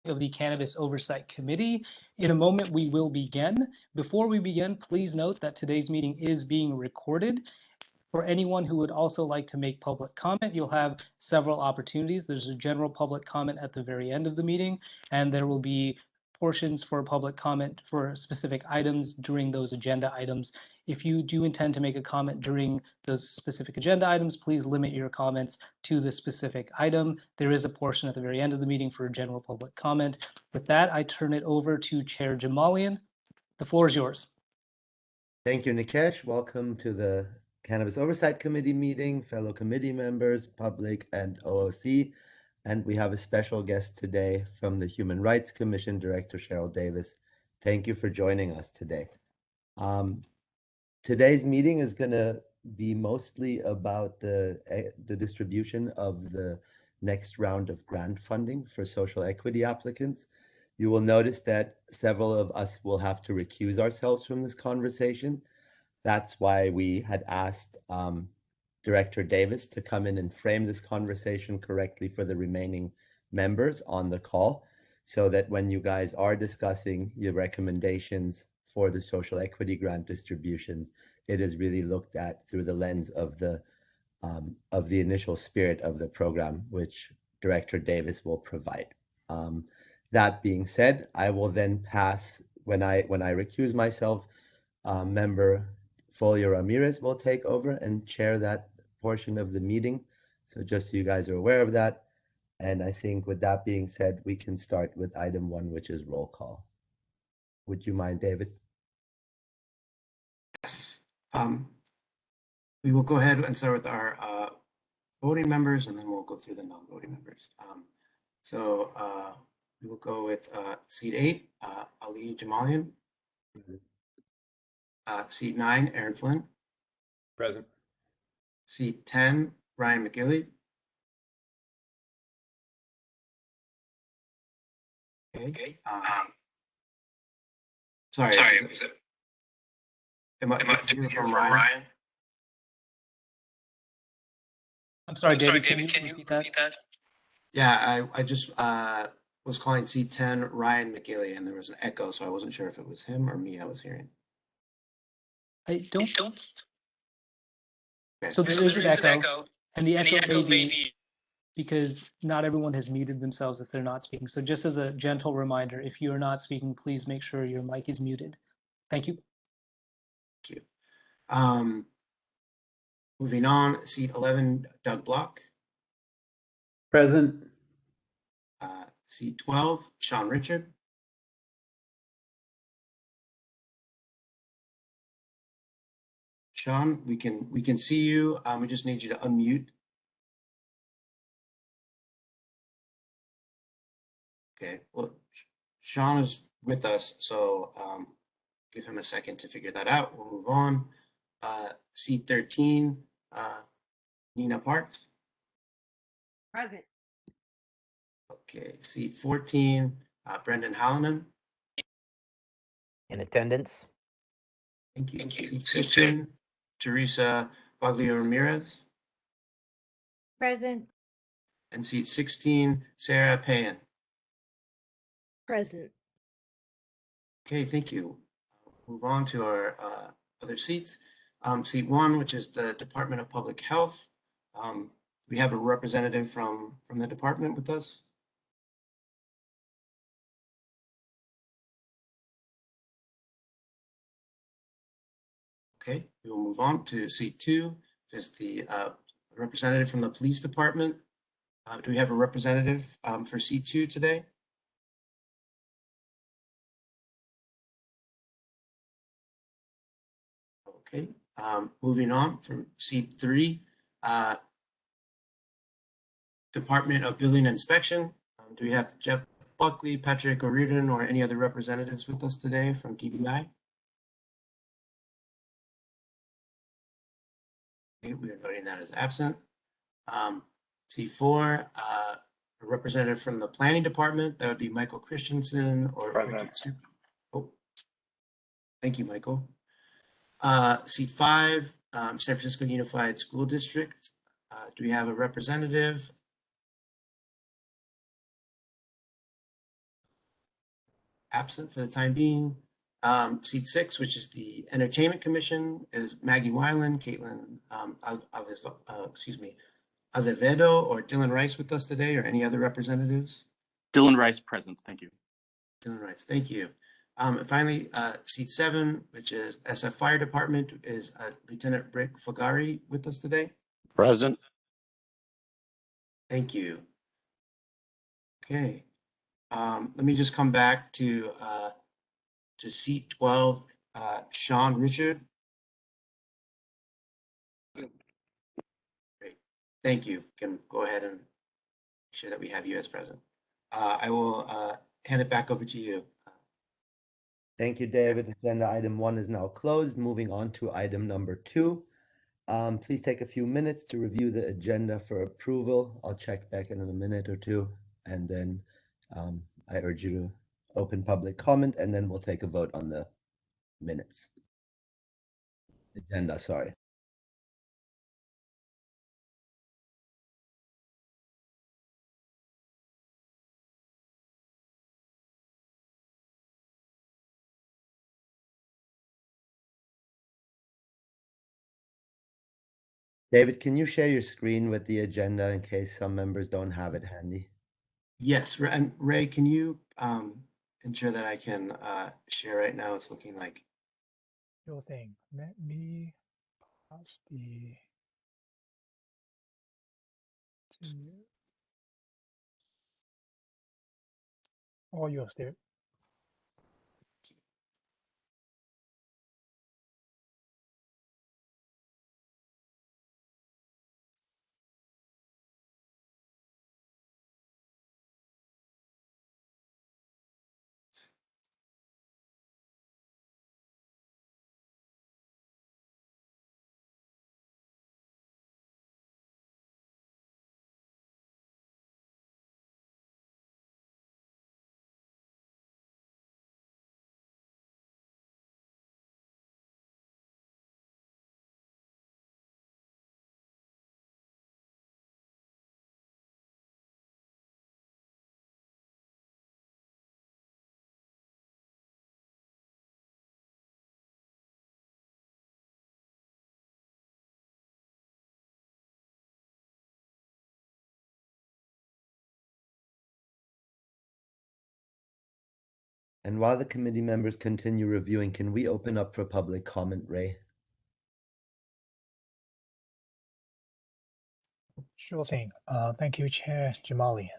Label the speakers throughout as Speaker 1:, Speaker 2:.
Speaker 1: of the Cannabis Oversight Committee. In a moment, we will begin. Before we begin, please note that today's meeting is being recorded. For anyone who would also like to make public comment, you'll have several opportunities. There's a general public comment at the very end of the meeting, and there will be portions for public comment for specific items during those agenda items. If you do intend to make a comment during those specific agenda items, please limit your comments to the specific item. There is a portion at the very end of the meeting for general public comment. With that, I turn it over to Chair Jamalian. The floor is yours.
Speaker 2: Thank you, Nikesh. Welcome to the Cannabis Oversight Committee meeting, fellow committee members, public, and OOC. And we have a special guest today from the Human Rights Commission, Director Cheryl Davis. Thank you for joining us today. Today's meeting is going to be mostly about the distribution of the next round of grant funding for social equity applicants. You will notice that several of us will have to recuse ourselves from this conversation. That's why we had asked Director Davis to come in and frame this conversation correctly for the remaining members on the call, so that when you guys are discussing your recommendations for the social equity grant distributions, it is really looked at through the lens of the initial spirit of the program, which Director Davis will provide. That being said, I will then pass, when I recuse myself, Member Folio Ramirez will take over and chair that portion of the meeting. So just so you guys are aware of that. And I think with that being said, we can start with item 1, which is roll call. Would you mind, David?
Speaker 3: Yes. We will go ahead and start with our voting members, and then we'll go through the non-voting members. We will go with seat 8, Ali Jamalian.
Speaker 2: Present.
Speaker 3: Seat 9, Aaron Flynn.
Speaker 4: Present.
Speaker 3: Seat 10, Ryan McGilly. Okay. Sorry. Am I hearing from Ryan?
Speaker 1: I'm sorry, David, can you repeat that?
Speaker 3: Yeah, I just was calling seat 10 Ryan McGilly, and there was an echo, so I wasn't sure if it was him or me I was hearing.
Speaker 1: I don't.
Speaker 3: Okay.
Speaker 1: So there is an echo, and the echo may be because not everyone has muted themselves if they're not speaking. So just as a gentle reminder, if you are not speaking, please make sure your mic is muted. Thank you.
Speaker 3: Thank you. Moving on, seat 11, Doug Block.
Speaker 4: Present.
Speaker 3: Seat 12, Sean Richard. Sean, we can see you. We just need you to unmute. Okay, well, Sean is with us, so give him a second to figure that out. We'll move on. Seat 13, Nina Parks.
Speaker 5: Present.
Speaker 3: Okay, seat 14, Brendan Hallinan.
Speaker 6: In attendance.
Speaker 3: Thank you. Seat 15, Teresa Baglio Ramirez.
Speaker 5: Present.
Speaker 3: And seat 16, Sarah Payan.
Speaker 5: Present.
Speaker 3: Okay, thank you. Move on to our other seats. Seat 1, which is the Department of Public Health. We have a representative from the department with us. Okay, we will move on to seat 2, which is the representative from the police department. Do we have a representative for seat 2 today? Okay, moving on from seat 3, Department of Building Inspection. Do we have Jeff Buckley, Patrick O'Riordan, or any other representatives with us today from DBI? Okay, we are noting that as absent. C4, a representative from the planning department. That would be Michael Christensen or Richard. Oh, thank you, Michael. Seat 5, San Francisco Unified School District. Do we have a representative? absent for the time being. Seat 6, which is the Entertainment Commission, is Maggie Weiland, Caitlin Azevedo, or Dylan Rice with us today, or any other representatives?
Speaker 7: Dylan Rice present. Thank you.
Speaker 3: Dylan Rice, thank you. And finally, seat 7, which is SF Fire Department, is Lieutenant Rick Fogari with us today.
Speaker 4: Present.
Speaker 3: Thank you. Okay. Let me just come back to seat 12, Sean Richard. Great. Thank you. Can go ahead and make sure that we have you as present. I will hand it back over to you.
Speaker 2: Thank you, David. Agenda item 1 is now closed. Moving on to item number 2. Please take a few minutes to review the agenda for approval. I'll check back in a minute or two, and then I urge you to open public comment, and then we'll take a vote on the minutes. Agenda, sorry. David, can you share your screen with the agenda in case some members don't have it handy?
Speaker 3: Yes, and Ray, can you ensure that I can share right now? It's looking like.
Speaker 8: Sure thing. Let me pass the to you. All yours, David.
Speaker 2: And while the committee members continue reviewing, can we open up for public comment, Ray?
Speaker 8: Sure thing. Thank you, Chair Jamalian.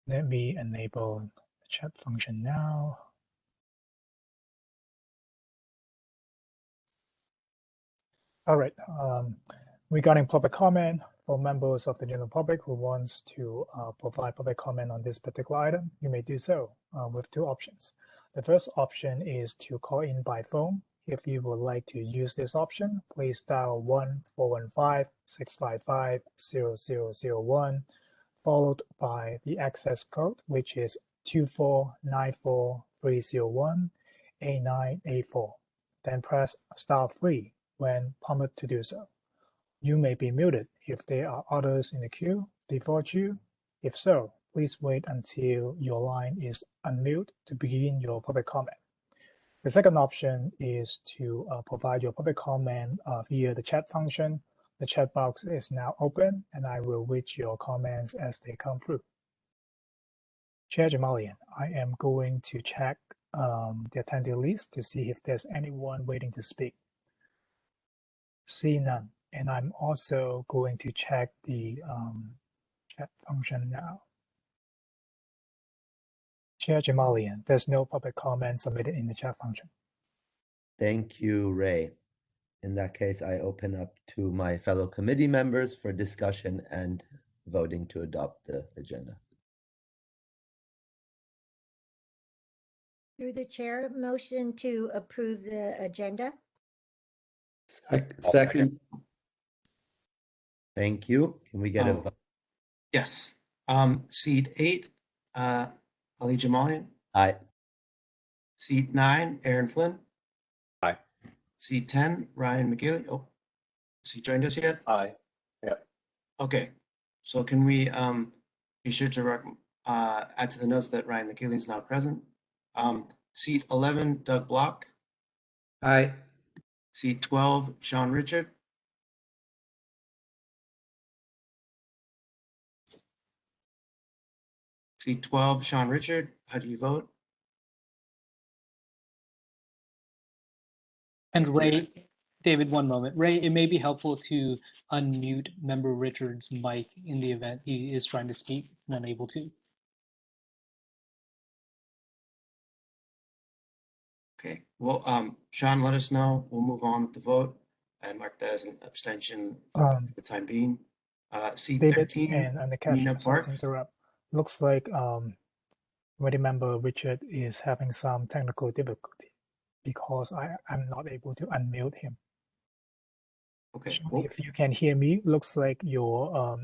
Speaker 8: Let me enable the chat function now. All right. Regarding public comment, for members of the general public who wants to provide public comment on this particular item, you may do so with 2 options. The first option is to call in by phone. If you would like to use this option, please dial 1-415-655-0001, followed by the access code, which is 2494301-8984. Then press *3 when prompted to do so. You may be muted if there are others in the queue before you. If so, please wait until your line is unmuted to begin your public comment. The second option is to provide your public comment via the chat function. The chat box is now open, and I will read your comments as they come through. Chair Jamalian, I am going to check the attendee list to see if there's anyone waiting to speak. See none. And I'm also going to check the chat function now. Chair Jamalian, there's no public comment submitted in the chat function.
Speaker 2: Thank you, Ray. In that case, I open up to my fellow committee members for discussion and voting to adopt the agenda.
Speaker 5: Through the chair, motion to approve the agenda.
Speaker 4: Second.
Speaker 2: Thank you. Can we get a vote?
Speaker 3: Yes. Seat 8, Ali Jamalian.
Speaker 2: Aye.
Speaker 3: Seat 9, Aaron Flynn.
Speaker 4: Aye.
Speaker 3: Seat 10, Ryan McGeely. Oh, has he joined us yet?
Speaker 4: Aye. Yeah.
Speaker 3: Okay. So can we be sure to Add to the notes that Ryan McKinley is not present. Seat 11, Doug Block.
Speaker 4: Aye.
Speaker 3: Seat 12, Sean Richard. Seat 12, Sean Richard. How do you vote?
Speaker 1: And
Speaker 3: Thanks, David.
Speaker 1: Ray, David, one moment. Ray, it may be helpful to unmute Member Richard's mic in the event he is trying to speak and unable to.
Speaker 3: Okay, well, Sean, let us know. We'll move on with the vote and mark that as an abstention for the time being. Seat
Speaker 8: David
Speaker 3: 13,
Speaker 8: and the
Speaker 3: Nina
Speaker 8: sorry
Speaker 3: Park.
Speaker 8: to interrupt. Looks like Ready Member Richard is having some technical difficulty because I'm not able to unmute him.
Speaker 3: Okay,
Speaker 8: Sean,
Speaker 3: well,
Speaker 8: if you can hear me, looks like your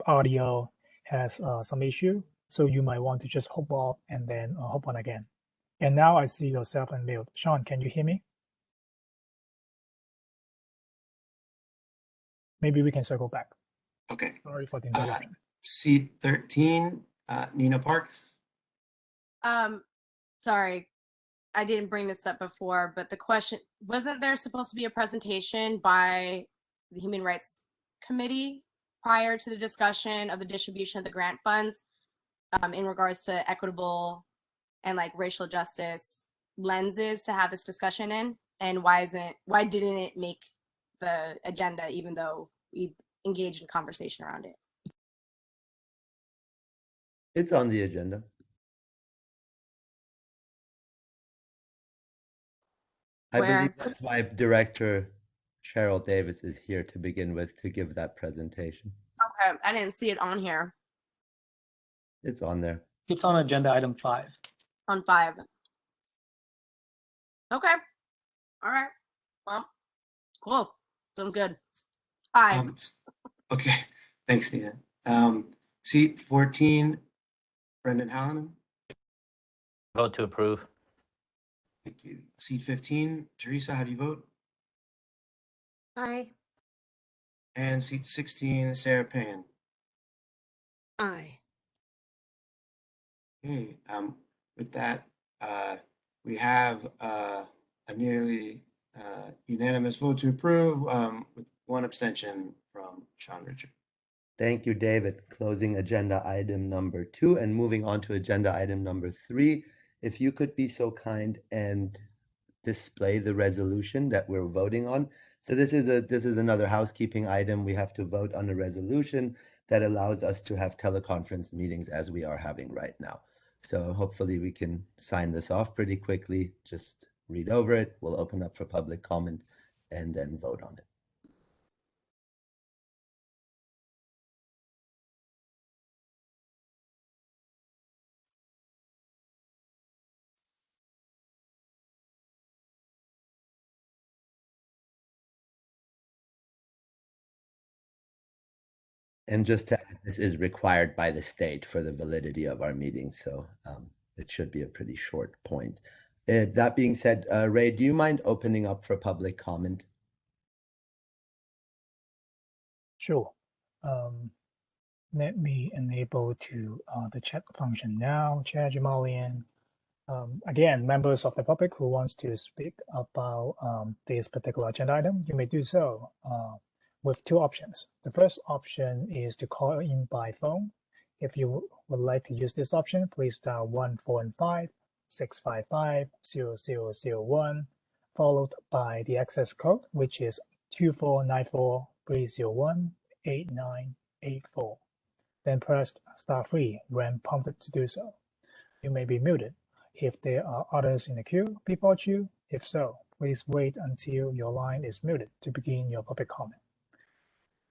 Speaker 8: audio has some issue. So you might want to just hop off and then hop on again. And now I see yourself unmute. Sean, can you hear me? Maybe we can circle back.
Speaker 3: okay.
Speaker 8: Sorry for the interruption.
Speaker 3: Seat 13, Nina Parks.
Speaker 9: Sorry, I didn't bring this up before, but the question, wasn't there supposed to be a presentation by the Human Rights Committee prior to the discussion of the distribution of the grant funds in regards to equitable and like racial justice lenses to have this discussion in? And why didn't it make the agenda even though we engaged in conversation around it?
Speaker 2: It's on the agenda. I
Speaker 9: Where?
Speaker 2: believe that's why Director Cheryl Davis is here to begin with to give that presentation.
Speaker 9: Okay, I didn't see it on here.
Speaker 2: It's on there.
Speaker 1: It's on agenda item 5.
Speaker 9: On 5. Okay. All right. Well, cool. Sounds good. Aye.
Speaker 3: Okay, thanks, Nina. Seat 14, Brendan Hallinan.
Speaker 6: Vote to approve.
Speaker 3: Thank you. Seat 15, Teresa, how do you vote?
Speaker 5: Aye.
Speaker 3: And seat 16, Sarah Pan.
Speaker 5: Aye.
Speaker 3: Okay, with that, we have a nearly unanimous vote to approve with one abstention from Sean Richard.
Speaker 2: Thank you, David. Closing agenda item number 2 and moving on to agenda item number 3. If you could be so kind and display the resolution that we're voting on. So this is another housekeeping item. We have to vote on a resolution that allows us to have teleconference meetings as we are having right now. So hopefully we can sign this off pretty quickly. Just read over it. We'll open up for public comment and then vote on it. And just to add, this is required by the state for the validity of our meeting, so it should be a pretty short point. That being said, Ray, do you mind opening up for public comment?
Speaker 8: Sure. Let me enable to the chat function now. Chair Jamalian. Again, members of the public who wants to speak about this particular agenda item, you may do so with 2 options. The first option is to call in by phone. If you would like to use this option, please dial 1-415-655-0001, followed by the access code, which is 24943018984. Then press *3 when prompted to do so. You may be muted if there are others in the queue before you. If so, please wait until your line is muted to begin your public comment.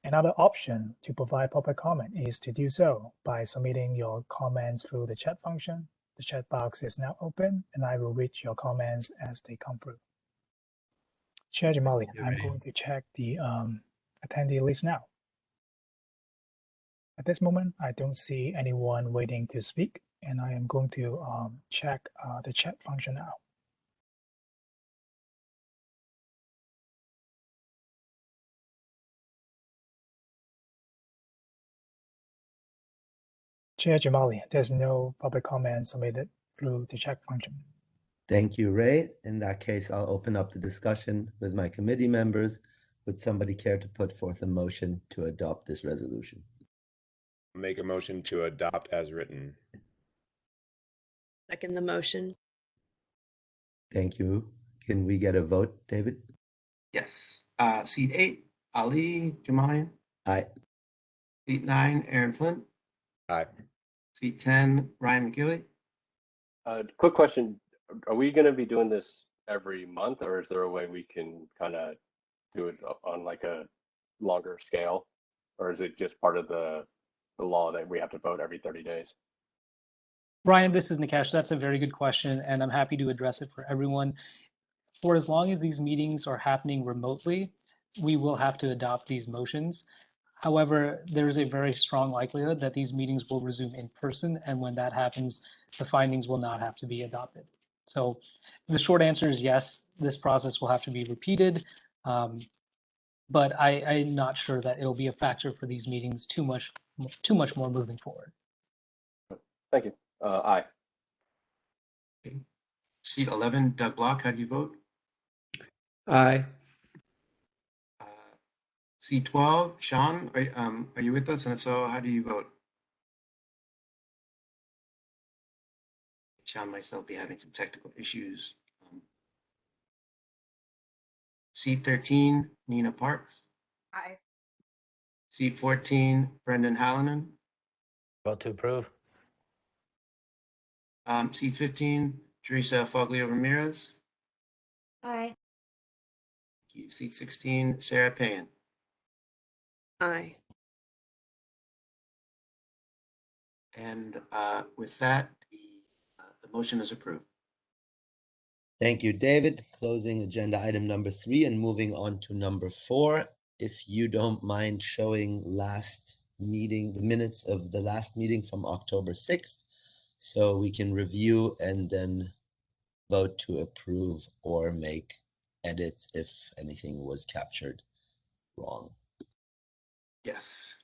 Speaker 8: Another option to provide public comment is to do so by submitting your comments through the chat function. The chat box is now open, and I will read your comments as they come through. Chair Jamalian, I'm going to check the attendee list now. At this moment, I don't see anyone waiting to speak, and I am going to check the chat function now. Chair Jamali, there's no public comment submitted through the chat function.
Speaker 2: Thank you, Ray. In that case, I'll open up the discussion with my committee members. Would somebody care to put forth a motion to adopt this resolution?
Speaker 4: Make a motion to adopt as written.
Speaker 10: Second the motion.
Speaker 2: Thank you. Can we get a vote, David?
Speaker 3: Yes. Seat 8, Ali Jamalian.
Speaker 2: Aye.
Speaker 3: Seat 9, Aaron Flint.
Speaker 4: Aye.
Speaker 3: Seat 10, Ryan McGilly.
Speaker 11: Quick question. Are we going to be doing this every month, or is there a way we can kind of do it on like a longer scale? Or is it just part of the law that we have to vote every 30 days?
Speaker 1: Ryan, this is Nikesh. That's a very good question, and I'm happy to address it for everyone. For as long as these meetings are happening remotely, we will have to adopt these motions. However, there's a very strong likelihood that these meetings will resume in person, and when that happens, the findings will not have to be adopted. So the short answer is yes, this process will have to be repeated, but I'm not sure that it'll be a factor for these meetings too much more moving forward.
Speaker 11: Thank you. Aye.
Speaker 3: Okay. Seat 11, Doug Block, how do you vote?
Speaker 4: Aye.
Speaker 3: Seat 12, Sean, are you with us? And if so, how do you vote? Sean might still be having some technical issues. Seat 13, Nina Parks.
Speaker 9: Aye.
Speaker 3: Seat 14, Brendan Hallinan.
Speaker 6: Vote to approve.
Speaker 3: Seat 15, Teresa Foglio Ramirez.
Speaker 5: Aye.
Speaker 3: Seat 16, Sarah Payne.
Speaker 10: Aye.
Speaker 3: And with that, the motion is approved.
Speaker 2: Thank you, David. Closing agenda item number 3 and moving on to number 4. If you don't mind showing last meeting, the minutes of the last meeting from October 6th, so we can review and then vote to approve or make edits if anything was captured wrong.
Speaker 3: Yes.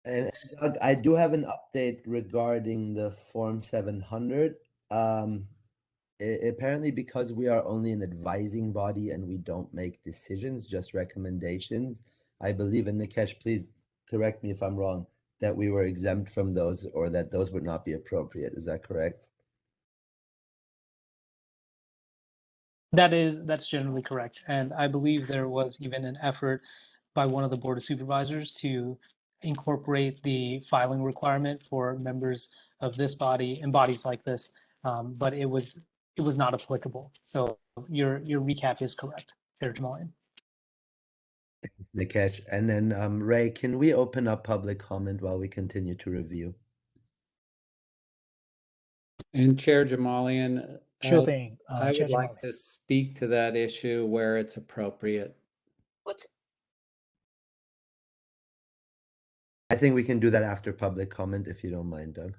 Speaker 2: And Doug, I do have an update regarding the Form 700. Apparently, because we are only an advising body and we don't make decisions, just recommendations, I believe, and Nikesh, please correct me if I'm wrong, that we were exempt from those or that those would not be appropriate. Is that correct?
Speaker 1: That's generally correct. And I believe there was even an effort by one of the Board of Supervisors to incorporate the filing requirement for members of this body and bodies like this, but it was not applicable. So your recap is correct, Chair Jamalian.
Speaker 2: Thanks, Nikesh. And then Ray, can we open up public comment while we continue to review?
Speaker 4: And Chair Jamalian,
Speaker 8: Sure thing.
Speaker 4: I
Speaker 8: Chair
Speaker 4: would like
Speaker 8: Jamali.
Speaker 4: to speak to that issue where it's appropriate.
Speaker 2: I think we can do that after public comment, if you don't mind, Doug.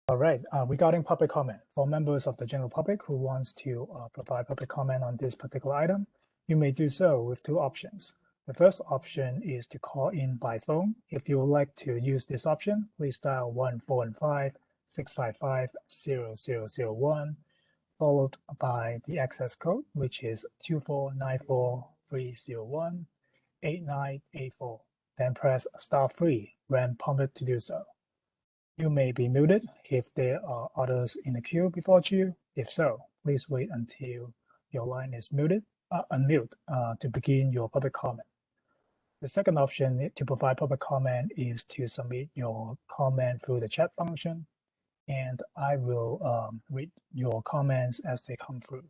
Speaker 8: All right. Regarding public comment, for members of the general public who wants to provide public comment on this particular item, you may do so with 2 options. The first option is to call in by phone. If you would like to use this option, please dial 1-415-655-0001, followed by the access code, which is 2494301-8984. Then press *3 when prompted to do so. You may be muted if there are others in the queue before you. If so, please wait until your line is unmute to begin your public comment. The second option to provide public comment is to submit your comment through the chat function, and I will read your comments as they come through.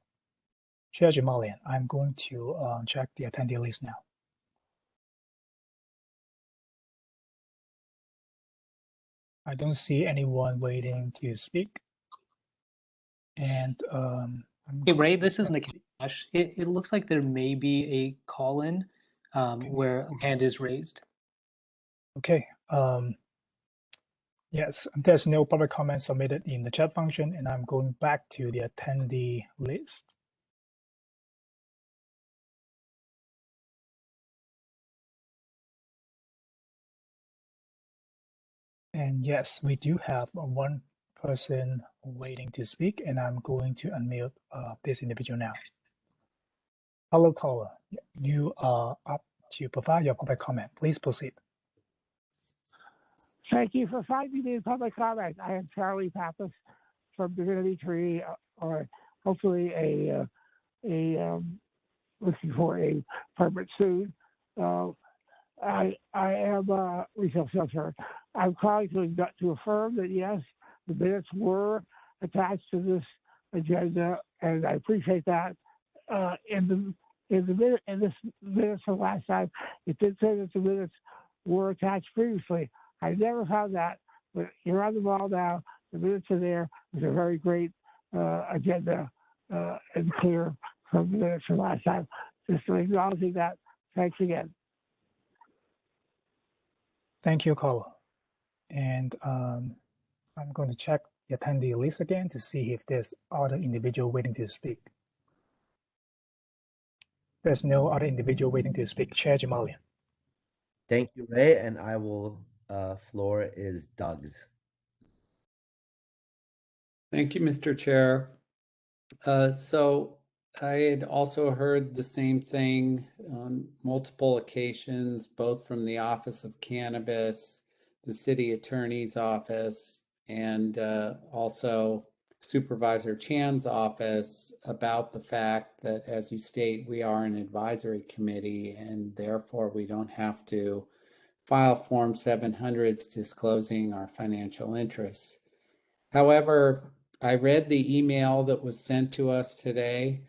Speaker 8: Chair Jamalian, I'm going to check the attendee list now. I don't see anyone waiting to speak. And
Speaker 1: Hey, Ray, this is Nikesh. It looks like there may be a call-in where a hand is raised.
Speaker 8: Okay. Yes, there's no public comment submitted in the chat function, and I'm going back to the attendee list. And yes, we do have one person waiting to speak, and I'm going to unmute this individual now. Hello, caller. You are up to provide your public comment. Please proceed.
Speaker 12: Thank you for finding me in public comment. I am Charlie Pappas from Divinity Tree, or hopefully looking for a permit soon. I am a retail salesperson. I'm calling to affirm that yes, the minutes were attached to this agenda, and I appreciate that. In this minutes from last time, it did say that the minutes were attached previously. I never found that, but you're on the ball now. The minutes are there. It's a very great agenda and clear from the minutes from last time. Just acknowledging that. Thanks again.
Speaker 8: Thank you, caller. And I'm going to check the attendee list again to see if there's other individual waiting to speak. There's no other individual waiting to speak. Chair Jamalian.
Speaker 2: Thank you, Ray, and I will, floor is Doug's.
Speaker 13: Thank you, Mr. Chair. So I had also heard the same thing on multiple occasions, both from the Office of Cannabis, the City Attorney's Office, and also Supervisor Chan's office about the fact that, as you state, we are an advisory committee and therefore we don't have to file Form 700s disclosing our financial interests. However, I read the email that was sent to us today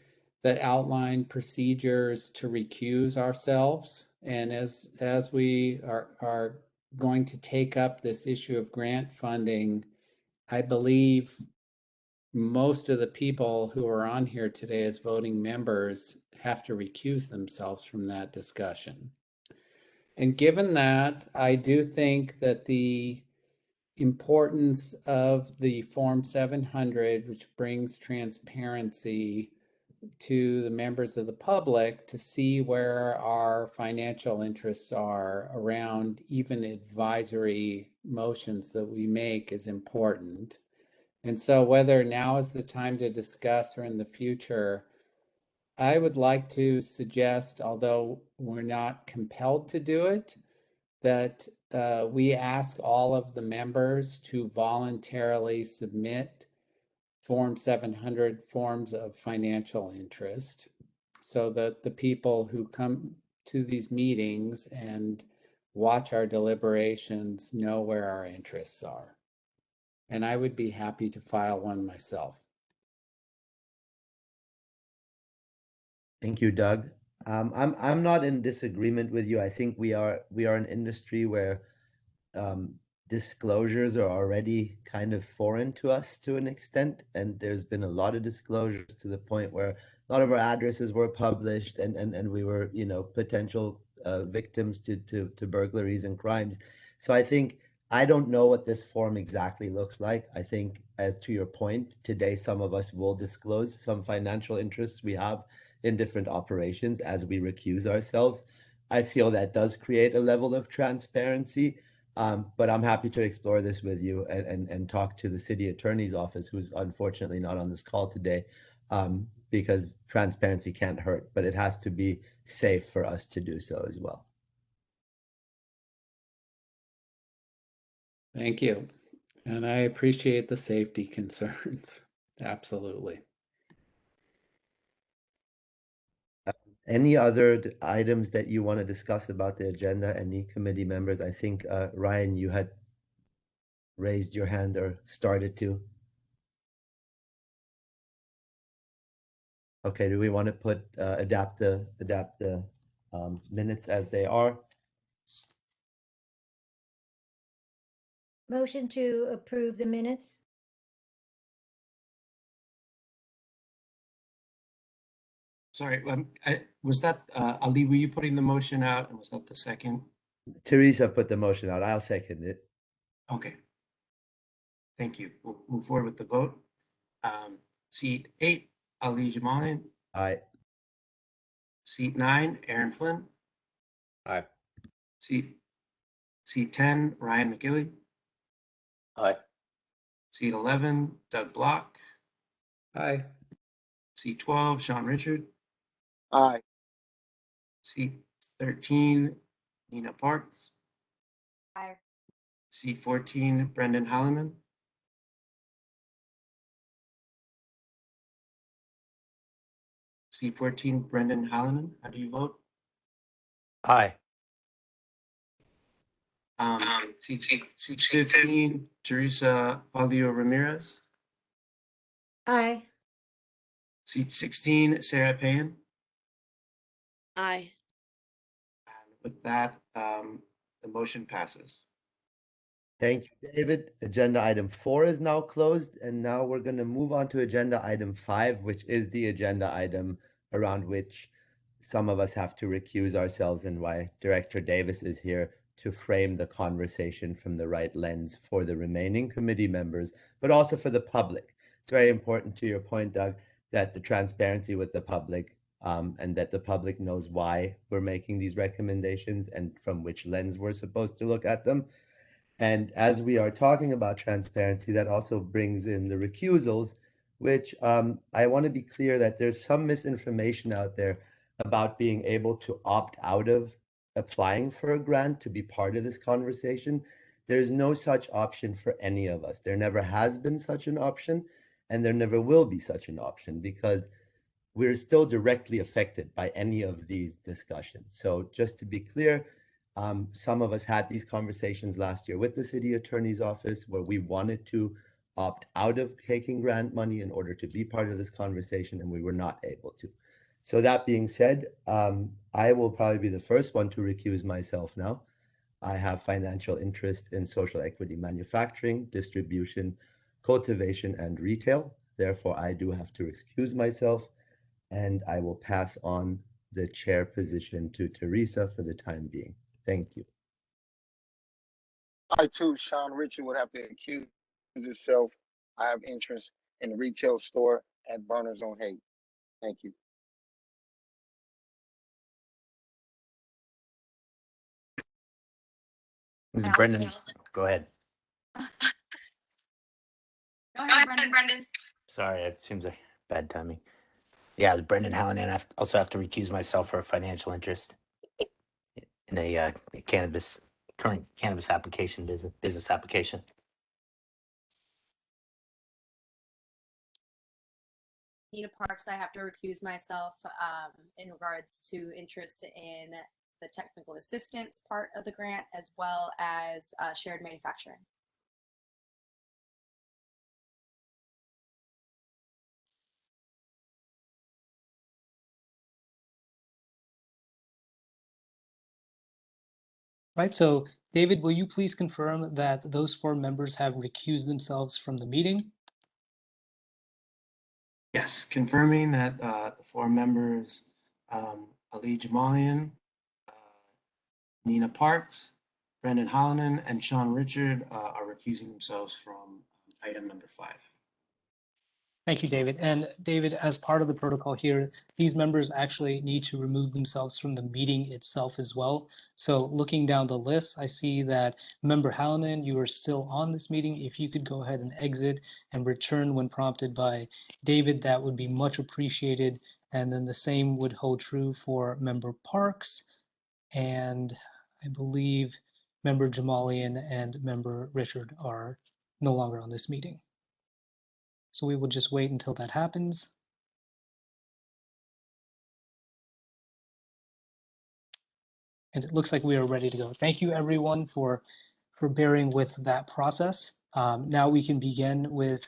Speaker 13: that outlined procedures to recuse ourselves. And as we are going to take up this issue of grant funding, I believe most of the people who are on here today as voting members have to recuse themselves from that discussion. And given that, I do think that the importance of the Form 700, which brings transparency to the members of the public to see where our financial interests are around even advisory motions that we make, is important. And so whether now is the time to discuss or in the future, I would like to suggest, although we're not compelled to do it, that we ask all of the members to voluntarily submit Form 700 forms of financial interest so that the people who come to these meetings and watch our deliberations know where our interests are. And I would be happy to file one myself.
Speaker 2: Thank you, Doug. I'm not in disagreement with you. I think we are an industry where disclosures are already kind of foreign to us to an extent, and there's been a lot of disclosures to the point where a lot of our addresses were published, and we were, you know, potential victims to burglaries and crimes. So I don't know what this form exactly looks like. I think, as to your point, today some of us will disclose some financial interests we have in different operations as we recuse ourselves. I feel that does create a level of transparency, but I'm happy to explore this with you and talk to the city attorney's office, who's unfortunately not on this call today, because transparency can't hurt, but it has to be safe for us to do so as well.
Speaker 13: Thank you. And I appreciate the safety concerns. Absolutely.
Speaker 2: Any other items that you want to discuss about the agenda? Any committee members? I think, Ryan, you had raised your hand or started to. Okay, do we want to put adapt the minutes as they are?
Speaker 5: Motion to approve the minutes?
Speaker 3: Sorry, was that, Ali, were you putting the motion out, and was that the second?
Speaker 2: Teresa put the motion out. I'll second it.
Speaker 3: Okay. Thank you. We'll move forward with the vote. Seat 8, Ali Jamalian.
Speaker 2: Aye.
Speaker 3: Seat 9, Aaron Flynn.
Speaker 4: Aye.
Speaker 3: Seat 10, Ryan McGilly.
Speaker 11: Aye.
Speaker 3: Seat 11, Doug Block.
Speaker 13: Aye.
Speaker 3: Seat 12, Sean Richard.
Speaker 12: Aye.
Speaker 3: Seat 13, Nina Parks.
Speaker 9: Aye.
Speaker 3: Seat 14, Brendan Hallinan. Seat 14, Brendan Hallinan. How do you vote?
Speaker 6: Aye.
Speaker 3: Seat 15, Teresa Pavio Ramirez.
Speaker 5: Aye.
Speaker 3: Seat 16, Sarah Payan.
Speaker 10: Aye.
Speaker 3: And with that, the motion passes.
Speaker 2: Thank you, David. Agenda item 4 is now closed, and now we're going to move on to agenda item 5, which is the agenda item around which some of us have to recuse ourselves, and why Director Davis is here to frame the conversation from the right lens for the remaining committee members, but also for the public. It's very important, to your point, Doug, that the transparency with the public and that the public knows why we're making these recommendations and from which lens we're supposed to look at them. And as we are talking about transparency, that also brings in the recusals, which I want to be clear that there's some misinformation out there about being able to opt out of applying for a grant to be part of this conversation. There's no such option for any of us. There never has been such an option, and there never will be such an option, because we're still directly affected by any of these discussions. So just to be clear, some of us had these conversations last year with the city attorney's office where we wanted to opt out of taking grant money in order to be part of this conversation, and we were not able to. So that being said, I will probably be the first one to recuse myself now. I have financial interest in social equity manufacturing, distribution, cultivation, and retail. Therefore, I do have to excuse myself, and I will pass on the chair position to Teresa for the time being. Thank you.
Speaker 12: I too, Sean Richard, would have to accuse himself. I have interest in the retail store at Burners on Hay. Thank you.
Speaker 6: This is Brendan. Go ahead.
Speaker 9: Go ahead, Brendan.
Speaker 6: Sorry, it seems like bad timing. Yeah, it's Brendan Hallinan. I also have to recuse myself for a financial interest in a current cannabis application, business application.
Speaker 9: Nina Parks, I have to recuse myself in regards to interest in the technical assistance part of the grant, as well as shared manufacturing.
Speaker 1: Right, so David, will you please confirm that those 4 members have recused themselves from the meeting?
Speaker 3: Yes, confirming that the 4 members, Ali Jamalian, Nina Parks, Brendan Hallinan, and Sean Richard are recusing themselves from item number 5.
Speaker 1: Thank you, David. And David, as part of the protocol here, these members actually need to remove themselves from the meeting itself as well. So looking down the list, I see that Member Hallinan, you are still on this meeting. If you could go ahead and exit and return when prompted by David, that would be much appreciated. And then the same would hold true for Member Parks, and I believe Member Jamalian and Member Richard are no longer on this meeting. So we will just wait until that happens. And it looks like we are ready to go. Thank you everyone for bearing with that process. Now we can begin with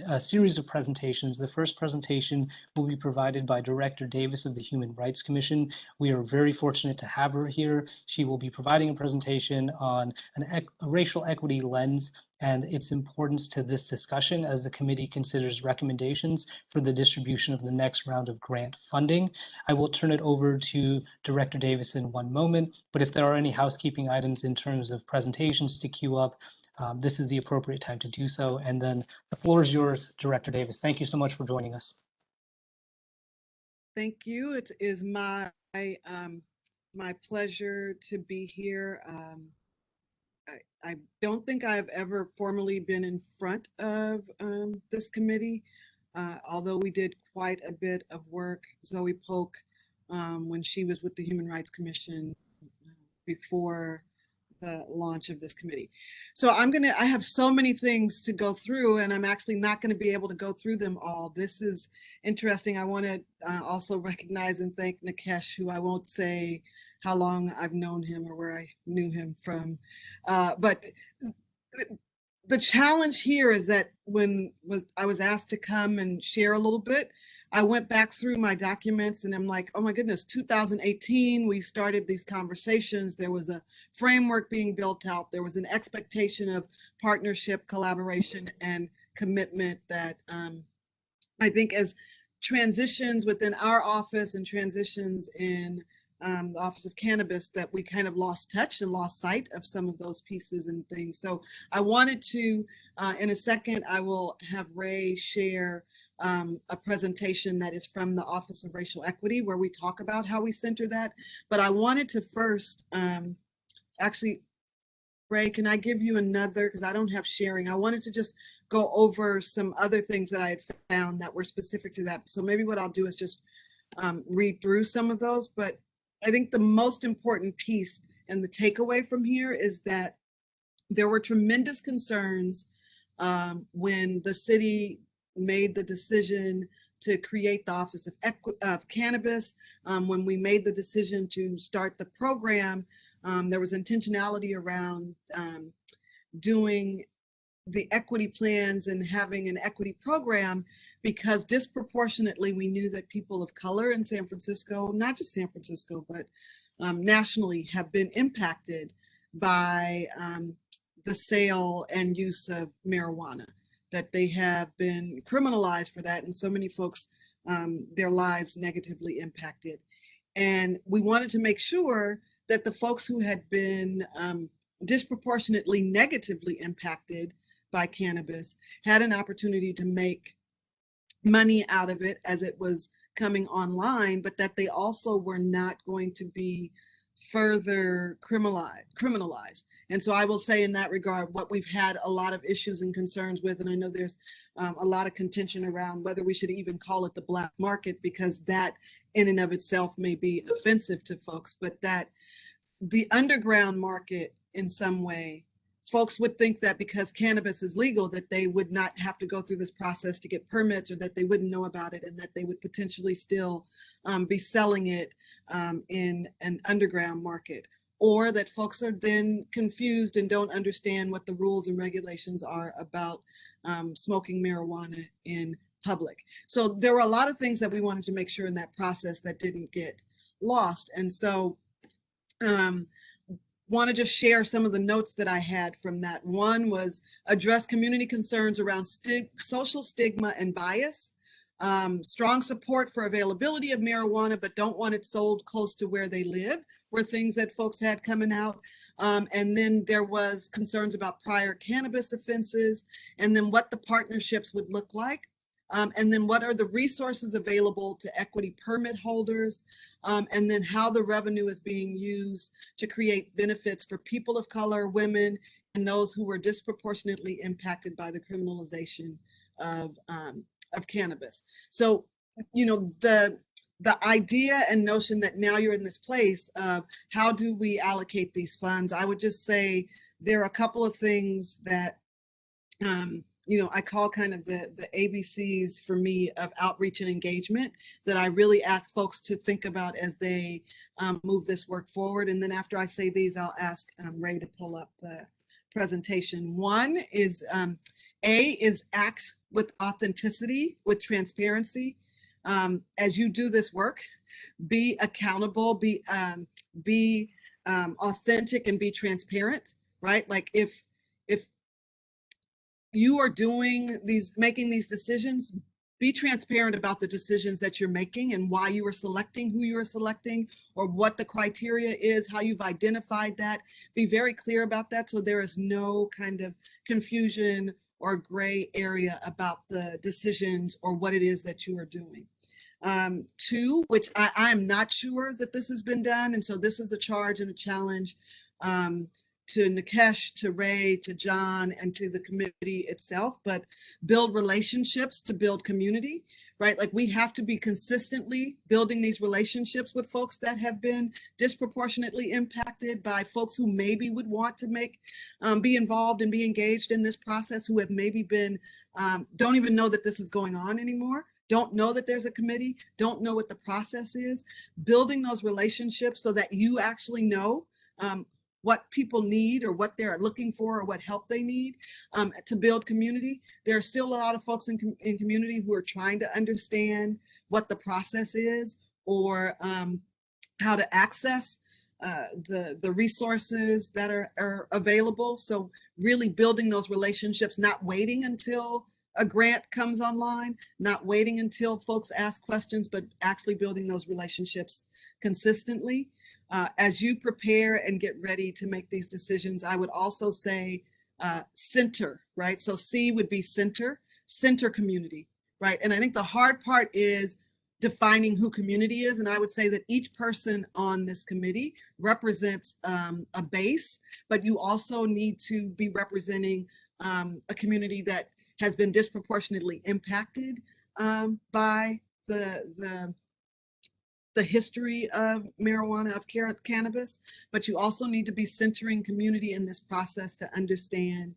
Speaker 1: a series of presentations. The first presentation will be provided by Director Davis of the Human Rights Commission. We are very fortunate to have her here. She will be providing a presentation on a racial equity lens and its importance to this discussion as the committee considers recommendations for the distribution of the next round of grant funding. I will turn it over to Director Davis in one moment, but if there are any housekeeping items in terms of presentations to queue up, this is the appropriate time to do so. And then the floor is yours, Director Davis. Thank you so much for joining us.
Speaker 14: Thank you. It is my pleasure to be here. I don't think I've ever formally been in front of this committee, although we did quite a bit of work, Zoe Polk, when she was with the Human Rights Commission before the launch of this committee. So I have so many things to go through, and I'm actually not going to be able to go through them all. This is interesting. I want to also recognize and thank Nikesh, who I won't say how long I've known him or where I knew him from. But the challenge here is that when I was asked to come and share a little bit, I went back through my documents and I'm like, oh my goodness, 2018, we started these conversations. There was a framework being built out. There was an expectation of partnership, collaboration, and commitment that I think as transitions within our office and transitions in the Office of Cannabis, that we kind of lost touch and lost sight of some of those pieces and things. So I wanted to, in a second, I will have Ray share a presentation that is from the Office of Racial Equity, where we talk about how we center that. But I wanted to first, actually, Ray, can I give you another, because I don't have sharing. I wanted to just go over some other things that I had found that were specific to that. So maybe what I'll do is just read through some of those. But I think the most important piece and the takeaway from here is that there were tremendous concerns when the city made the decision to create the Office of Cannabis. When we made the decision to start the program, there was intentionality around doing the equity plans and having an equity program, because disproportionately we knew that people of color in San Francisco, not just San Francisco, but nationally, have been impacted by the sale and use of marijuana, that they have been criminalized for that, and so many folks, their lives negatively impacted. And we wanted to make sure that the folks who had been disproportionately negatively impacted by cannabis had an opportunity to make money out of it as it was coming online, but that they also were not going to be further criminalized. And so I will say in that regard, what we've had a lot of issues and concerns with, and I know there's a lot of contention around whether we should even call it the black market, because that in and of itself may be offensive to folks, but that the underground market in some way, folks would think that because cannabis is legal, that they would not have to go through this process to get permits, or that they wouldn't know about it, and that they would potentially still be selling it in an underground market, or that folks are then confused and don't understand what the rules and regulations are about smoking marijuana in public. So there were a lot of things that we wanted to make sure in that process that didn't get lost. And so want to just share some of the notes that I had from that. One was address community concerns around social stigma and bias, strong support for availability of marijuana, but don't want it sold close to where they live, were things that folks had coming out. And then there was concerns about prior cannabis offenses, and then what the partnerships would look like. And then what are the resources available to equity permit holders, and then how the revenue is being used to create benefits for people of color, women, and those who were disproportionately impacted by the criminalization of cannabis. So, you know, the idea and notion that now you're in this place of how do we allocate these funds, I would just say there are a couple of things that I call kind of the ABCs for me of outreach and engagement that I really ask folks to think about as they move this work forward. And then after I say these, I'll ask Ray to pull up the presentation. One is A is act with authenticity, with transparency. As you do this work, be accountable, be authentic, and be transparent, right? Like if you are making these decisions, be transparent about the decisions that you're making and why you are selecting who you are selecting, or what the criteria is, how you've identified that. Be very clear about that so there is no kind of confusion or gray area about the decisions or what it is that you are doing. Two, which I am not sure that this has been done, and so this is a charge and a challenge to Nikesh, to Ray, to John, and to the committee itself, but build relationships to build community, right? Like we have to be consistently building these relationships with folks that have been disproportionately impacted by folks who maybe would want to be involved and be engaged in this process, who have maybe been, don't even know that this is going on anymore, don't know that there's a committee, don't know what the process is. Building those relationships so that you actually know what people need or what they're looking for or what help they need to build community. There are still a lot of folks in community who are trying to understand what the process is or how to access the resources that are available. So really building those relationships, not waiting until a grant comes online, not waiting until folks ask questions, but actually building those relationships consistently. As you prepare and get ready to make these decisions, I would also say center, right? So C would be center community, right? And I think the hard part is defining who community is. And I would say that each person on this committee represents a base, but you also need to be representing a community that has been disproportionately impacted by the history of marijuana, of cannabis, but you also need to be centering community in this process to understand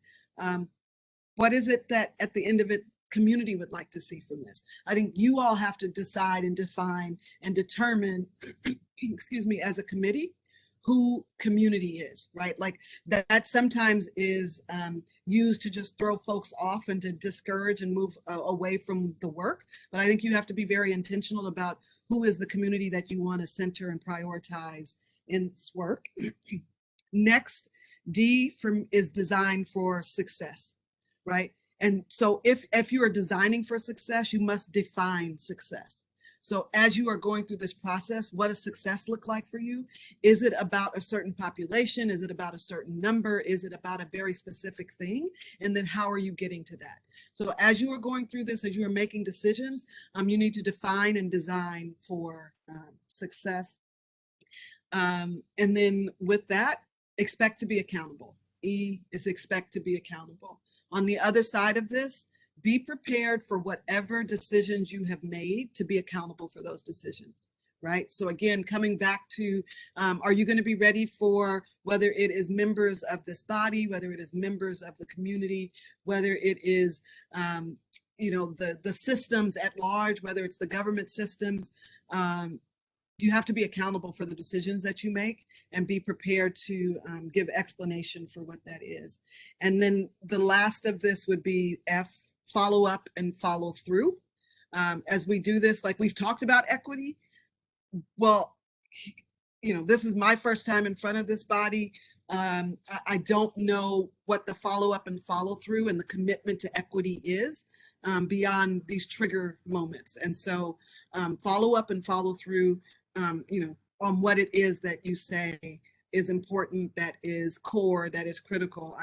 Speaker 14: what is it that at the end of it, community would like to see from this. I think you all have to decide and define and determine, excuse me, as a committee, who community is, right? Like that sometimes is used to just throw folks off and to discourage and move away from the work. But I think you have to be very intentional about who is the community that you want to center and prioritize in this work. Next, D is designed for success, right? And so if you are designing for success, you must define success. So as you are going through this process, what does success look like for you? Is it about a certain population? Is it about a certain number? Is it about a very specific thing? And then how are you getting to that? So as you are going through this, as you are making decisions, you need to define and design for success. And then with that, expect to be accountable. E is expect to be accountable. On the other side of this, be prepared for whatever decisions you have made to be accountable for those decisions, right? So again, coming back to, are you going to be ready for whether it is members of this body, whether it is members of the community, whether it is, the systems at large, whether it's the government systems, you have to be accountable for the decisions that you make and be prepared to give explanation for what that is. And then the last of this would be F, follow up and follow through. As we do this, like we've talked about equity. Well, this is my first time in front of this body. I don't know what the follow up and follow through and the commitment to equity is beyond these trigger moments. And so follow up and follow through, on what it is that you say is important, that is core, that is critical.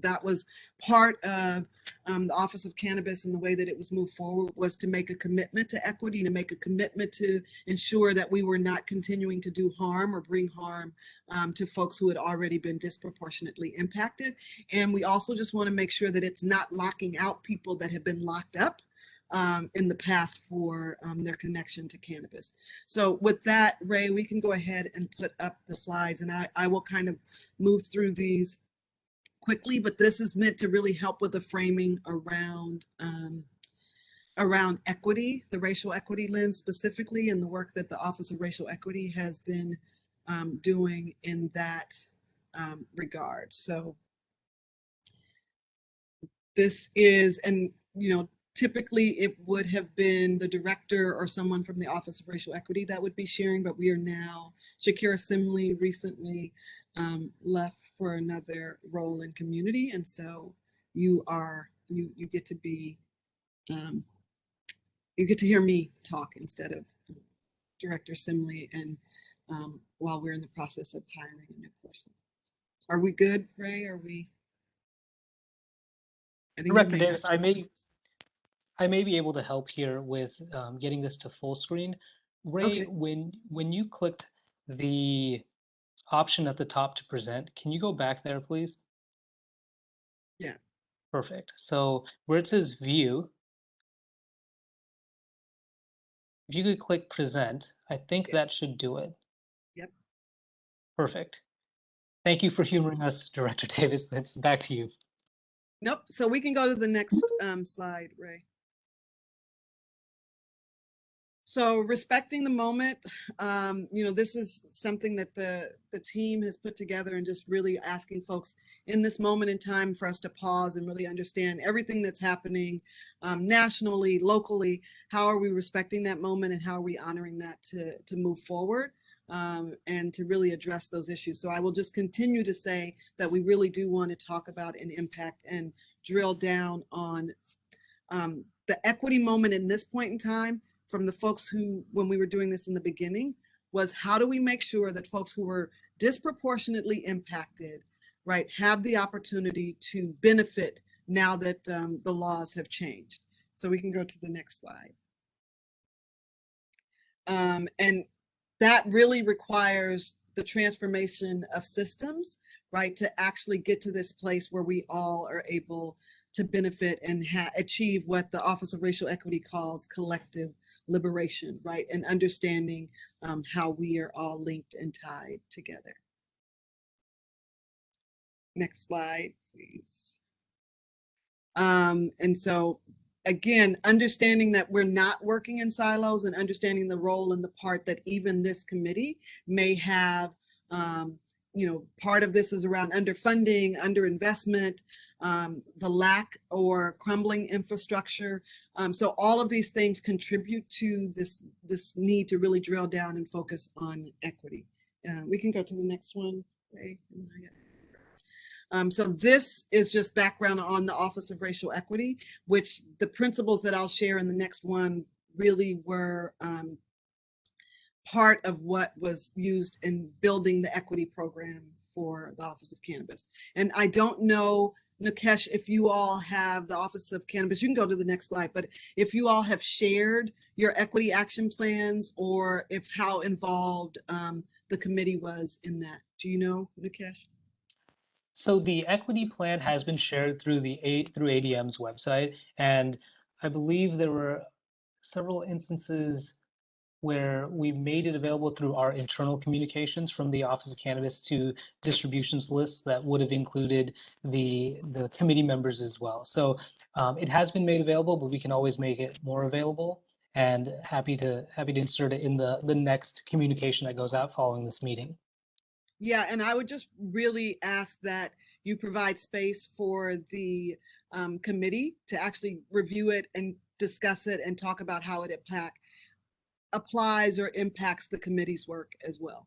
Speaker 14: That was part of the Office of Cannabis, and the way that it was moved forward was to make a commitment to equity, to make a commitment to ensure that we were not continuing to do harm or bring harm to folks who had already been disproportionately impacted. And we also just want to make sure that it's not locking out people that have been locked up in the past for their connection to cannabis. So with that, Ray, we can go ahead and put up the slides, and I will kind of move through these quickly, but this is meant to really help with the framing around equity, the racial equity lens specifically, and the work that the Office of Racial Equity has been doing in that regard. So this is, and typically it would have been the director or someone from the Office of Racial Equity that would be sharing, but we are now, Shakira Simley recently left for another role in community. And so you get to be, you get to hear me talk instead of Director Simley, and while we're in the process of hiring a new person. Are we good, Ray? Are we?
Speaker 1: Director Davis, I may be able to help here with getting this to full screen. Ray,
Speaker 14: Okay.
Speaker 1: when you clicked the option at the top to present, can you go back there, please?
Speaker 14: Yeah.
Speaker 1: Perfect. So where it says view, if you could click present, I think that should do it.
Speaker 14: Yep.
Speaker 1: Perfect. Thank you for humoring us, Director Davis. That's back to you.
Speaker 14: Nope. So we can go to the next slide, Ray. So respecting the moment, this is something that the team has put together, and just really asking folks in this moment in time for us to pause and really understand everything that's happening nationally, locally. How are we respecting that moment, and how are we honoring that to move forward and to really address those issues? So I will just continue to say that we really do want to talk about an impact and drill down on the equity moment in this point in time. From the folks who, when we were doing this in the beginning, was how do we make sure that folks who were disproportionately impacted, right, have the opportunity to benefit now that the laws have changed. So we can go to the next slide. And that really requires the transformation of systems, right, to actually get to this place where we all are able to benefit and achieve what the Office of Racial Equity calls collective liberation, right? And understanding how we are all linked and tied together. Next slide, please. And so, again, understanding that we're not working in silos, and understanding the role and the part that even this committee may have. Part of this is around underfunding, underinvestment, the lack or crumbling infrastructure. So all of these things contribute to this need to really drill down and focus on equity. We can go to the next one, Ray. So this is just background on the Office of Racial Equity, which the principles that I'll share in the next one really were part of what was used in building the equity program for the Office of Cannabis. And I don't know, Nikesh, if you all have the Office of Cannabis, you can go to the next slide, but if you all have shared your equity action plans, or if how involved the committee was in that. Do you know, Nikesh?
Speaker 1: So the equity plan has been shared through through ADM's website, and I believe there were several instances where we made it available through our internal communications from the Office of Cannabis to distributions lists that would have included the committee members as well. So it has been made available, but we can always make it more available, and happy to insert it in the next communication that goes out following this meeting.
Speaker 14: Yeah, and I would just really ask that you provide space for the committee to actually review it and discuss it and talk about how it applies or impacts the committee's work as well.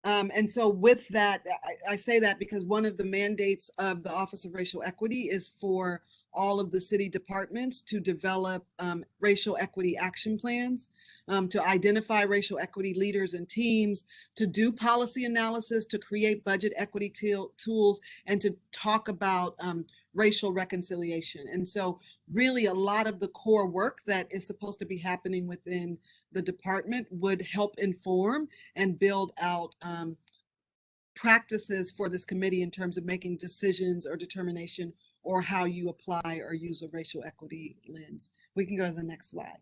Speaker 14: And so with that, I say that because one of the mandates of the Office of Racial Equity is for all of the city departments to develop racial equity action plans, to identify racial equity leaders and teams, to do policy analysis, to create budget equity tools, and to talk about racial reconciliation. And so really a lot of the core work that is supposed to be happening within the department would help inform and build out practices for this committee in terms of making decisions or determination, or how you apply or use a racial equity lens. We can go to the next slide.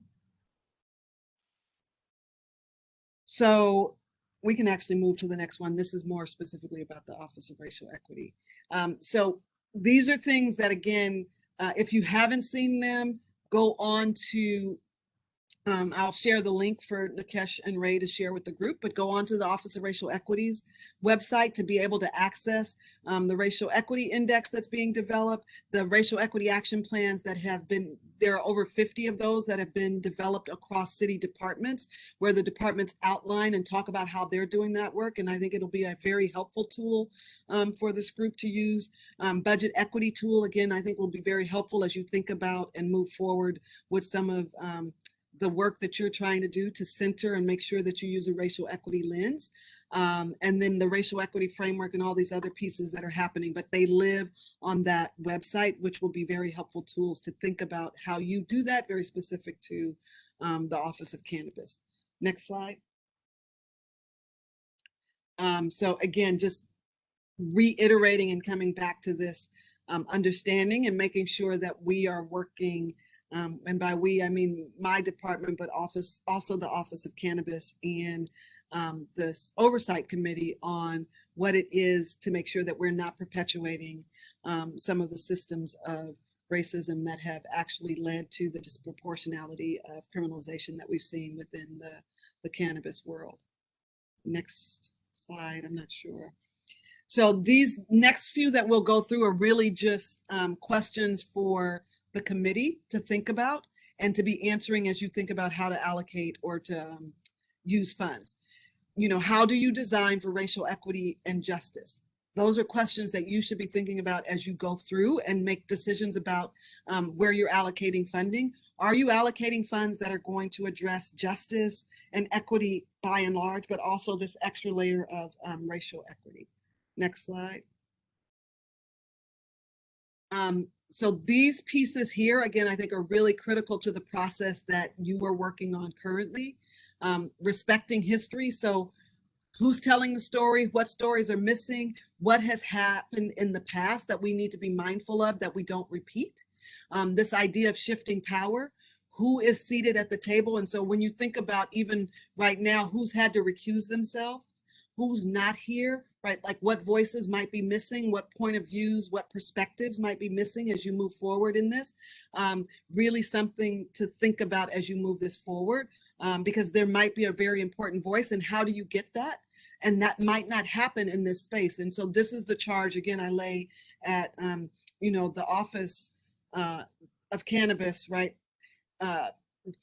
Speaker 14: So we can actually move to the next one. This is more specifically about the Office of Racial Equity. So these are things that, again, if you haven't seen them, go on to, I'll share the link for Nikesh and Ray to share with the group, but go on to the Office of Racial Equity's website to be able to access the Racial Equity Index that's being developed, the Racial Equity Action Plans that have been, there are over 50 of those that have been developed across city departments, where the departments outline and talk about how they're doing that work. And I think it'll be a very helpful tool for this group to use. Budget equity tool, again, I think will be very helpful as you think about and move forward with some of the work that you're trying to do to center and make sure that you use a racial equity lens. And then the racial equity framework and all these other pieces that are happening, but they live on that website, which will be very helpful tools to think about how you do that, very specific to the Office of Cannabis. Next slide. So again, just reiterating and coming back to this understanding and making sure that we are working, and by we, I mean my department, but also the Office of Cannabis and this Oversight Committee on what it is to make sure that we're not perpetuating some of the systems of racism that have actually led to the disproportionality of criminalization that we've seen within the cannabis world. Next slide, I'm not sure. So these next few that we'll go through are really just questions for the committee to think about and to be answering as you think about how to allocate or to use funds. You know, how do you design for racial equity and justice? Those are questions that you should be thinking about as you go through and make decisions about where you're allocating funding. Are you allocating funds that are going to address justice and equity by and large, but also this extra layer of racial equity? Next slide. So these pieces here, again, I think are really critical to the process that you are working on currently. Respecting history. So who's telling the story? What stories are missing? What has happened in the past that we need to be mindful of that we don't repeat? This idea of shifting power. Who is seated at the table? And so when you think about even right now, who's had to recuse themselves? Who's not here, right? Like what voices might be missing, what point of views, what perspectives might be missing as you move forward in this. Really something to think about as you move this forward, because there might be a very important voice, and how do you get that? And that might not happen in this space. And so this is the charge, again, I lay at, you know, the Office of Cannabis, right?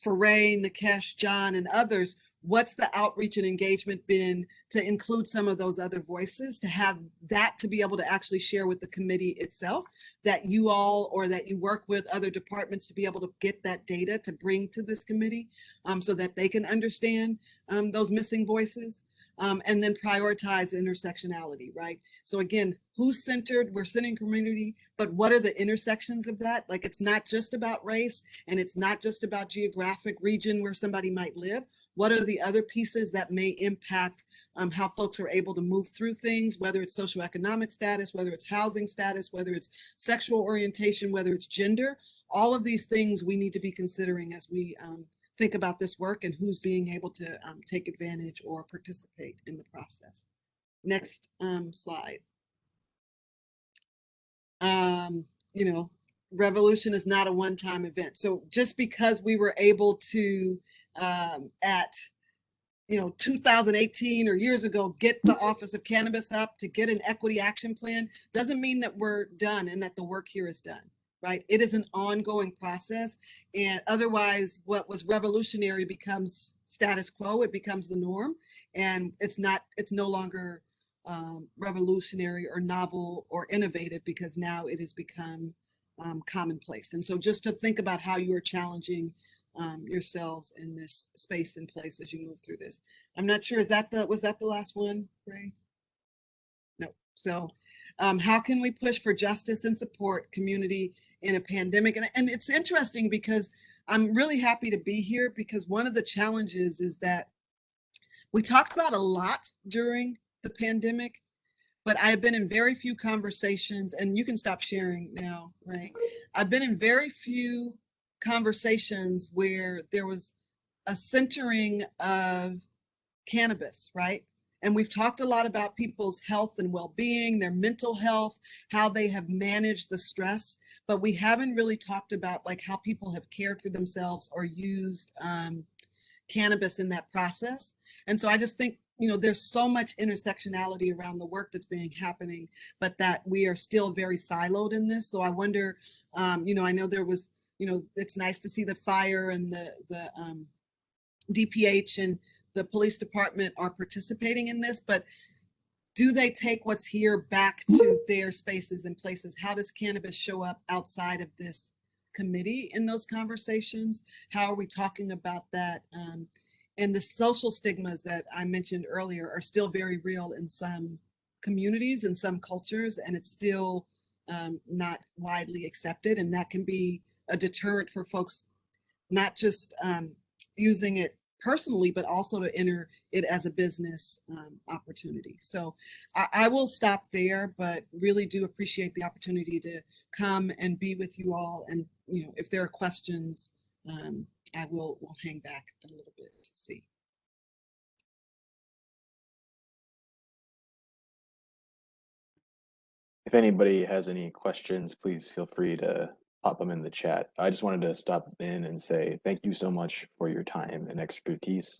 Speaker 14: For Ray, Nikesh, John, and others, what's the outreach and engagement been to include some of those other voices, to have that to be able to actually share with the committee itself, that you all or that you work with other departments to be able to get that data to bring to this committee so that they can understand those missing voices. And then prioritize intersectionality, right? So again, who's centered? We're centering community, but what are the intersections of that? Like, it's not just about race, and it's not just about geographic region where somebody might live. What are the other pieces that may impact how folks are able to move through things, whether it's socioeconomic status, whether it's housing status, whether it's sexual orientation, whether it's gender? All of these things we need to be considering as we think about this work and who's being able to take advantage or participate in the process. Next slide. You know, revolution is not a one-time event. So just because we were able to, at, you know, 2018 or years ago, get the Office of Cannabis up to get an equity action plan, doesn't mean that we're done and that the work here is done. Right? It is an ongoing process, and otherwise what was revolutionary becomes status quo. It becomes the norm, and it's no longer revolutionary or novel or innovative, because now it has become commonplace. And so just to think about how you are challenging yourselves in this space and place as you move through this. I'm not sure, was that the last one, Ray? No. So how can we push for justice and support community in a pandemic? And it's interesting because I'm really happy to be here, because one of the challenges is that we talked about a lot during the pandemic, but I've been in very few conversations, and you can stop sharing now, right? I've been in very few conversations where there was a centering of cannabis, right? And we've talked a lot about people's health and well-being, their mental health, how they have managed the stress, but we haven't really talked about like how people have cared for themselves or used cannabis in that process. And so I just think, there's so much intersectionality around the work that's happening, but that we are still very siloed in this. So I wonder, I know there was, it's nice to see the fire and the DPH and the police department are participating in this, but do they take what's here back to their spaces and places? How does cannabis show up outside of this committee in those conversations? How are we talking about that? And the social stigmas that I mentioned earlier are still very real in some communities and some cultures, and it's still not widely accepted. And that can be a deterrent for folks, not just using it personally, but also to enter it as a business opportunity. So I will stop there, but really do appreciate the opportunity to come and be with you all. And, if there are questions, I will hang back a little bit to see.
Speaker 15: If anybody has any questions, please feel free to pop them in the chat. I just wanted to stop in and say thank you so much for your time and expertise,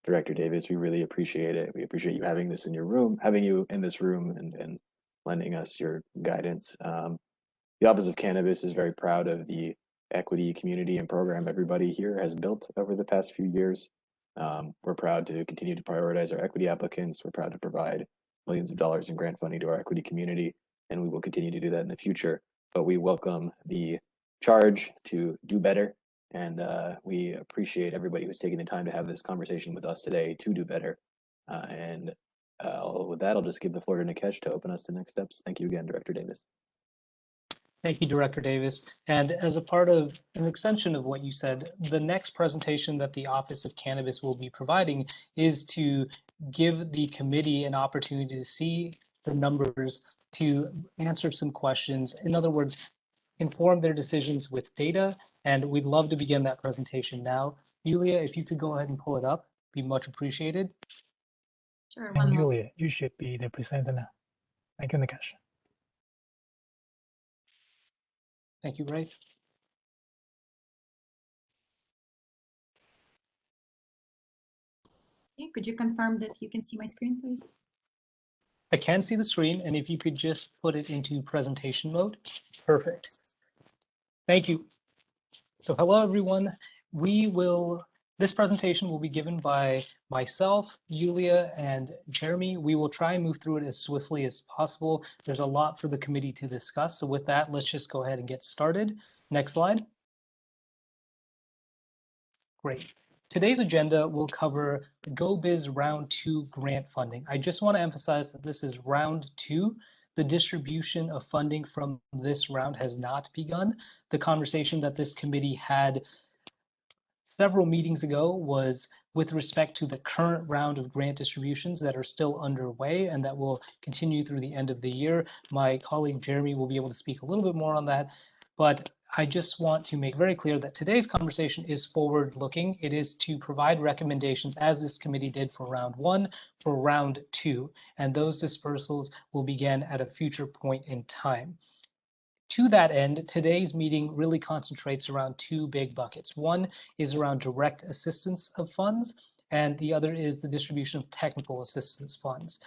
Speaker 15: Director Davis. We really appreciate it. We appreciate you having this in your room, having you in this room, and lending us your guidance. The Office of Cannabis is very proud of the equity community and program everybody here has built over the past few years. We're proud to continue to prioritize our equity applicants. We're proud to provide millions of dollars in grant funding to our equity community, and we will continue to do that in the future. But we welcome the charge to do better, and we appreciate everybody who's taking the time to have this conversation with us today to do better. With that, I'll just give the floor to Nikesh to open us to next steps. Thank you again, Director Davis.
Speaker 1: Thank you, Director Davis. And as a part of an extension of what you said, the next presentation that the Office of Cannabis will be providing is to give the committee an opportunity to see the numbers, to answer some questions. In other words, inform their decisions with data. And we'd love to begin that presentation now. Yulia, if you could go ahead and pull it up, be much appreciated.
Speaker 9: Sure.
Speaker 8: And Yulia, you should be the presenter now. Thank you, Nikesh.
Speaker 1: Thank you, Ray.
Speaker 16: Okay, could you confirm that you can see my screen, please?
Speaker 1: I can see the screen, and if you could just put it into presentation mode. Perfect. Thank you. So hello, everyone. This presentation will be given by myself, Yulia, and Jeremy. We will try and move through it as swiftly as possible. There's a lot for the committee to discuss. So with that, let's just go ahead and get started. Next slide. Great. Today's agenda will cover GoBiz Round 2 grant funding. I just want to emphasize that this is Round 2. The distribution of funding from this round has not begun. The conversation that this committee had several meetings ago was with respect to the current round of grant distributions that are still underway and that will continue through the end of the year. My colleague Jeremy will be able to speak a little bit more on that, but I just want to make very clear that today's conversation is forward-looking. It is to provide recommendations, as this committee did for round 1, for round 2, and those dispersals will begin at a future point in time. To that end, today's meeting really concentrates around 2 big buckets. One is around direct assistance of funds, and the other is the distribution of technical assistance funds.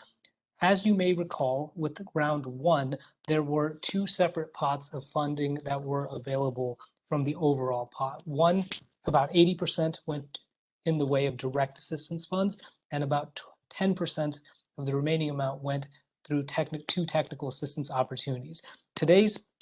Speaker 1: As you may recall, with round 1, there were 2 separate pots of funding that were available from the overall pot. One, about 80% went in the way of direct assistance funds, and about 10% of the remaining amount went through 2 technical assistance opportunities.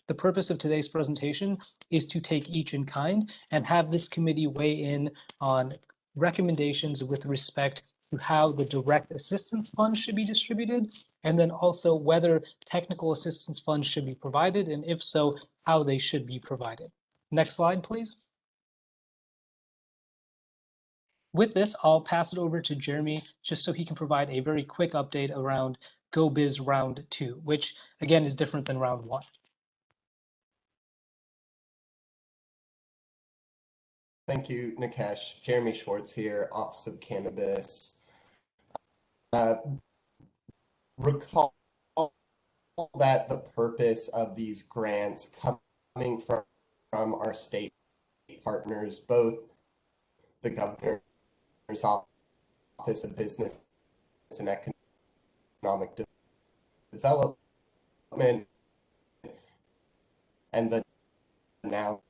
Speaker 1: The purpose of today's presentation is to take each in kind and have this committee weigh in on recommendations with respect to how the direct assistance funds should be distributed, and then also whether technical assistance funds should be provided, and if so, how they should be provided. Next slide, please. With this, I'll pass it over to Jeremy just so he can provide a very quick update around GoBiz Round 2, which again is different than Round 1.
Speaker 17: Thank you, Nikesh. Jeremy Schwartz here, Office of Cannabis. recall that the purpose of these grants coming from our state partners, both the governor's office of business and economic development and the now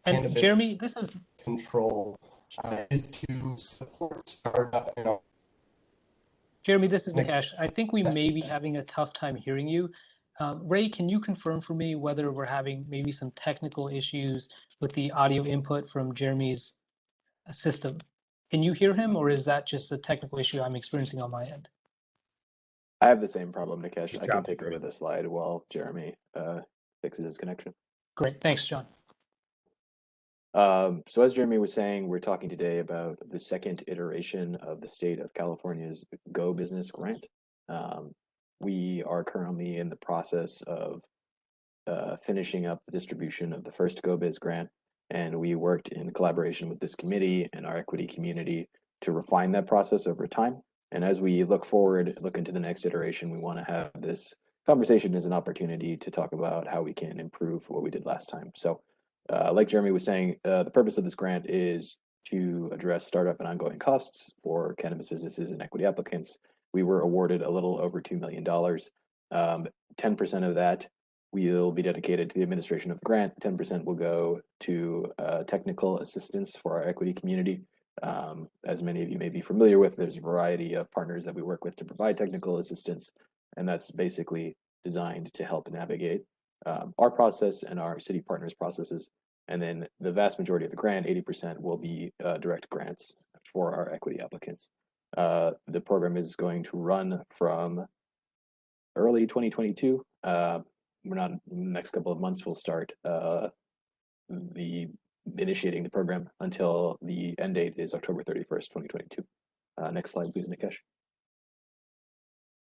Speaker 1: And
Speaker 17: cannabis
Speaker 1: Jeremy, this is
Speaker 17: control is to support startup and
Speaker 1: Jeremy, this is Nikesh. I think we may be having a tough time hearing you. Ray, can you confirm for me whether we're having maybe some technical issues with the audio input from Jeremy's system? Can you hear him, or is that just a technical issue I'm experiencing on my end?
Speaker 15: I have the same problem, Nikesh.
Speaker 4: Good
Speaker 15: I
Speaker 4: job,
Speaker 15: can take over the slide while Jeremy fixes his connection.
Speaker 1: Great, thanks, John.
Speaker 15: So as Jeremy was saying, we're talking today about the second iteration of the state of California's Go Business Grant. We are currently in the process of finishing up the distribution of the first Go Biz grant, and we worked in collaboration with this committee and our equity community to refine that process over time. And as we look forward, look into the next iteration, we want to have this conversation as an opportunity to talk about how we can improve what we did last time. So like Jeremy was saying, the purpose of this grant is to address startup and ongoing costs for cannabis businesses and equity applicants. We were awarded a little over $2 million. 10% of that will be dedicated to the administration of the grant. 10% will go to technical assistance for our equity community. As many of you may be familiar with, there's a variety of partners that we work with to provide technical assistance, and that's basically designed to help navigate our process and our city partners' processes. And then the vast majority of the grant, 80%, will be direct grants for our equity applicants. The program is going to run from early 2022. We're not in the next couple of months. We'll start initiating the program until the end date is October 31st, 2022. Next slide, please, Nikesh.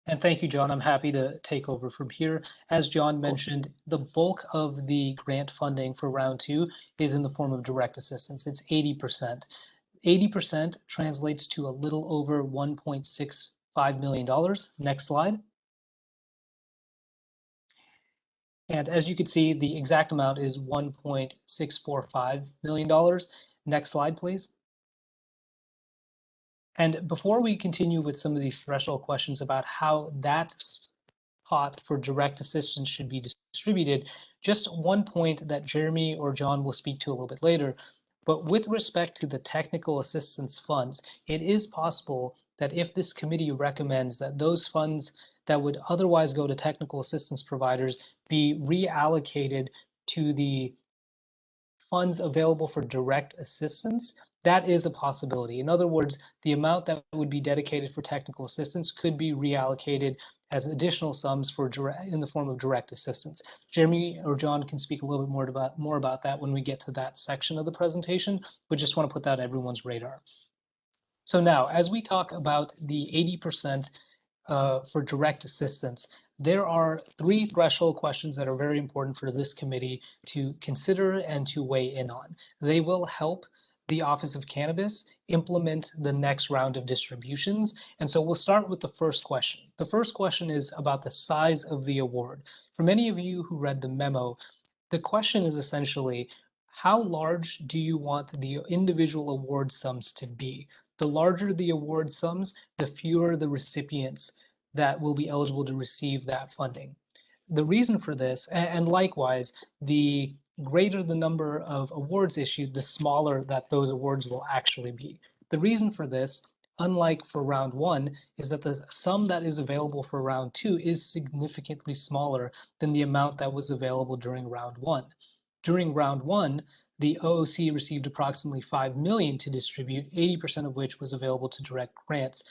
Speaker 1: And thank you, John. I'm happy to take over from here. As John mentioned, the bulk of the grant funding for round 2 is in the form of direct assistance. It's 80%. 80% translates to a little over $1.65 million. Next slide. And as you can see, the exact amount is $1.645 million. Next slide, please. And before we continue with some of these threshold questions about how that pot for direct assistance should be distributed, just one point that Jeremy or John will speak to a little bit later. But with respect to the technical assistance funds, it is possible that if this committee recommends that those funds that would otherwise go to technical assistance providers be reallocated to the funds available for direct assistance, that is a possibility. In other words, the amount that would be dedicated for technical assistance could be reallocated as additional sums for in the form of direct assistance. Jeremy or John can speak a little bit more about that when we get to that section of the presentation, but just want to put that on everyone's radar. So now, as we talk about the 80% for direct assistance, there are 3 threshold questions that are very important for this committee to consider and to weigh in on. They will help the Office of Cannabis implement the next round of distributions. And so we'll start with the first question. The first question is about the size of the award. For many of you who read the memo, the question is essentially, how large do you want the individual award sums to be? The larger the award sums, the fewer the recipients that will be eligible to receive that funding. The reason for this, and likewise, the greater the number of awards issued, the smaller that those awards will actually be. The reason for this, unlike for round 1, is that the sum that is available for round 2 is significantly smaller than the amount that was available during round 1. During round 1, the OOC received approximately $5 million to distribute, 80% of which was available to direct grants.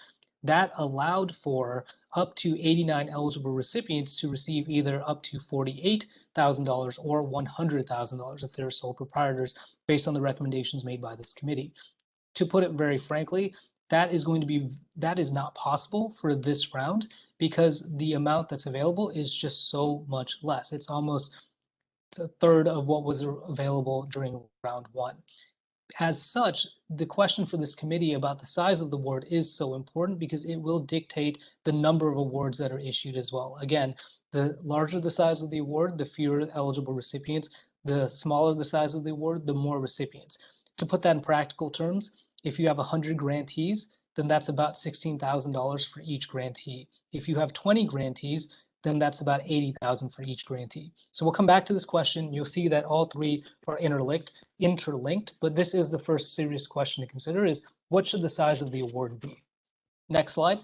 Speaker 1: That allowed for up to 89 eligible recipients to receive either up to $48,000 or $100,000 if they're sole proprietors, based on the recommendations made by this committee. To put it very frankly, that is not possible for this round because the amount that's available is just so much less. It's almost a third of what was available during round 1. as such, the question for this committee about the size of the award is so important because it will dictate the number of awards that are issued as well. Again, the larger the size of the award, the fewer eligible recipients. The smaller the size of the award, the more recipients. To put that in practical terms, if you have 100 grantees, then that's about $16,000 for each grantee. If you have 20 grantees, then that's about $80,000 for each grantee. So we'll come back to this question. You'll see that all three are interlinked, but this is the first serious question to consider is what should the size of the award be? Next slide.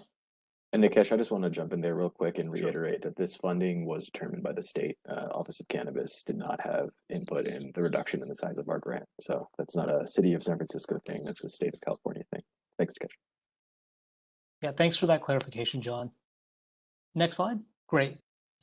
Speaker 15: And Nikesh, I just want to jump in there real quick and reiterate that this funding was determined by the state. Office of Cannabis did not have input in the reduction in the size of our grant. So that's not a city of San Francisco thing. That's a state of California thing. Thanks, Nikesh.
Speaker 1: Yeah, thanks for that clarification, John. Next slide. Great.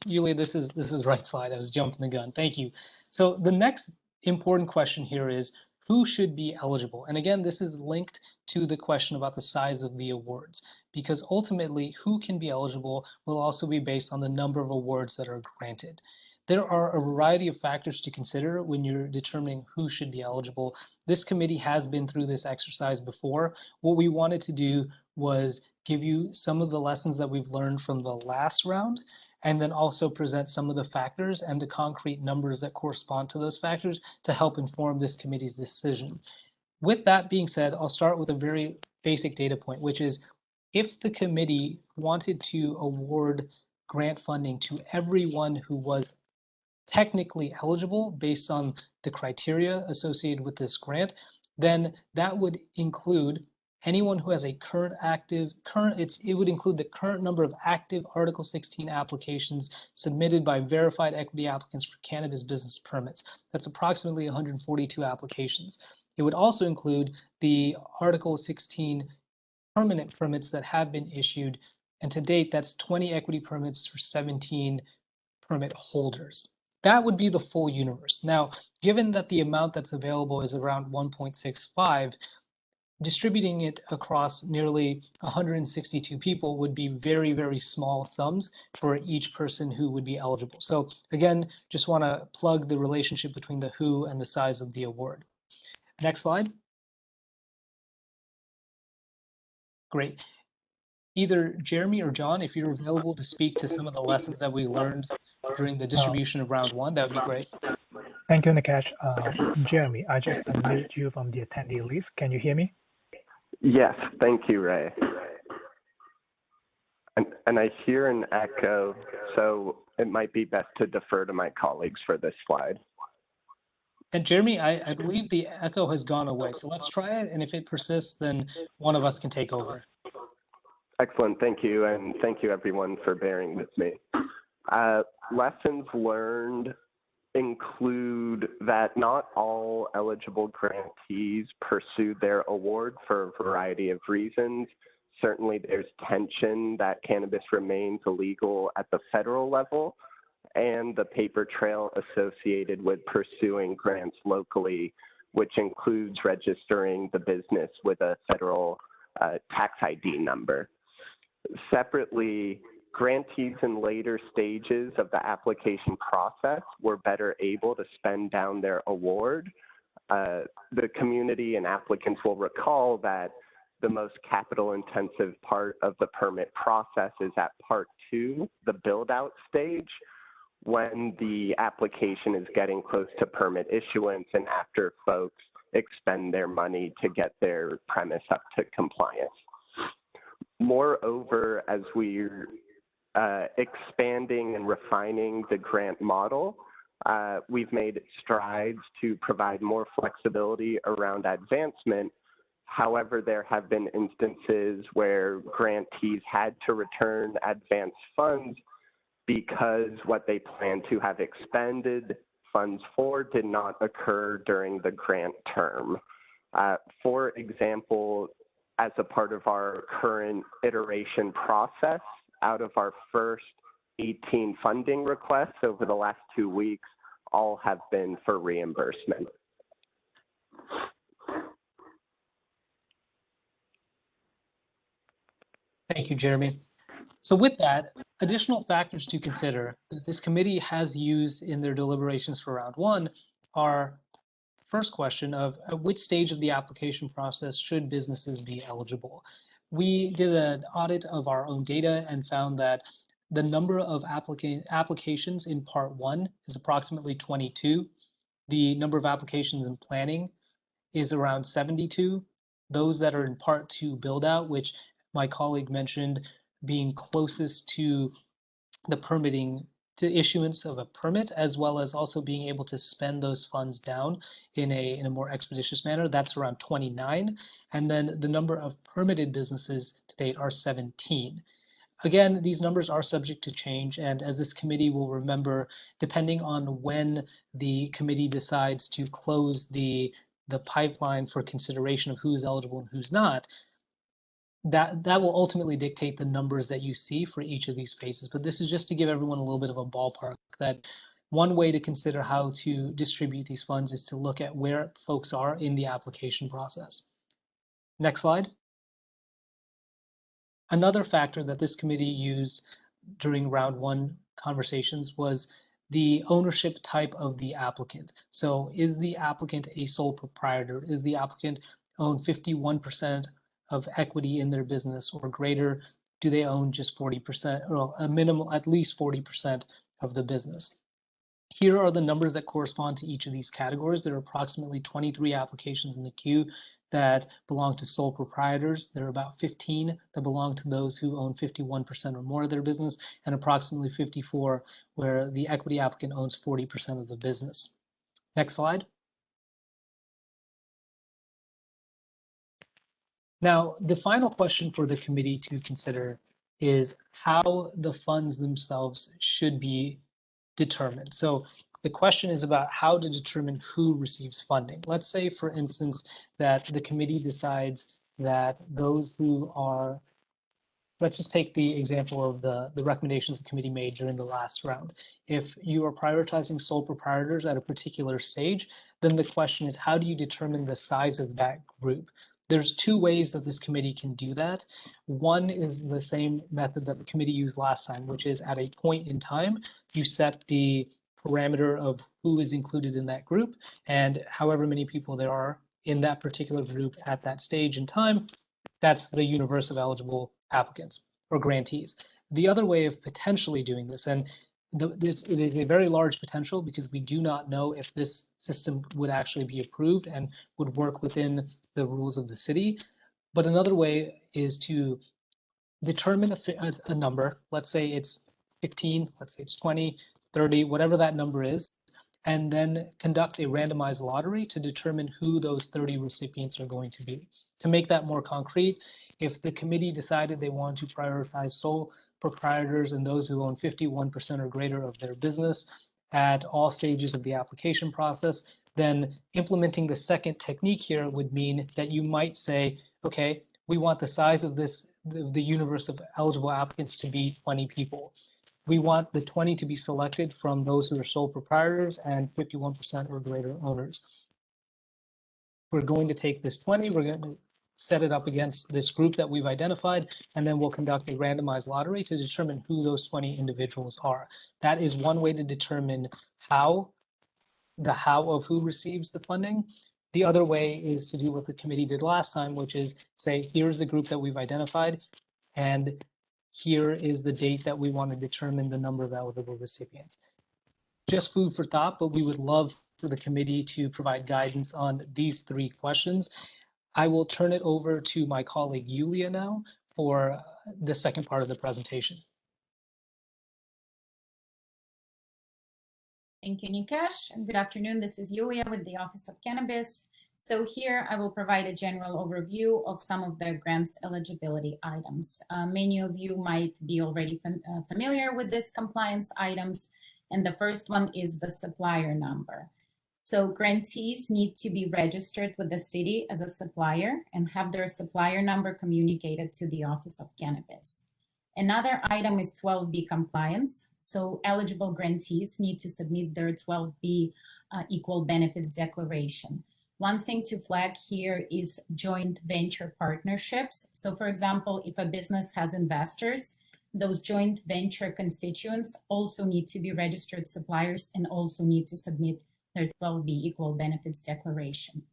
Speaker 1: Yulia, this is the right slide. I was jumping the gun. Thank you. So the next important question here is who should be eligible? And again, this is linked to the question about the size of the awards, because ultimately who can be eligible will also be based on the number of awards that are granted. There are a variety of factors to consider when you're determining who should be eligible. This committee has been through this exercise before. What we wanted to do was give you some of the lessons that we've learned from the last round, and then also present some of the factors and the concrete numbers that correspond to those factors to help inform this committee's decision. With that being said, I'll start with a very basic data point, which is if the committee wanted to award grant funding to everyone who was technically eligible based on the criteria associated with this grant, then that would include anyone who has a it would include the current number of active Article 16 applications submitted by verified equity applicants for cannabis business permits. That's approximately 142 applications. It would also include the Article 16 permanent permits that have been issued, and to date, that's 20 equity permits for 17 permit holders. That would be the full universe. Now, given that the amount that's available is around 1.65, distributing it across nearly 162 people would be very, very small sums for each person who would be eligible. So again, just want to plug the relationship between the who and the size of the award. Next slide. Great. Either Jeremy or John, if you're available to speak to some of the lessons that we learned during the distribution of round one, that would be great.
Speaker 8: Thank you, Nikesh. Jeremy, I just unmute you from the attendee list. Can you hear me?
Speaker 18: Yes, thank you, Ray. And I hear an echo, so it might be best to defer to my colleagues for this slide.
Speaker 1: And Jeremy, I believe the echo has gone away, so let's try it, and if it persists, then one of us can take over.
Speaker 18: Excellent, thank you, and thank you everyone for bearing with me. Lessons learned include that not all eligible grantees pursued their award for a variety of reasons. Certainly there's tension that cannabis remains illegal at the federal level, and the paper trail associated with pursuing grants locally, which includes registering the business with a federal tax ID number. Separately, grantees in later stages of the application process were better able to spend down their award. The community and applicants will recall that the most capital-intensive part of the permit process is at part 2, the build-out stage, when the application is getting close to permit issuance and after folks expend their money to get their premise up to compliance. Moreover, as we're expanding and refining the grant model, we've made strides to provide more flexibility around advancement. However, there have been instances where grantees had to return advance funds because what they planned to have expended funds for did not occur during the grant term. For example, as a part of our current iteration process, out of our first 18 funding requests over the last 2 weeks, all have been for reimbursement.
Speaker 1: Thank you, Jeremy. So with that, additional factors to consider that this committee has used in their deliberations for round one are first question of at which stage of the application process should businesses be eligible? We did an audit of our own data and found that the number of applications in Part 1 is approximately 22. The number of applications in planning is around 72. Those that are in Part 2 build out, which my colleague mentioned being closest to the permitting, to issuance of a permit, as well as also being able to spend those funds down in a more expeditious manner, that's around 29. And then the number of permitted businesses to date are 17. Again, these numbers are subject to change, and as this committee will remember, depending on when the committee decides to close the pipeline for consideration of who's eligible and who's not, that will ultimately dictate the numbers that you see for each of these phases. But this is just to give everyone a little bit of a ballpark that one way to consider how to distribute these funds is to look at where folks are in the application process. Next slide. Another factor that this committee used during round 1 conversations was the ownership type of the applicant. So is the applicant a sole proprietor? Is the applicant own 51% of equity in their business or greater? Do they own just 40% or a minimum, at least 40% of the business? Here are the numbers that correspond to each of these categories. There are approximately 23 applications in the queue that belong to sole proprietors. There are about 15 that belong to those who own 51% or more of their business, and approximately 54 where the equity applicant owns 40% of the business. Next slide. Now, the final question for the committee to consider is how the funds themselves should be determined. So the question is about how to determine who receives funding. Let's say, for instance, that the committee decides that those who are, let's just take the example of the recommendations the committee made during the last round. If you are prioritizing sole proprietors at a particular stage, then the question is, how do you determine the size of that group? There's 2 ways that this committee can do that. One is the same method that the committee used last time, which is at a point in time, you set the parameter of who is included in that group, and however many people there are in that particular group at that stage in time, that's the universe of eligible applicants or grantees. The other way of potentially doing this, and it is a very large potential because we do not know if this system would actually be approved and would work within the rules of the city. But another way is to determine a number. Let's say it's 15, let's say it's 20, 30, whatever that number is, and then conduct a randomized lottery to determine who those 30 recipients are going to be. To make that more concrete, if the committee decided they want to prioritize sole proprietors and those who own 51% or greater of their business at all stages of the application process, then implementing the second technique here would mean that you might say, okay, we want the size of the universe of eligible applicants to be 20 people. We want the 20 to be selected from those who are sole proprietors and 51% or greater owners. We're going to take this 20, we're going to set it up against this group that we've identified, and then we'll conduct a randomized lottery to determine who those 20 individuals are. That is one way to determine the how of who receives the funding. The other way is to do what the committee did last time, which is say, here's the group that we've identified, and here is the date that we want to determine the number of eligible recipients. Just food for thought, but we would love for the committee to provide guidance on these 3 questions. I will turn it over to my colleague Yulia now for the second part of the presentation.
Speaker 16: Thank you, Nikesh. Good afternoon. This is Yulia with the Office of Cannabis. So here I will provide a general overview of some of the grants eligibility items. Many of you might be already familiar with these compliance items. And the first one is the supplier number. So grantees need to be registered with the city as a supplier and have their supplier number communicated to the Office of Cannabis. Another item is 12B compliance. So eligible grantees need to submit their 12B equal benefits declaration. One thing to flag here is joint venture partnerships. So for example, if a business has investors, those joint venture constituents also need to be registered suppliers and also need to submit their 12B Equal Benefits Declaration.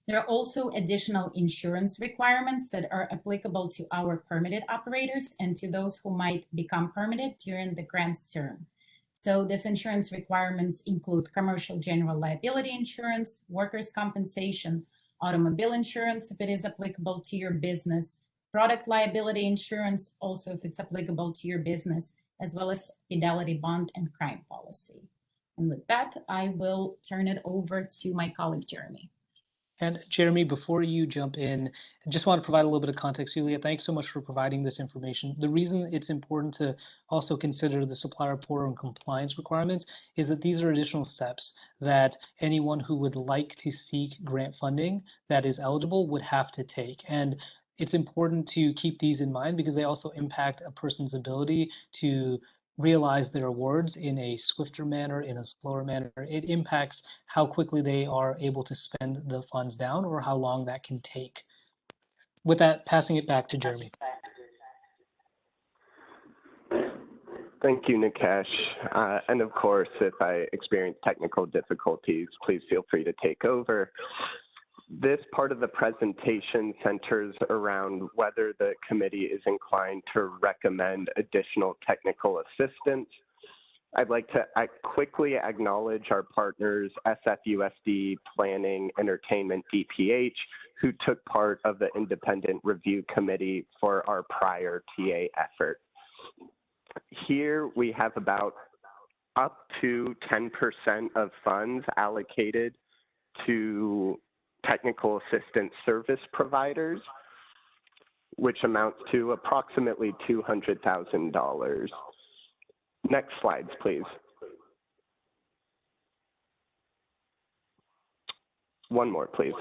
Speaker 16: There are also additional insurance requirements that are applicable to our permitted operators and to those who might become permitted during the grant's term. So these insurance requirements include commercial general liability insurance, workers' compensation, automobile insurance if it is applicable to your business, product liability insurance also if it's applicable to your business, as well as fidelity bond and crime policy. And with that, I will turn it over to my colleague, Jeremy.
Speaker 1: And Jeremy, before you jump in, I just want to provide a little bit of context. Julia, thanks so much for providing this information. The reason it's important to also consider the supplier portal and compliance requirements is that these are additional steps that anyone who would like to seek grant funding that is eligible would have to take. And it's important to keep these in mind because they also impact a person's ability to realize their awards in a swifter manner, in a slower manner. It impacts how quickly they are able to spend the funds down or how long that can take. With that, passing it back to Jeremy.
Speaker 18: Thank you, Nikesh. And of course, if I experience technical difficulties, please feel free to take over. This part of the presentation centers around whether the committee is inclined to recommend additional technical assistance. I'd like to quickly acknowledge our partners, SFUSD, Planning, Entertainment, DPH, who took part of the independent review committee for our prior TA effort. Here we have about up to 10% of funds allocated to technical assistance service providers, which amounts to approximately $200,000. Next slides, please. One more, please.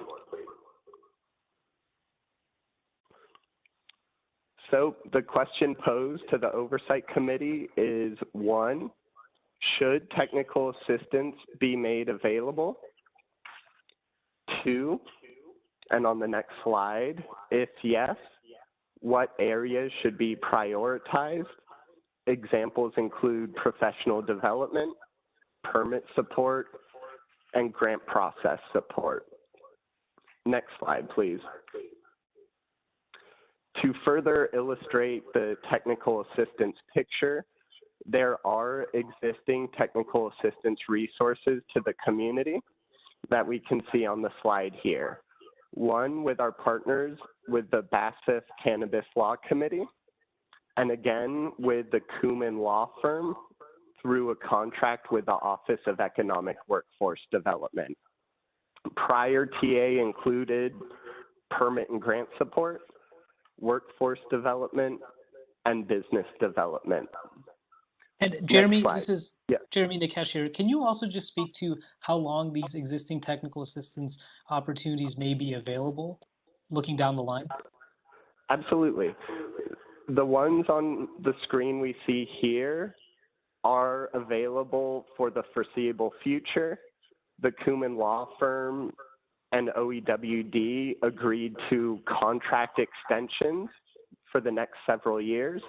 Speaker 18: So the question posed to the Oversight Committee is, 1, should technical assistance be made available? 2, and on the next slide, if yes, what areas should be prioritized? Examples include professional development, permit support, and grant process support. Next slide, please. To further illustrate the technical assistance picture, there are existing technical assistance resources to the community that we can see on the slide here. One with our partners with the BASF Cannabis Law Committee, and again with the Kuman Law Firm through a contract with the Office of Economic Workforce Development. Prior TA included permit and grant support, workforce development, and business development.
Speaker 1: And Jeremy, this is Jeremy Nikesh here. Can you also just speak to how long these existing technical assistance opportunities may be available, looking down the line?
Speaker 18: Absolutely. The ones on the screen we see here are available for the foreseeable future. The Kuman Law Firm and OEWD agreed to contract extensions for the next several years.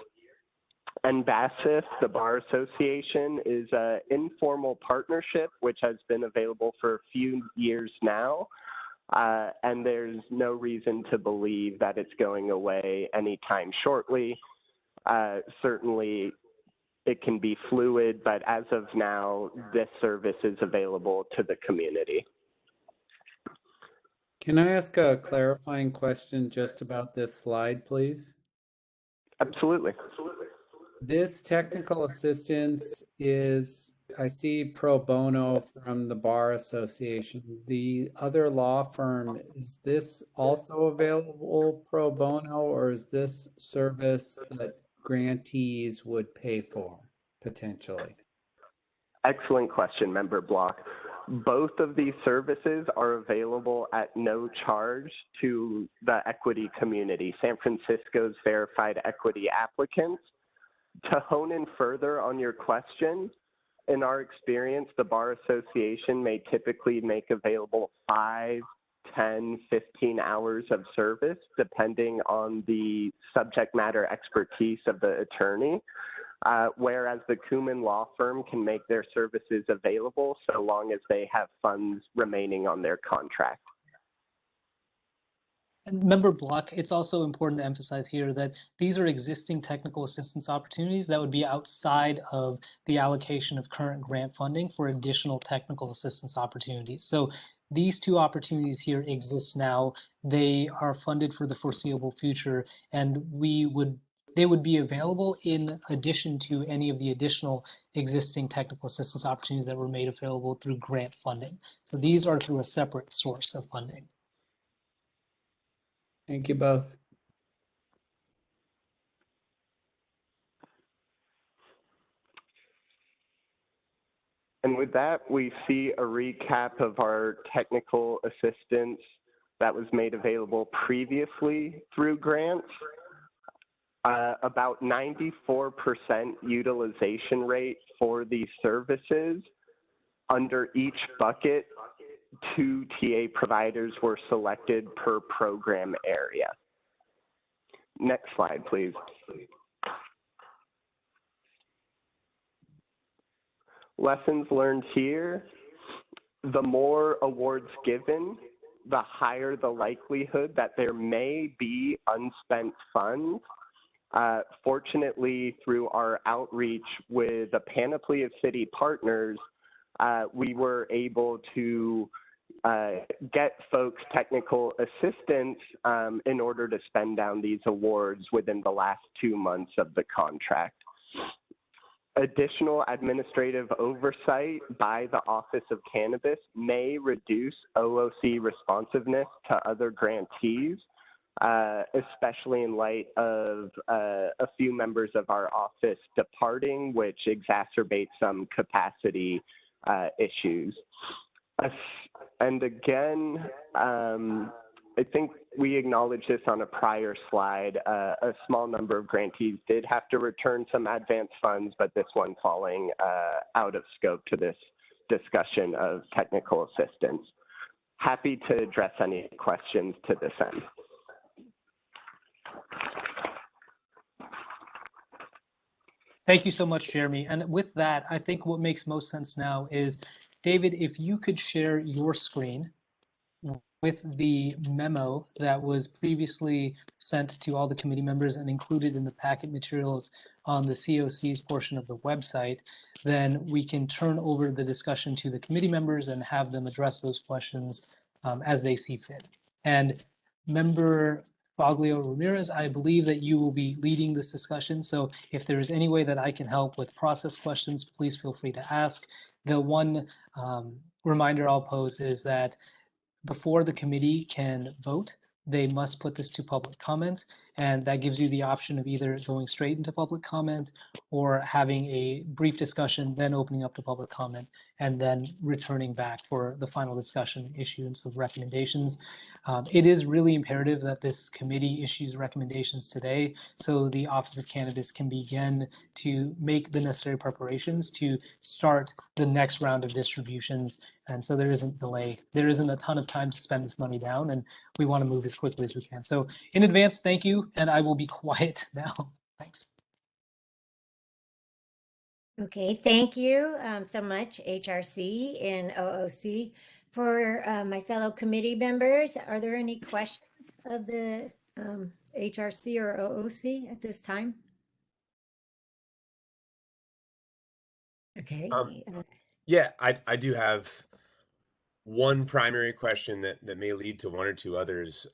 Speaker 18: And BASF, the Bar Association, is an informal partnership which has been available for a few years now. And there's no reason to believe that it's going away anytime shortly. Certainly, it can be fluid, but as of now, this service is available to the community.
Speaker 13: Can I ask a clarifying question just about this slide, please?
Speaker 18: Absolutely.
Speaker 13: This technical assistance is, I see pro bono from the Bar Association. The other law firm, is this also available pro bono, or is this service that grantees would pay for potentially?
Speaker 18: Excellent question, Member Block. Both of these services are available at no charge to the equity community, San Francisco's verified equity applicants. To hone in further on your question, in our experience, the Bar Association may typically make available 5, 10, 15 hours of service, depending on the subject matter expertise of the attorney. whereas the Kuman law firm can make their services available so long as they have funds remaining on their contract.
Speaker 1: And Member Block, it's also important to emphasize here that these are existing technical assistance opportunities that would be outside of the allocation of current grant funding for additional technical assistance opportunities. So these two opportunities here exist now. They are funded for the foreseeable future, and they would be available in addition to any of the additional existing technical assistance opportunities that were made available through grant funding. So these are through a separate source of funding.
Speaker 13: Thank you both.
Speaker 18: And with that, we see a recap of our technical assistance that was made available previously through grants. About 94% utilization rate for these services. Under each bucket, 2 TA providers were selected per program area. Next slide, please. Lessons learned here. The more awards given, the higher the likelihood that there may be unspent funds. Fortunately, through our outreach with a panoply of city partners, we were able to get folks technical assistance in order to spend down these awards within the last 2 months of the contract. Additional administrative oversight by the Office of Cannabis may reduce OOC responsiveness to other grantees, especially in light of a few members of our office departing, which exacerbates some capacity issues. And again, I think we acknowledged this on a prior slide. A small number of grantees did have to return some advance funds, but this one falling out of scope to this discussion of technical assistance. Happy to address any questions to this end.
Speaker 1: Thank you so much, Jeremy. And with that, I think what makes most sense now is, David, if you could share your screen with the memo that was previously sent to all the committee members and included in the packet materials on the COC's portion of the website, then we can turn over the discussion to the committee members and have them address those questions as they see fit. And Member Foglio Ramirez, I believe that you will be leading this discussion. So if there is any way that I can help with process questions, please feel free to ask. The one reminder I'll pose is that before the committee can vote, they must put this to public comment, and that gives you the option of either going straight into public comment or having a brief discussion, then opening up to public comment, and then returning back for the final discussion, issuance of recommendations. It is really imperative that this committee issues recommendations today so the Office of Cannabis can begin to make the necessary preparations to start the next round of distributions. And so there isn't delay. There isn't a ton of time to spend this money down, and we want to move as quickly as we can. So in advance, thank you, and I will be quiet now. Thanks.
Speaker 5: Okay, thank you so much, HRC and OOC. For my fellow committee members, are there any questions of the HRC or OOC at this time? Okay.
Speaker 4: Yeah, I do have one primary question that may lead to one or two others.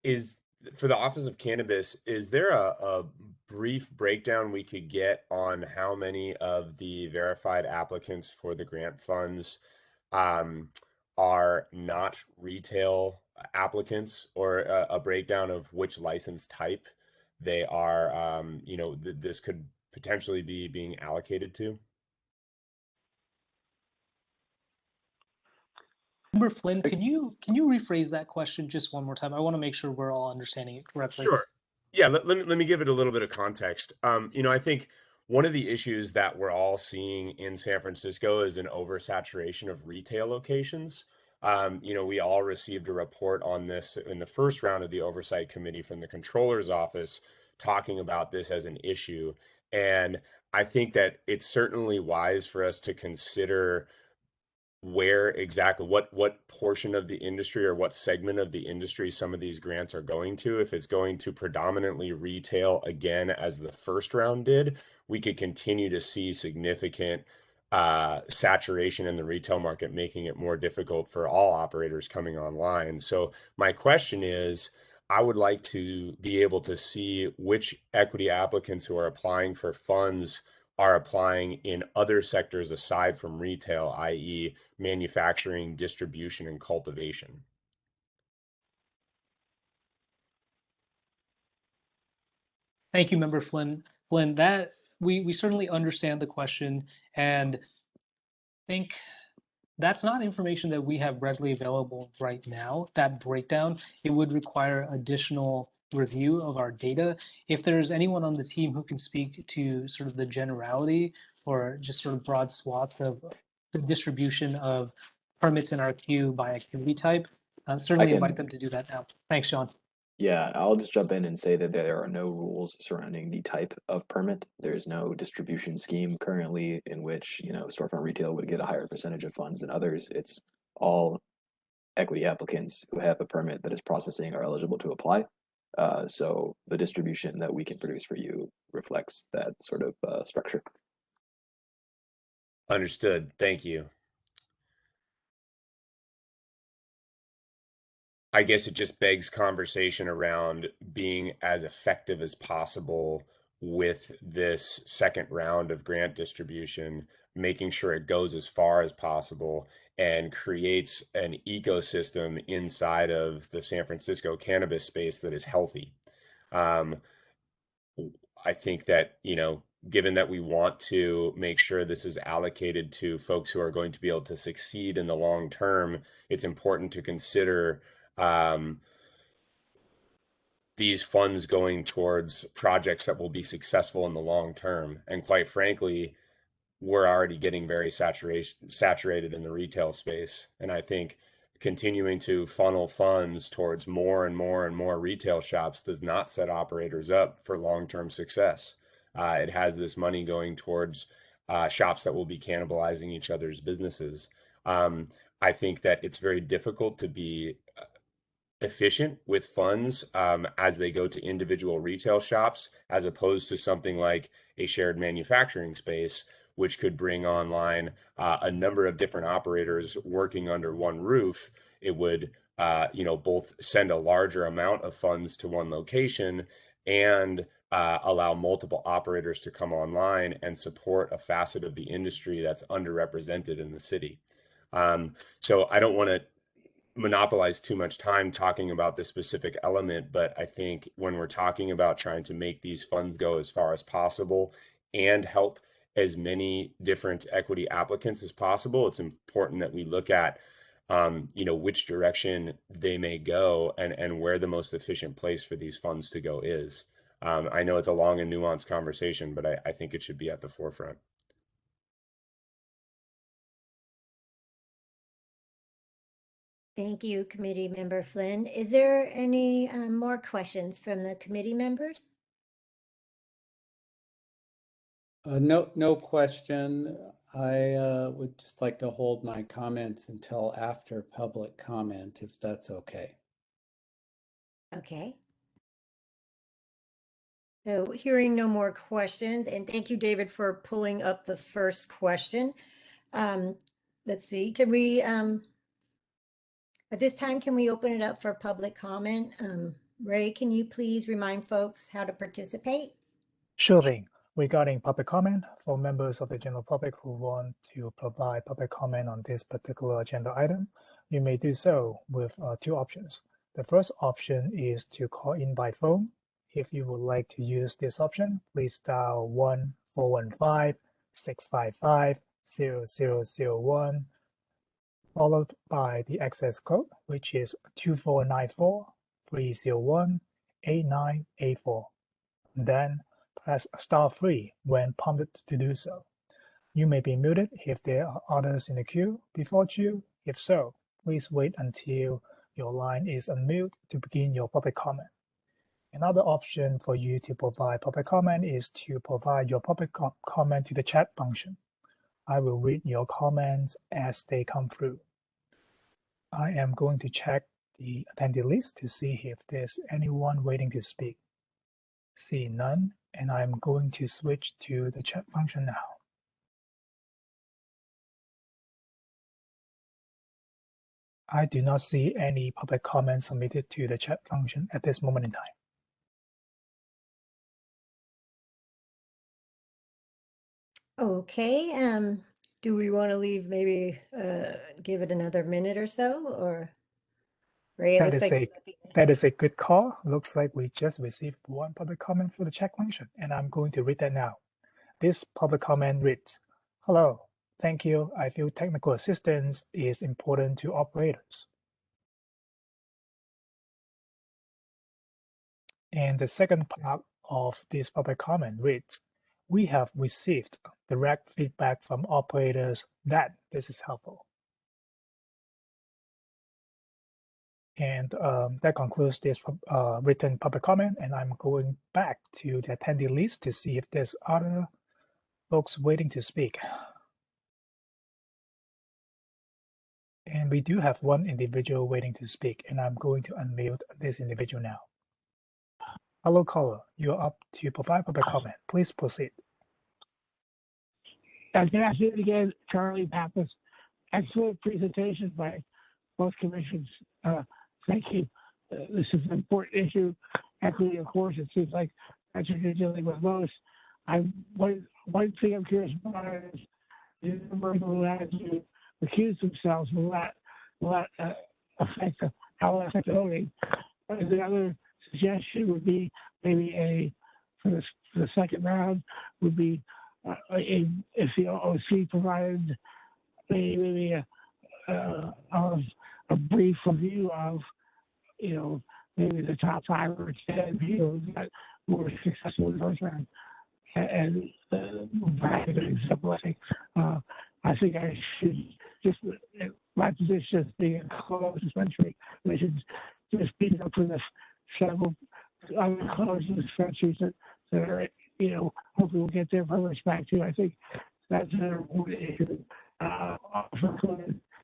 Speaker 4: Is for the Office of Cannabis, is there a brief breakdown we could get on how many of the verified applicants for the grant funds are not retail applicants, or a breakdown of which license type they are, this could potentially be being allocated to?
Speaker 1: Member Flynn, can you rephrase that question just one more time? I want to make sure we're all understanding it correctly.
Speaker 4: Sure. Yeah, let me give it a little bit of context. I think one of the issues that we're all seeing in San Francisco is an oversaturation of retail locations. We all received a report on this in the first round of the Oversight Committee from the Controller's Office talking about this as an issue. And I think that it's certainly wise for us to consider where exactly what portion of the industry or what segment of the industry some of these grants are going to. If it's going to predominantly retail again, as the first round did, we could continue to see significant saturation in the retail market, making it more difficult for all operators coming online. So my question is, I would like to be able to see which equity applicants who are applying for funds are applying in other sectors aside from retail, i.e. manufacturing, distribution, and cultivation.
Speaker 1: Thank you, Member Flynn. Flynn, that we certainly understand the question and think that's not information that we have readily available right now. That breakdown, it would require additional review of our data. If there's anyone on the team who can speak to sort of the generality or just sort of broad swaths of the distribution of permits in our queue by activity type, certainly invite them to do that now. Thanks, Sean.
Speaker 15: Yeah, I'll just jump in and say that there are no rules surrounding the type of permit. There's no distribution scheme currently in which, storefront retail would get a higher percentage of funds than others. It's all equity applicants who have a permit that is processing are eligible to apply. So the distribution that we can produce for you reflects that sort of structure.
Speaker 4: Understood. Thank you. I guess it just begs conversation around being as effective as possible with this second round of grant distribution, making sure it goes as far as possible and creates an ecosystem inside of the San Francisco cannabis space that is healthy. I think that, given that we want to make sure this is allocated to folks who are going to be able to succeed in the long term, it's important to consider these funds going towards projects that will be successful in the long term. And quite frankly, we're already getting very saturated in the retail space. And I think continuing to funnel funds towards more and more and more retail shops does not set operators up for long-term success. It has this money going towards shops that will be cannibalizing each other's businesses. I think that it's very difficult to be efficient with funds as they go to individual retail shops, as opposed to something like a shared manufacturing space, which could bring online a number of different operators working under one roof. It would, both send a larger amount of funds to one location and allow multiple operators to come online and support a facet of the industry that's underrepresented in the city. So I don't want to monopolize too much time talking about this specific element, but I think when we're talking about trying to make these funds go as far as possible and help as many different equity applicants as possible, it's important that we look at which direction they may go and where the most efficient place for these funds to go is. I know it's a long and nuanced conversation, but I think it should be at the forefront.
Speaker 5: Thank you, Committee Member Flynn. Is there any more questions from the committee members?
Speaker 13: No question. I would just like to hold my comments until after public comment, if that's okay.
Speaker 5: Okay. So hearing no more questions, and thank you, David, for pulling up the first question. Let's see, can we, at this time, can we open it up for public comment? Ray, can you please remind folks how to participate?
Speaker 8: Sure thing. Regarding public comment, for members of the general public who want to provide public comment on this particular agenda item, you may do so with two options. The first option is to call in by phone. If you would like to use this option, please dial 1-415-655-0001, followed by the access code, which is 2494-301-8984. Then press *3 when prompted to do so. You may be muted if there are others in the queue before you. If so, please wait until your line is unmuted to begin your public comment. Another option for you to provide public comment is to provide your public comment to the chat function. I will read your comments as they come through. I am going to check the attendee list to see if there's anyone waiting to speak. See none, and I'm going to switch to the chat function now. I do not see any public comments submitted to the chat function at this moment in time.
Speaker 5: Okay, do we want to leave maybe give it another minute or so, or Ray, it looks like
Speaker 8: That is a good call. Looks like we just received one public comment for the chat function, and I'm going to read that now. This public comment reads, "Hello, thank you. I feel technical assistance is important to operators." And the second part of this public comment reads, "We have received direct feedback from operators that this is helpful." And that concludes this written public comment, and I'm going back to the attendee list to see if there's other folks waiting to speak. And we do have one individual waiting to speak, and I'm going to unmute this individual now. Hello, caller. You're up to provide public comment. Please proceed.
Speaker 12: Good afternoon again, Charlie Pappas. Excellent presentation by both commissions. Thank you. This is an important issue. Equity, of course, it seems like that's what you're dealing with most. One thing I'm curious about is the number of people that to recuse themselves. Will that affect how will that affect the voting? The other suggestion would be maybe for the second round would be if the OC provided maybe a brief review of, maybe the top 5 or 10 fields that were successful in the first round. And back to example, I think I should just, my position as being a closed dispensary, we should just beat it up for the several other closed dispensaries that are, hopefully we'll get their permits back too. I think that's an important issue.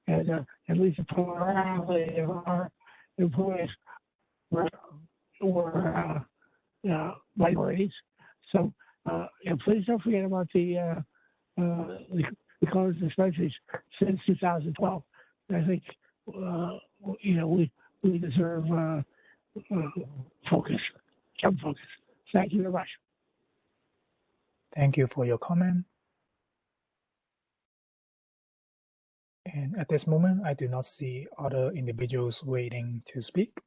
Speaker 12: And at least a plurality of our employees were minorities. So please don't forget about the closed dispensaries since 2012. I think we deserve focus, some focus. Thank you very much.
Speaker 8: Thank you for your comment. And at this moment, I do not see other individuals waiting to speak.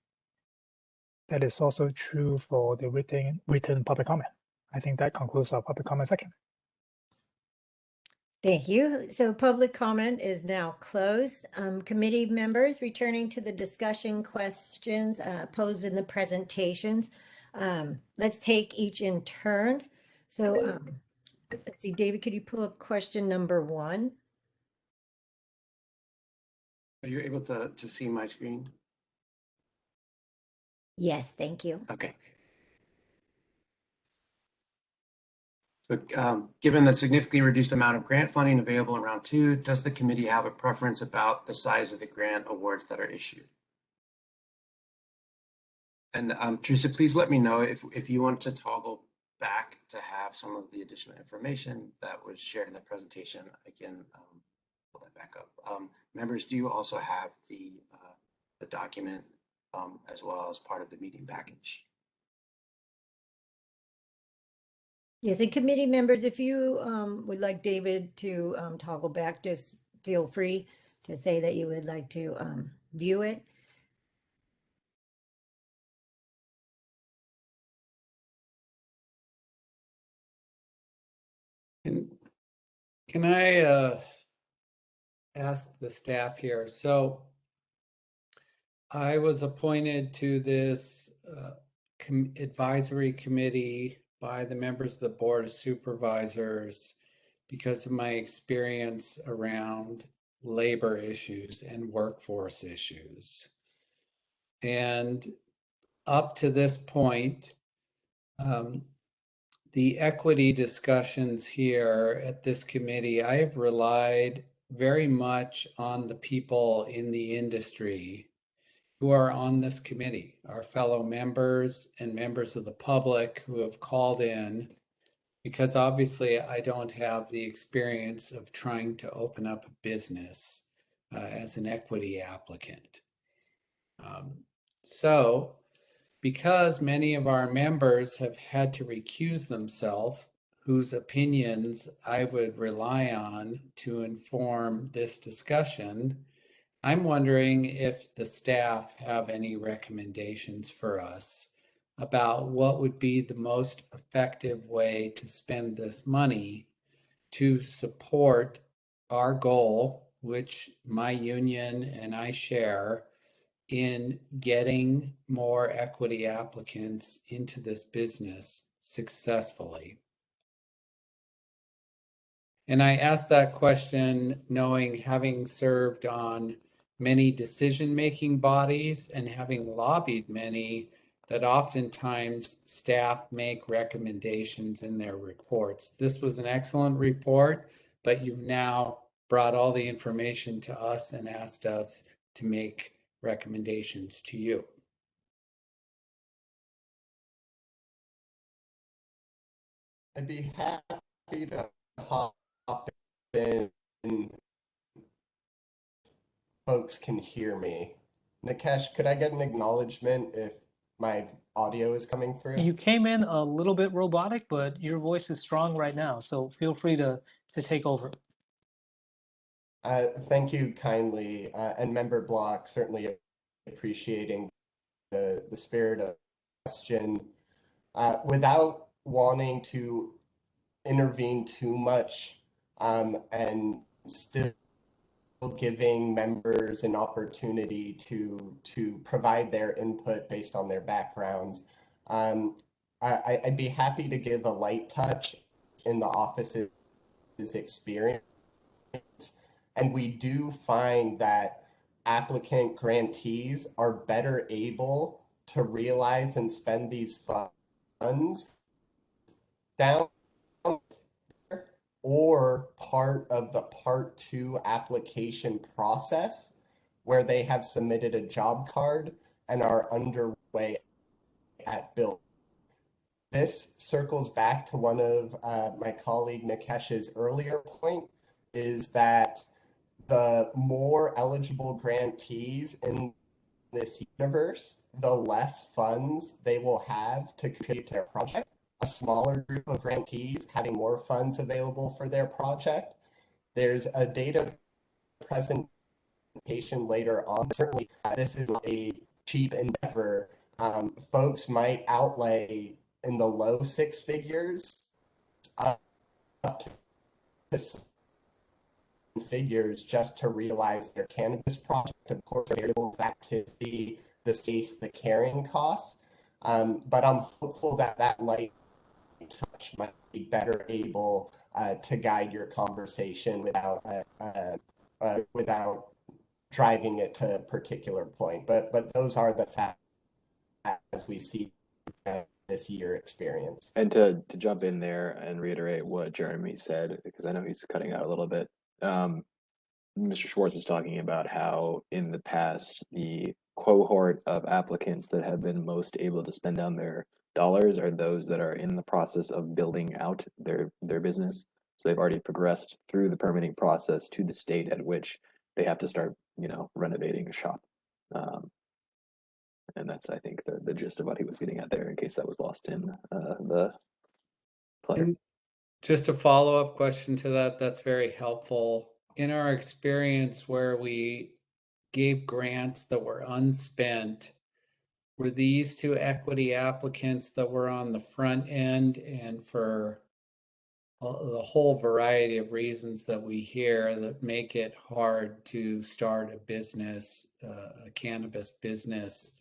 Speaker 8: That is also true for the written public comment. I think that concludes our public comment section.
Speaker 5: Thank you. So public comment is now closed. Committee members returning to the discussion questions posed in the presentations. Let's take each in turn. So let's see, David, could you pull up question number 1?
Speaker 3: Are you able to see my screen?
Speaker 5: Yes, thank you.
Speaker 3: Okay. So given the significantly reduced amount of grant funding available in round 2, does the committee have a preference about the size of the grant awards that are issued? And Teresa, please let me know if you want to toggle back to have some of the additional information that was shared in the presentation. I can pull that back up. Members, do you also have the document as well as part of the meeting package?
Speaker 5: Yes, and committee members, if you would like David to toggle back, just feel free to say that you would like to view it.
Speaker 13: Can I ask the staff here? So I was appointed to this advisory committee by the members of the Board of Supervisors because of my experience around labor issues and workforce issues. And up to this point, the equity discussions here at this committee, I have relied very much on the people in the industry who are on this committee, our fellow members and members of the public who have called in, because obviously I don't have the experience of trying to open up a business as an equity applicant. So, because many of our members have had to recuse themselves, whose opinions I would rely on to inform this discussion, I'm wondering if the staff have any recommendations for us about what would be the most effective way to spend this money to support our goal, which my union and I share, in getting more equity applicants into this business successfully. And I asked that question knowing, having served on many decision-making bodies and having lobbied many, that oftentimes staff make recommendations in their reports. This was an excellent report, but you've now brought all the information to us and asked us to make recommendations to you.
Speaker 17: I'd be happy to hop in. Folks can hear me. Nikesh, could I get an acknowledgement if my audio is coming through?
Speaker 1: You came in a little bit robotic, but your voice is strong right now, so feel free to take over.
Speaker 17: Thank you kindly, and Member Block, certainly appreciating the spirit of the question. Without wanting to intervene too much, and still giving members an opportunity to provide their input based on their backgrounds, I'd be happy to give a light touch in the office's experience. And we do find that applicant grantees are better able to realize and spend these funds down or part of the Part 2 application process where they have submitted a job card and are underway at build. This circles back to one of my colleague Nikesh's earlier point, is that the more eligible grantees in this universe, the less funds they will have to contribute to their project. A smaller group of grantees having more funds available for their project. There's a data presentation later on. Certainly, this is a cheap endeavor. Folks might outlay in the low six figures up to figures just to realize their cannabis project. Of course, variables activity, the space, the carrying costs. But I'm hopeful that that light touch might be better able to guide your conversation without driving it to a particular point. But those are the facts as we see this year experience.
Speaker 15: And to jump in there and reiterate what Jeremy said, because I know he's cutting out a little bit. Mr. Schwartz was talking about how in the past, the cohort of applicants that have been most able to spend down their dollars are those that are in the process of building out their business. So they've already progressed through the permitting process to the state at which they have to start, renovating a shop. And that's, I think, the gist of what he was getting at there, in case that was lost in the clutter.
Speaker 13: And just a follow-up question to that, that's very helpful. In our experience where we gave grants that were unspent, were these to equity applicants that were on the front end, and for the whole variety of reasons that we hear that make it hard to start a business, a cannabis business,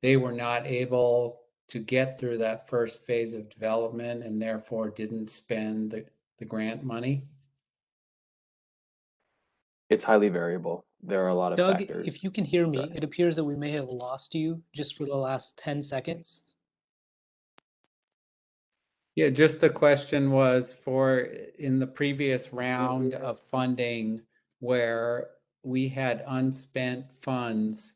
Speaker 13: they were not able to get through that first phase of development and therefore didn't spend the grant money?
Speaker 15: It's highly variable. there are a lot of
Speaker 1: Doug,
Speaker 15: factors.
Speaker 1: if you can hear me,
Speaker 15: Sorry.
Speaker 1: it appears that we may have lost you just for the last 10 seconds.
Speaker 13: Yeah, just the question was for in the previous round of funding where we had unspent funds,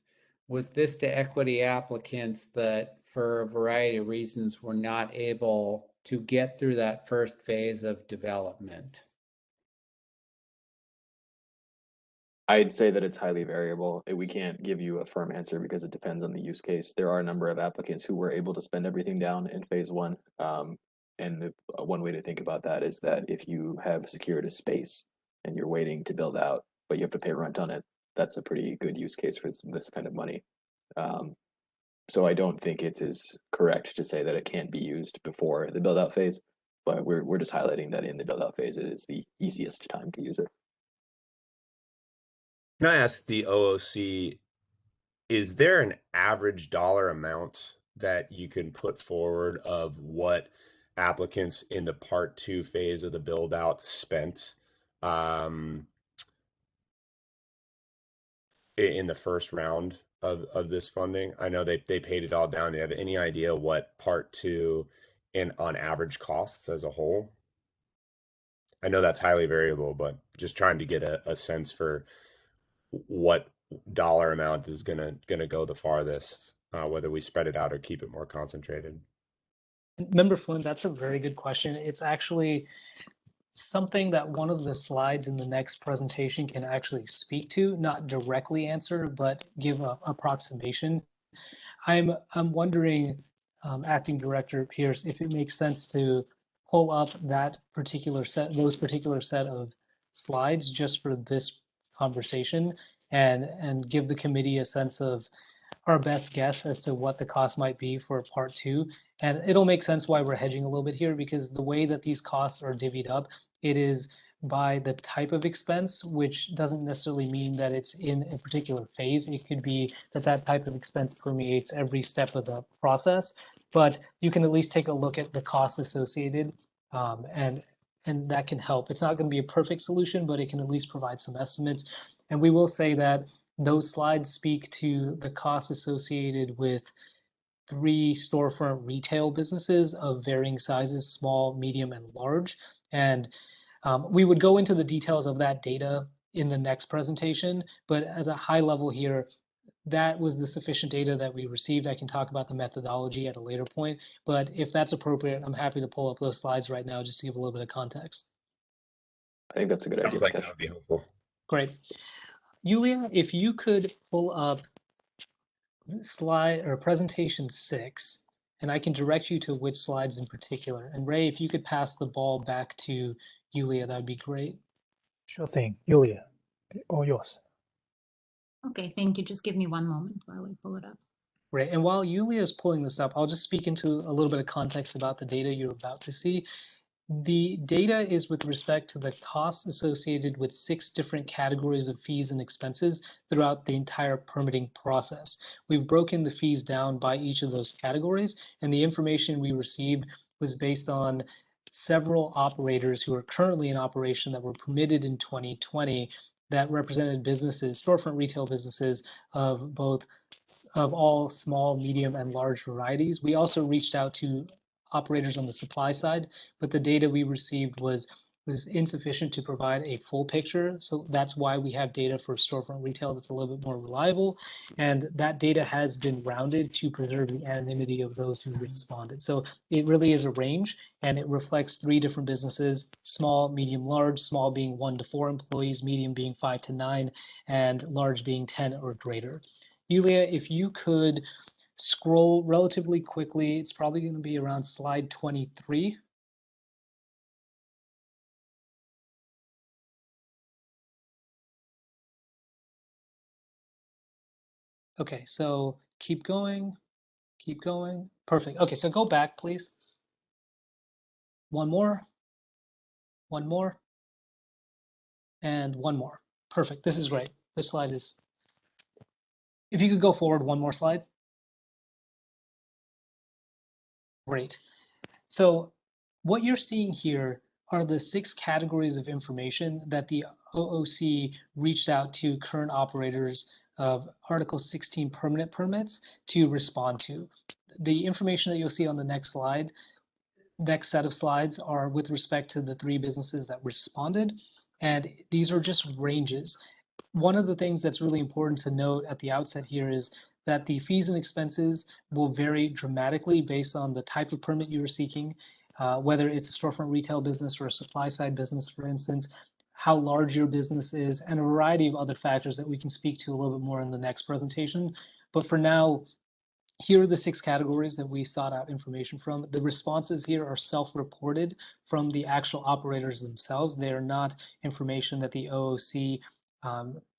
Speaker 13: was this to equity applicants that for a variety of reasons were not able to get through that first phase of development?
Speaker 15: I'd say that it's highly variable. We can't give you a firm answer because it depends on the use case. There are a number of applicants who were able to spend everything down in phase one. And one way to think about that is that if you have secured a space and you're waiting to build out, but you have to pay rent on it, that's a pretty good use case for this kind of money. So I don't think it is correct to say that it can't be used before the build out phase, but we're just highlighting that in the build out phase, it is the easiest time to use it.
Speaker 4: Can I ask the OOC, is there an average dollar amount that you can put forward of what applicants in the part 2 phase of the build out spent in the first round of this funding? I know they paid it all down. Do you have any idea what part 2 in on average costs as a whole? I know that's highly variable, but just trying to get a sense for what dollar amount is gonna go the farthest, whether we spread it out or keep it more concentrated.
Speaker 1: Member Flynn, that's a very good question. It's actually something that one of the slides in the next presentation can actually speak to, not directly answer, but give an approximation. I'm wondering, Acting Director Pierce, if it makes sense to pull up that particular set, those particular set of slides just for this conversation and give the committee a sense of our best guess as to what the cost might be for part 2. And it'll make sense why we're hedging a little bit here, because the way that these costs are divvied up, it is by the type of expense, which doesn't necessarily mean that it's in a particular phase. It could be that that type of expense permeates every step of the process, but you can at least take a look at the costs associated, and that can help. It's not going to be a perfect solution, but it can at least provide some estimates. And we will say that those slides speak to the costs associated with 3 storefront retail businesses of varying sizes, small, medium, and large. And we would go into the details of that data in the next presentation, but at a high level here, that was the sufficient data that we received. I can talk about the methodology at a later point, but if that's appropriate, I'm happy to pull up those slides right now just to give a little bit of context.
Speaker 15: I think that's a good idea.
Speaker 4: Sounds like that would be helpful.
Speaker 1: Great. Yulia, if you could pull up slide or presentation 6, and I can direct you to which slides in particular. And Ray, if you could pass the ball back to Yulia, that would be great.
Speaker 8: Sure thing. Yulia, all yours.
Speaker 16: Okay, thank you. Just give me one moment while I pull it up.
Speaker 1: Right, and while Yulia is pulling this up, I'll just speak into a little bit of context about the data you're about to see. The data is with respect to the costs associated with 6 different categories of fees and expenses throughout the entire permitting process. We've broken the fees down by each of those categories, and the information we received was based on several operators who are currently in operation that were permitted in 2020 that represented businesses, storefront retail businesses of all small, medium, and large varieties. We also reached out to operators on the supply side, but the data we received was insufficient to provide a full picture. So that's why we have data for storefront retail that's a little bit more reliable. And that data has been rounded to preserve the anonymity of those who responded. So it really is a range, and it reflects 3 different businesses: small, medium, large, small being 1 to 4 employees, medium being 5 to 9, and large being 10 or greater. Yulia, if you could scroll relatively quickly, it's probably going to be around slide 23. Okay, so keep going, keep going. Perfect. Okay, so go back, please. One more, and one more. Perfect. This is great. This slide is, if you could go forward one more slide. Great. So what you're seeing here are the 6 categories of information that the OOC reached out to current operators of Article 16 permanent permits to respond to. The information that you'll see on the next slide, next set of slides, are with respect to the 3 businesses that responded, and these are just ranges. One of the things that's really important to note at the outset here is that the fees and expenses will vary dramatically based on the type of permit you are seeking, whether it's a storefront retail business or a supply side business, for instance, how large your business is, and a variety of other factors that we can speak to a little bit more in the next presentation. But for now, here are the 6 categories that we sought out information from. The responses here are self-reported from the actual operators themselves. They are not information that the OOC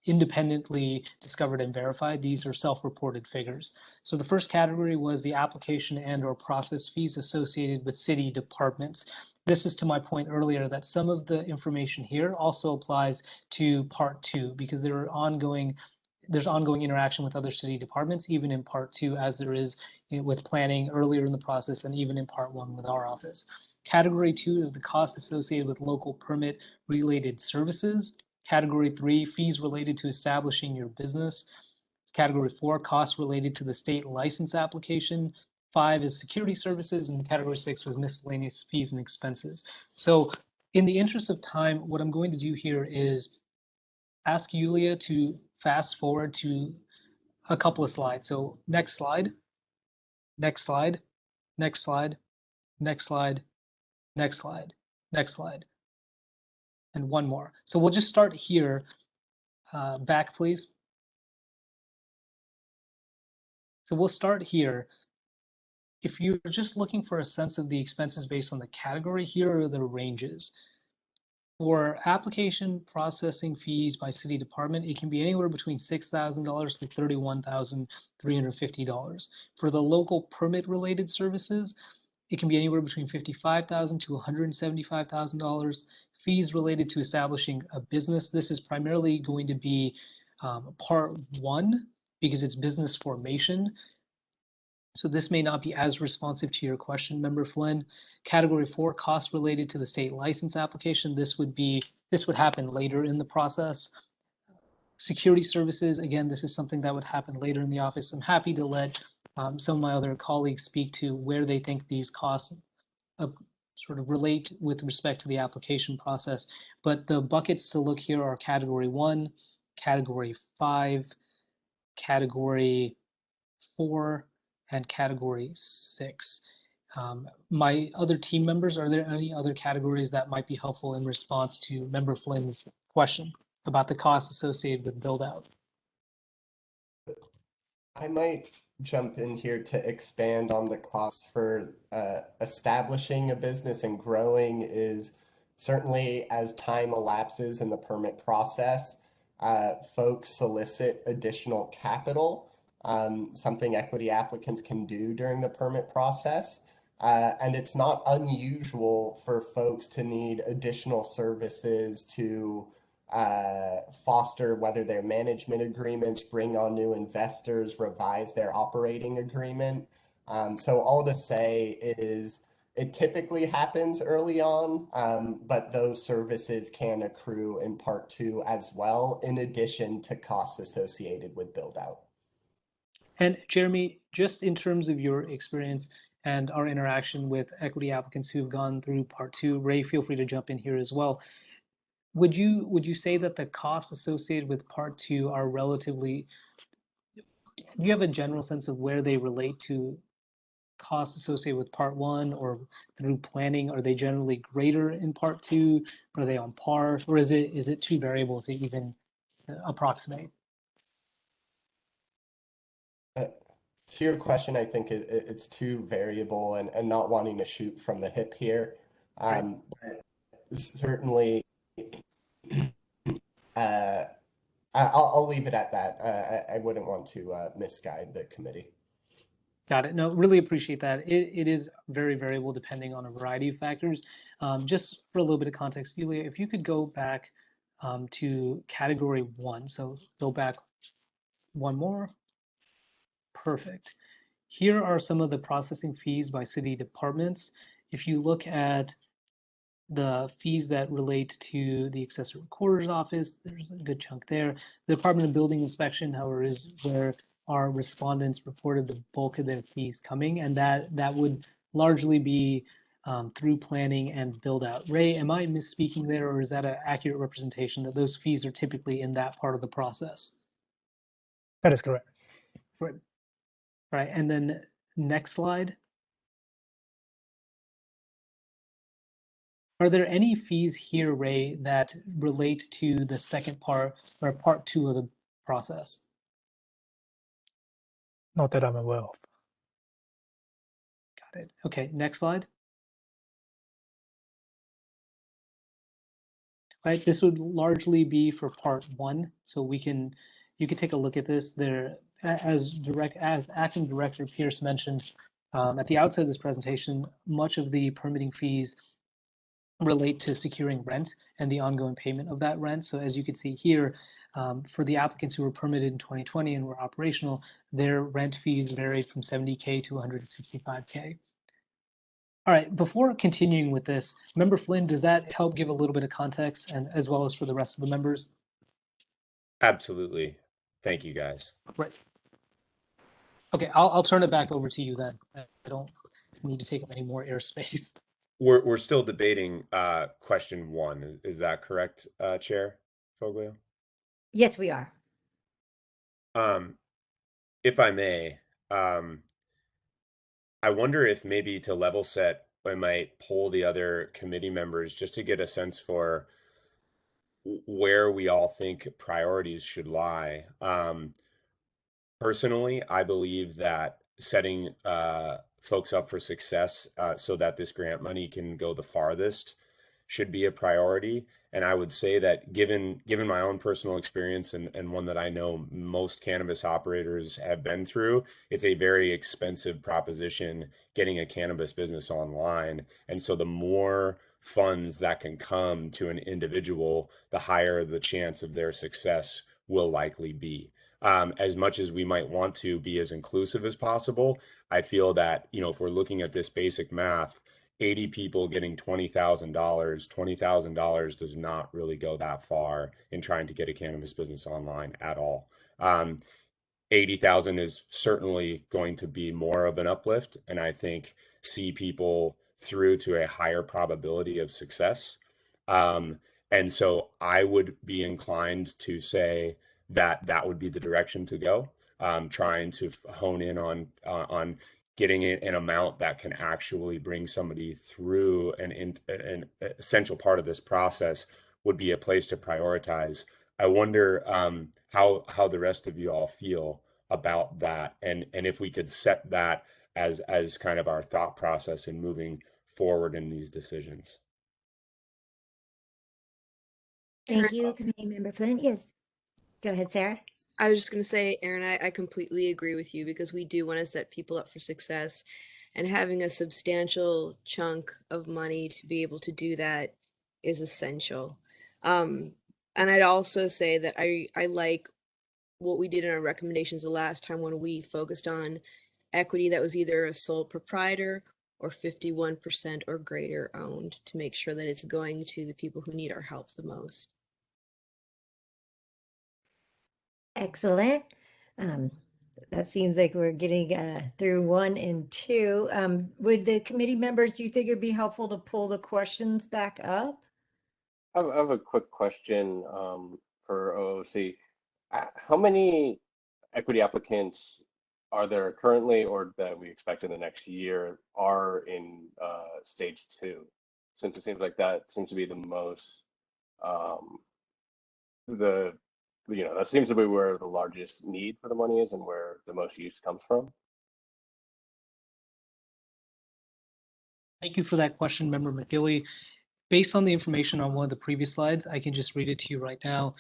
Speaker 1: independently discovered and verified. These are self-reported figures. So the first category was the application and or process fees associated with city departments. This is to my point earlier that some of the information here also applies to part 2 because there's ongoing interaction with other city departments, even in part 2, as there is with planning earlier in the process and even in part 1 with our office. Category 2 is the costs associated with local permit related services. Category 3, fees related to establishing your business. Category 4, costs related to the state license application. 5 is security services, and category 6 was miscellaneous fees and expenses. So in the interest of time, what I'm going to do here is ask Yulia to fast forward to a couple of slides. So next slide, next slide, next slide, next slide, next slide, next slide, and one more. So we'll just start here. Back, please. So we'll start here. If you're just looking for a sense of the expenses based on the category, here are the ranges. For application processing fees by city department, it can be anywhere between $6,000 to $31,350. For the local permit related services, it can be anywhere between $55,000 to $175,000. Fees related to establishing a business, this is primarily going to be part 1 because it's business formation. So this may not be as responsive to your question, Member Flynn. Category 4, costs related to the state license application. This would happen later in the process. Security services, again, this is something that would happen later in the office. I'm happy to let some of my other colleagues speak to where they think these costs sort of relate with respect to the application process. But the buckets to look here are category 1, category 5, category 4, and category 6. My other team members, are there any other categories that might be helpful in response to Member Flynn's question about the costs associated with build out?
Speaker 17: I might jump in here to expand on the cost for establishing a business and growing is certainly as time elapses in the permit process, folks solicit additional capital, something equity applicants can do during the permit process. And it's not unusual for folks to need additional services to foster whether their management agreements, bring on new investors, revise their operating agreement. So all to say is it typically happens early on, but those services can accrue in part 2 as well, in addition to costs associated with build out.
Speaker 1: And Jeremy, just in terms of your experience and our interaction with equity applicants who've gone through part 2, Ray, feel free to jump in here as well. Would you say that the costs associated with part 2 are relatively, do you have a general sense of where they relate to costs associated with part 1 or through planning? Are they generally greater in part 2? Are they on par, or is it too variable to even approximate?
Speaker 17: To your question, I think it's too variable and not wanting to shoot from the hip here. But certainly, I'll leave it at that. I wouldn't want to misguide the committee.
Speaker 1: Got it. No, really appreciate that. It is very variable depending on a variety of factors. Just for a little bit of context, Yulia, if you could go back to category 1. So go back one more. Perfect. Here are some of the processing fees by city departments. If you look at the fees that relate to the accessory recorder's office, there's a good chunk there. The Department of Building Inspection, however, is where our respondents reported the bulk of their fees coming, and that would largely be through planning and build out. Ray, am I misspeaking there, or is that an accurate representation that those fees are typically in that part of the process?
Speaker 8: That is correct.
Speaker 1: Right. Right, and then next slide. Are there any fees here, Ray, that relate to the second part or part 2 of the process?
Speaker 8: Not that I'm aware of.
Speaker 1: Got it. Okay, next slide. Right, this would largely be for part 1, so you can take a look at this. There, as Acting Director Pierce mentioned at the outset of this presentation, much of the permitting fees relate to securing rent and the ongoing payment of that rent. So as you can see here, for the applicants who were permitted in 2020 and were operational, their rent fees varied from 70K to 165K. All right, before continuing with this, Member Flynn, does that help give a little bit of context, and as well as for the rest of the members?
Speaker 4: Absolutely. Thank you, guys.
Speaker 1: Right. Okay, I'll turn it back over to you then. I don't need to take up any more airspace.
Speaker 4: We're still debating question 1. Is that correct, Chair Foglio?
Speaker 5: Yes, we are.
Speaker 4: If I may, I wonder if maybe to level set, I might poll the other committee members just to get a sense for where we all think priorities should lie. Personally, I believe that setting folks up for success so that this grant money can go the farthest should be a priority. And I would say that given my own personal experience and one that I know most cannabis operators have been through, it's a very expensive proposition getting a cannabis business online. And so the more funds that can come to an individual, the higher the chance of their success will likely be. As much as we might want to be as inclusive as possible, I feel that, if we're looking at this basic math, 80 people getting $20,000 does not really go that far in trying to get a cannabis business online at all. 80,000 is certainly going to be more of an uplift, and I think see people through to a higher probability of success. And so I would be inclined to say that would be the direction to go, trying to hone in on getting an amount that can actually bring somebody through an essential part of this process would be a place to prioritize. I wonder how the rest of you all feel about that, and if we could set that as kind of our thought process in moving forward in these decisions.
Speaker 5: Thank you, Committee Member Flynn. Yes, go ahead, Sarah.
Speaker 10: I was just going to say, Aaron, I completely agree with you because we do want to set people up for success, and having a substantial chunk of money to be able to do that is essential. And I'd also say that I like what we did in our recommendations the last time when we focused on equity that was either a sole proprietor or 51% or greater owned, to make sure that it's going to the people who need our help the most.
Speaker 5: Excellent. That seems like we're getting through 1 and 2. Would the committee members, do you think it'd be helpful to pull the questions back up?
Speaker 11: I have a quick question for OOC. How many equity applicants are there currently, or that we expect in the next year, are in stage 2? Since it seems like that seems to be the most, that seems to be where the largest need for the money is and where the most use comes from.
Speaker 1: Thank you for that question, Member McGilly. Based on the information on one of the previous slides, I can just read it to you right now.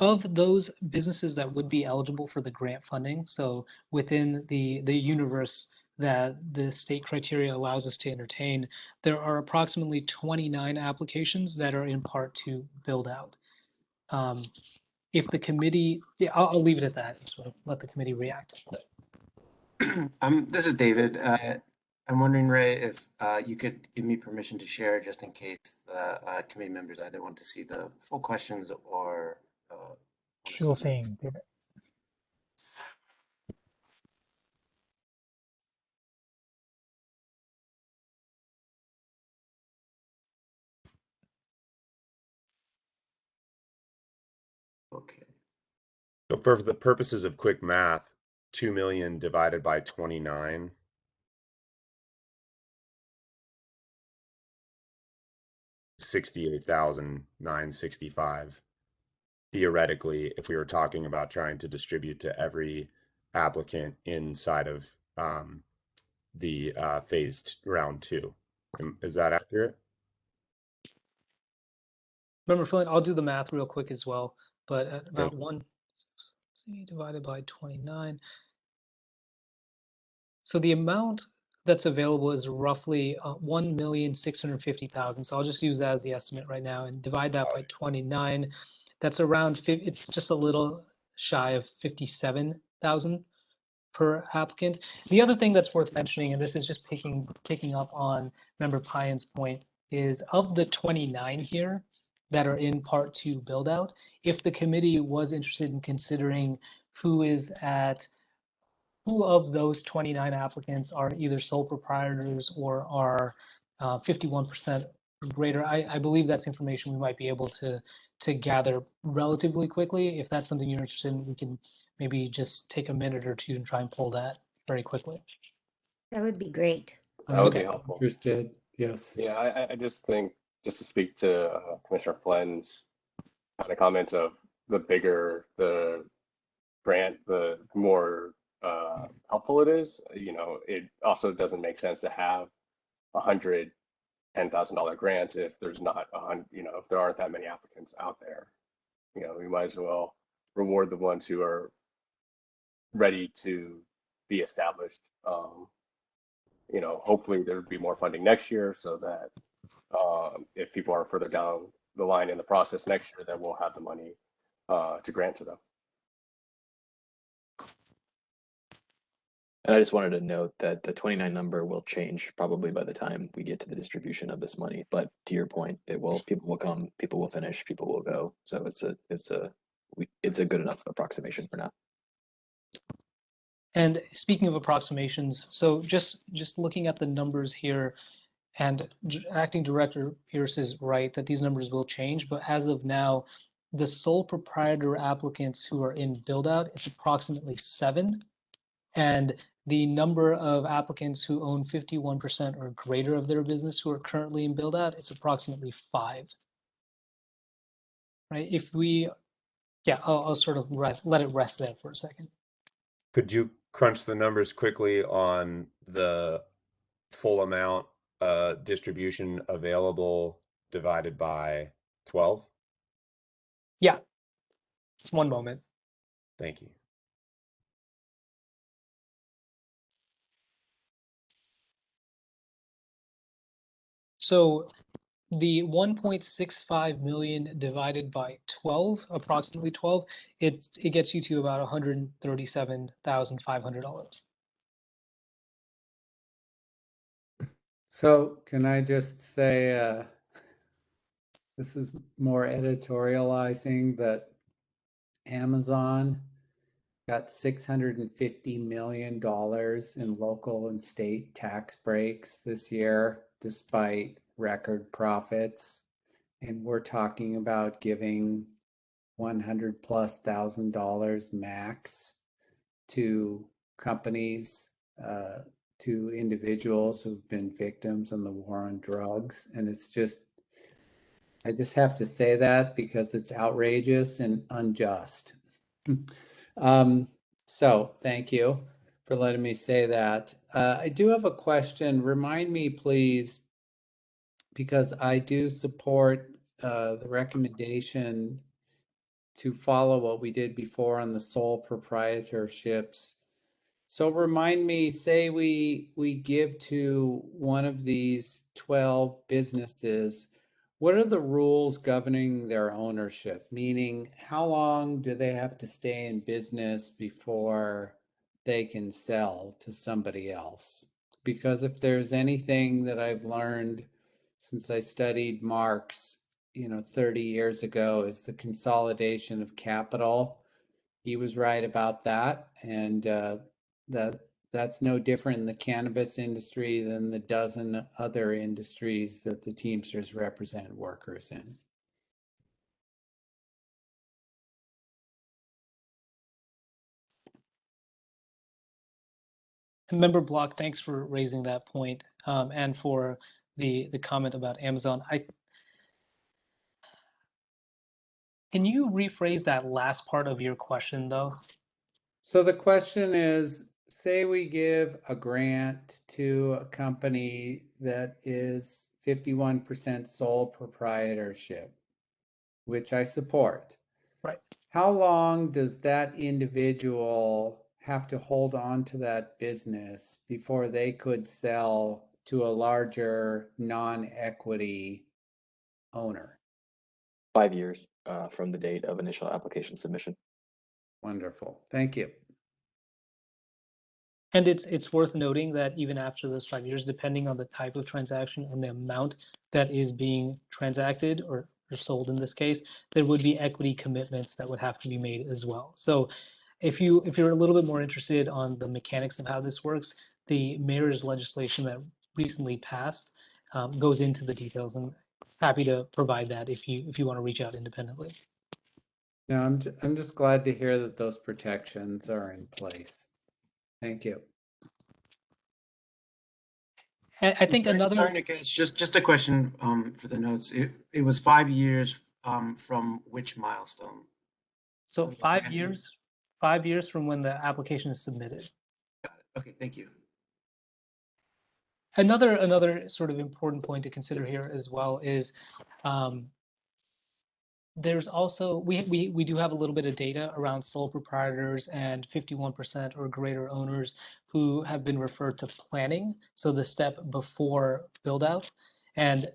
Speaker 1: Of those businesses that would be eligible for the grant funding, so within the universe that the state criteria allows us to entertain, there are approximately 29 applications that are in part 2 build out. If the committee, I'll leave it at that. Just let the committee react.
Speaker 3: This is David. I'm wondering, Ray, if you could give me permission to share just in case the committee members either want to see the full questions or want to
Speaker 8: Sure
Speaker 3: see
Speaker 8: thing, David.
Speaker 3: Okay.
Speaker 4: So for the purposes of quick math, 2 million divided by 29. $68,965 theoretically, if we were talking about trying to distribute to every applicant inside of the phased round 2. Is that accurate?
Speaker 1: Member Flynn, I'll do the math real quick as well, but at
Speaker 4: Thank
Speaker 1: about
Speaker 4: you.
Speaker 1: 1 divided by 29. So the amount that's available is roughly 1,650,000. So I'll just use that as the estimate right now and divide that by 29. That's around, it's just a little shy of 57,000 per applicant. The other thing that's worth mentioning, and this is just picking up on Member Pyan's point, is of the 29 here that are in Part 2 build out, if the committee was interested in considering who of those 29 applicants are either sole proprietors or are 51% or greater, I believe that's information we might be able to gather relatively quickly. If that's something you're interested in, we can maybe just take a minute or two and try and pull that very quickly.
Speaker 5: That would be great.
Speaker 11: That would be helpful.
Speaker 13: Interested, yes.
Speaker 11: Yeah, I just think, just to speak to Commissioner Flynn's kind of comments of the bigger the grant, the more helpful it is. You know, it also doesn't make sense to have $110,000 grants if there's not if there aren't that many applicants out there. You know, we might as well reward the ones who are ready to be established. You know, hopefully there would be more funding next year so that if people are further down the line in the process next year, then we'll have the money to grant to them.
Speaker 15: And I just wanted to note that the 29 number will change probably by the time we get to the distribution of this money. But to your point, people will come, people will finish, people will go. So it's a good enough approximation for now.
Speaker 1: And speaking of approximations, so just looking at the numbers here, and Acting Director Pierce is right that these numbers will change, but as of now, the sole proprietor applicants who are in build out, it's approximately 7. And the number of applicants who own 51% or greater of their business who are currently in build out, it's approximately 5. Right? If we, yeah, I'll sort of let it rest there for a second.
Speaker 4: Could you crunch the numbers quickly on the full amount distribution available divided by 12?
Speaker 1: Yeah. One moment.
Speaker 4: Thank you.
Speaker 1: So the 1.65 million divided by 12, approximately 12, it gets you to about $137,500.
Speaker 13: So can I just say, this is more editorializing, that Amazon got $650 million in local and state tax breaks this year, despite record profits. And we're talking about giving $100,000+ max to companies, to individuals who've been victims in the war on drugs. And it's just, I just have to say that because it's outrageous and unjust. So thank you for letting me say that. I do have a question. Remind me, please, because I do support the recommendation to follow what we did before on the sole proprietorships. So remind me, say we give to one of these 12 businesses, what are the rules governing their ownership? Meaning, how long do they have to stay in business before they can sell to somebody else? because if there's anything that I've learned since I studied Marx, 30 years ago, is the consolidation of capital. He was right about that, and that's no different in the cannabis industry than the dozen other industries that the Teamsters represent workers in.
Speaker 1: Member Block, thanks for raising that point, and for the comment about Amazon. Can you rephrase that last part of your question, though?
Speaker 13: So the question is, say we give a grant to a company that is 51% sole proprietorship, which I support.
Speaker 1: Right.
Speaker 13: How long does that individual have to hold on to that business before they could sell to a larger non-equity owner?
Speaker 15: 5 years from the date of initial application submission.
Speaker 13: Wonderful. Thank you.
Speaker 1: And it's worth noting that even after those 5 years, depending on the type of transaction and the amount that is being transacted or sold in this case, there would be equity commitments that would have to be made as well. So if you're a little bit more interested on the mechanics of how this works, the mayor's legislation that recently passed goes into the details, and happy to provide that if you want to reach out independently.
Speaker 13: No, I'm just glad to hear that those protections are in place. Thank you.
Speaker 1: I think another.
Speaker 3: Sorry, Nick, it's just a question for the notes. It was 5 years from which milestone?
Speaker 1: So 5 years, 5 years from when the application is submitted.
Speaker 3: Got it. Okay, thank you.
Speaker 1: Another sort of important point to consider here as well is there's also we do have a little bit of data around sole proprietors and 51% or greater owners who have been referred to planning, so the step before build out. And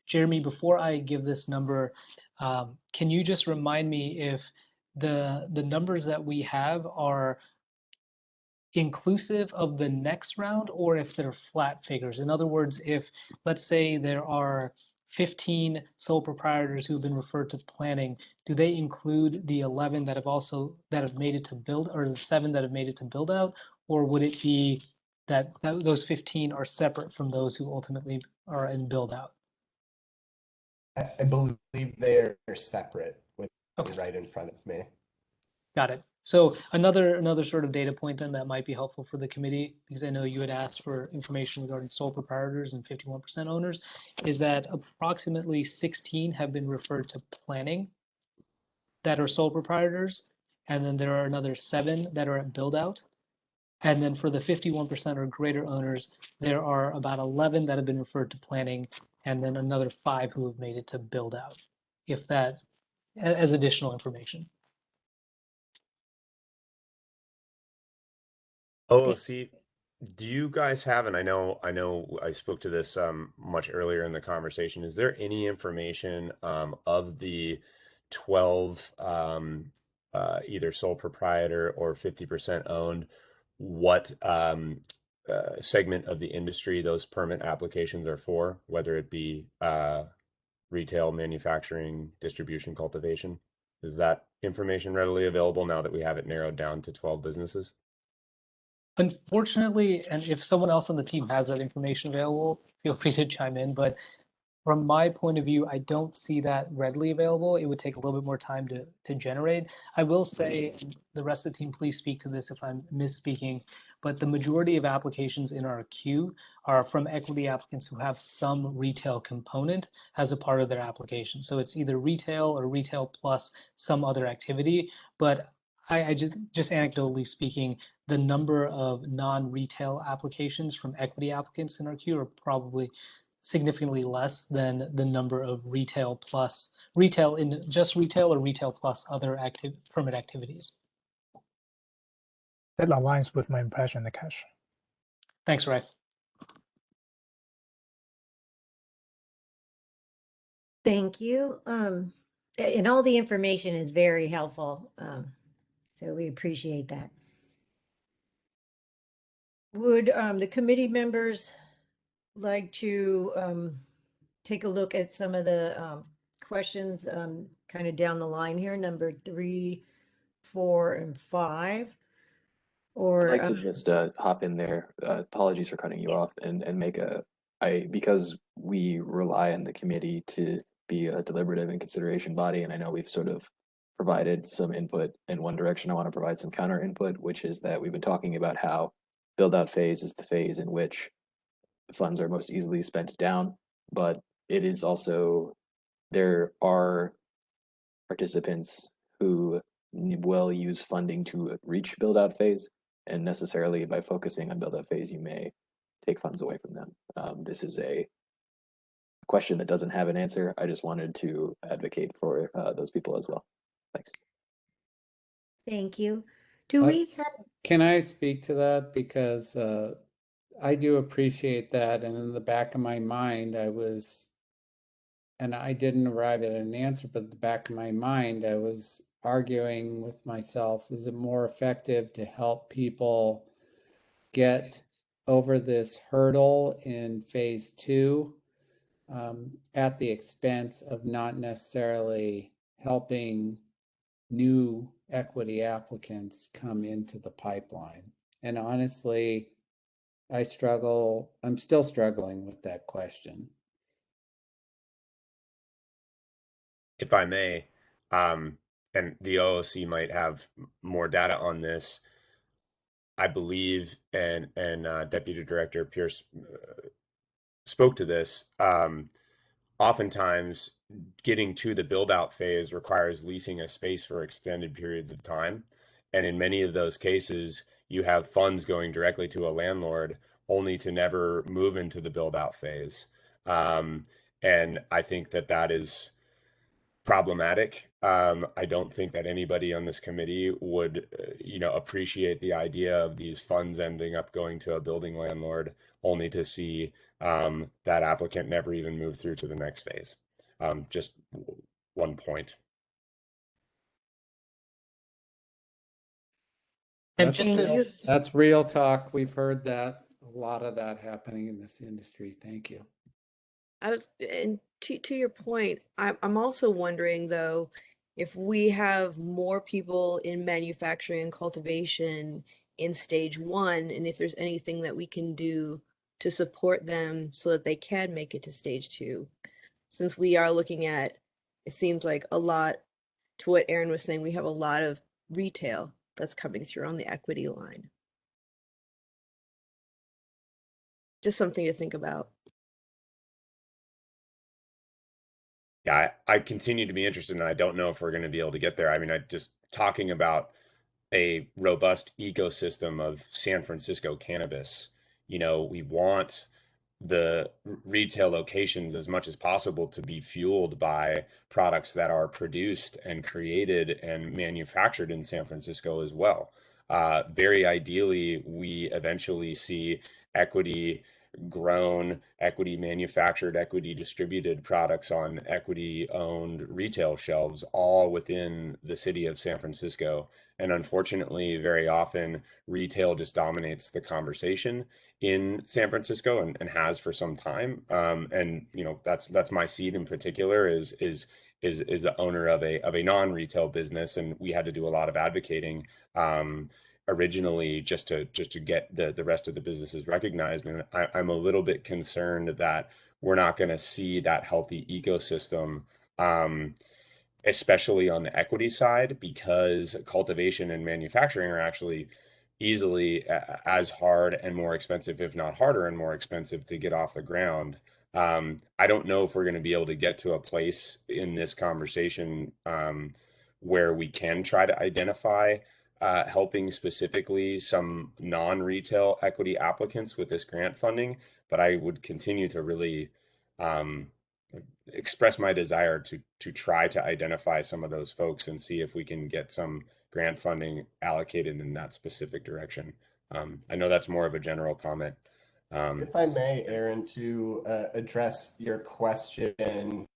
Speaker 1: Jeremy, before I give this number, can you just remind me if the numbers that we have are inclusive of the next round or if they're flat figures? In other words, if let's say there are 15 sole proprietors who've been referred to planning, do they include the 11 that have made it to build, or the 7 that have made it to build out, or would it be that those 15 are separate from those who ultimately are in build out?
Speaker 17: I believe they're separate with right in front of me.
Speaker 1: Got it. So another sort of data point then that might be helpful for the committee, because I know you had asked for information regarding sole proprietors and 51% owners, is that approximately 16 have been referred to planning that are sole proprietors, and then there are another 7 that are at build out. And then for the 51% or greater owners, there are about 11 that have been referred to planning, and then another 5 who have made it to build out, if that as additional information.
Speaker 4: OOC, do you guys have, and I know I spoke to this much earlier in the conversation, is there any information of the 12 either sole proprietor or 50% owned, what segment of the industry those permit applications are for, whether it be retail, manufacturing, distribution, cultivation? Is that information readily available now that we have it narrowed down to 12 businesses?
Speaker 1: Unfortunately, and if someone else on the team has that information available, feel free to chime in. But from my point of view, I don't see that readily available. It would take a little bit more time to generate. I will say, the rest of the team, please speak to this if I'm misspeaking, but the majority of applications in our queue are from equity applicants who have some retail component as a part of their application. So it's either retail or retail plus some other activity. But I just anecdotally speaking, the number of non-retail applications from equity applicants in our queue are probably significantly less than the number of retail in just retail or retail plus other permit activities.
Speaker 8: That aligns with my impression, Nikesh.
Speaker 1: Thanks, Ray.
Speaker 5: Thank you. And all the information is very helpful. So we appreciate that. Would the committee members like to take a look at some of the questions kind of down the line here, number 3, 4, and 5? Or
Speaker 15: I'd like to just hop in there. Apologies for cutting you off and make because we rely on the committee to be a deliberative and consideration body, and I know we've sort of provided some input in one direction. I want to provide some counter input, which is that we've been talking about how build out phase is the phase in which funds are most easily spent down, but it is also, there are participants who will use funding to reach build out phase, and necessarily by focusing on build out phase, you may take funds away from them. This is a question that doesn't have an answer. I just wanted to advocate for those people as well. Thanks.
Speaker 5: Thank you. Do we have?
Speaker 13: Can I speak to that? Because I do appreciate that. And in the back of my mind, and I didn't arrive at an answer, but in the back of my mind, I was arguing with myself, is it more effective to help people get over this hurdle in phase 2 at the expense of not necessarily helping new equity applicants come into the pipeline? And honestly, I'm still struggling with that question.
Speaker 4: If I may, and the OOC might have more data on this, I believe, and Deputy Director Pierce spoke to this. Oftentimes, getting to the build-out phase requires leasing a space for extended periods of time, and in many of those cases, you have funds going directly to a landlord, only to never move into the build-out phase. And I think that is problematic. I don't think that anybody on this committee would, appreciate the idea of these funds ending up going to a building landlord, only to see that applicant never even move through to the next phase. Just one point.
Speaker 1: And
Speaker 13: That's real talk. We've heard that, a lot of that happening in this industry. Thank you.
Speaker 10: And to your point, I'm also wondering though, if we have more people in manufacturing and cultivation in stage 1, and if there's anything that we can do to support them so that they can make it to stage 2, since we are looking at, it seems like a lot, to what Aaron was saying, we have a lot of retail that's coming through on the equity line. Just something to think about.
Speaker 4: Yeah, I continue to be interested, and I don't know if we're going to be able to get there. I mean, just talking about a robust ecosystem of San Francisco cannabis, we want the retail locations as much as possible to be fueled by products that are produced and created and manufactured in San Francisco as well. Very ideally, we eventually see equity grown, equity manufactured, equity distributed products on equity owned retail shelves, all within the city of San Francisco. And unfortunately, very often retail just dominates the conversation in San Francisco, and has for some time. And that's my seat in particular is the owner of a non-retail business, and we had to do a lot of advocating originally just to get the rest of the businesses recognized. And I'm a little bit concerned that we're not going to see that healthy ecosystem, especially on the equity side, because cultivation and manufacturing are actually easily as hard and more expensive, if not harder and more expensive, to get off the ground. I don't know if we're going to be able to get to a place in this conversation where we can try to identify helping specifically some non-retail equity applicants with this grant funding, but I would continue to really express my desire to try to identify some of those folks and see if we can get some grant funding allocated in that specific direction. I know that's more of a general comment.
Speaker 17: If I may, Aaron, to address your question,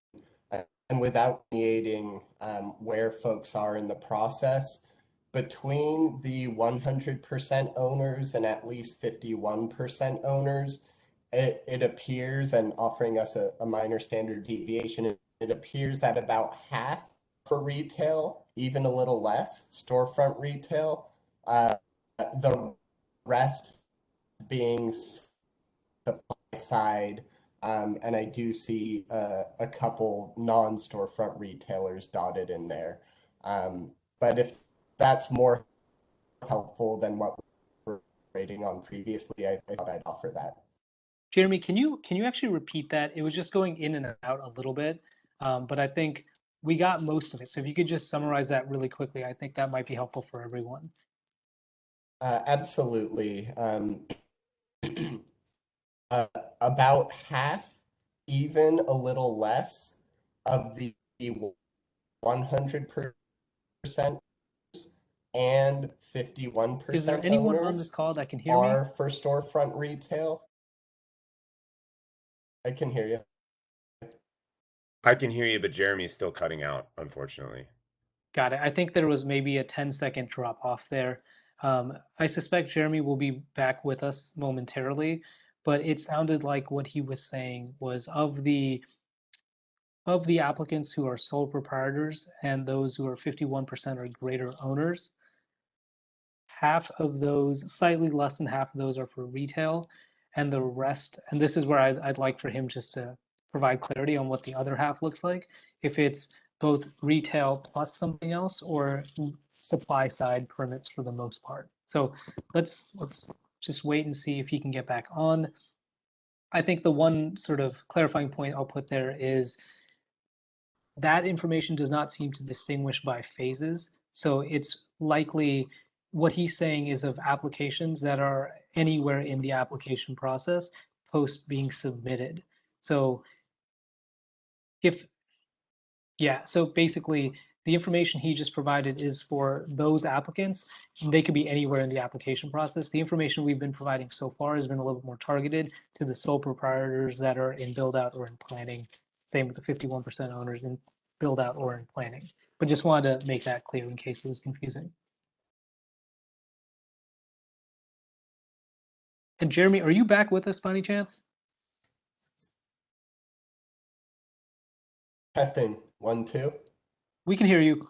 Speaker 17: and without mediating where folks are in the process, between the 100% owners and at least 51% owners, it appears, and offering us a minor standard deviation, it appears that about half for retail, even a little less, storefront retail, the rest being supply side, and I do see a couple non-storefront retailers dotted in there. But if that's more helpful than what we're rating on previously, I thought I'd offer that.
Speaker 1: Jeremy, can you actually repeat that? It was just going in and out a little bit, but I think we got most of it. So if you could just summarize that really quickly, I think that might be helpful for everyone.
Speaker 17: Absolutely. About half, even a little less, of the 100% and 51%
Speaker 1: Is there anyone on this
Speaker 17: owners
Speaker 1: call that can hear me?
Speaker 17: are for storefront retail. I can hear you.
Speaker 4: I can hear you, but Jeremy's still cutting out, unfortunately.
Speaker 1: Got it. I think there was maybe a 10-second drop off there. I suspect Jeremy will be back with us momentarily, but it sounded like what he was saying was of the applicants who are sole proprietors and those who are 51% or greater owners, half of those, slightly less than half of those are for retail, and the rest, and this is where I'd like for him just to provide clarity on what the other half looks like, if it's both retail plus something else or supply side permits for the most part. So let's just wait and see if he can get back on. I think the one sort of clarifying point I'll put there is that information does not seem to distinguish by phases. So it's likely what he's saying is of applications that are anywhere in the application process post being submitted. So so basically the information he just provided is for those applicants. They could be anywhere in the application process. The information we've been providing so far has been a little bit more targeted to the sole proprietors that are in build out or in planning. Same with the 51% owners in build out or in planning. But just wanted to make that clear in case it was confusing. And Jeremy, are you back with us by any chance?
Speaker 17: Testing, 1, 2.
Speaker 1: We can hear you.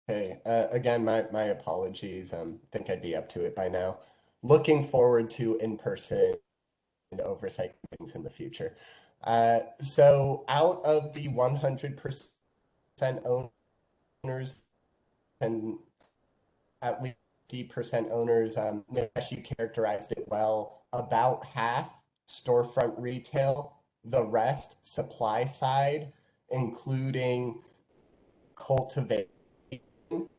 Speaker 17: Okay, again, my apologies. Think I'd be up to it by now. Looking forward to in-person oversight meetings in the future. So out of the 100% owners and at least 50% owners, Nish, you characterized it well, about half storefront retail, the rest supply side, including cultivation,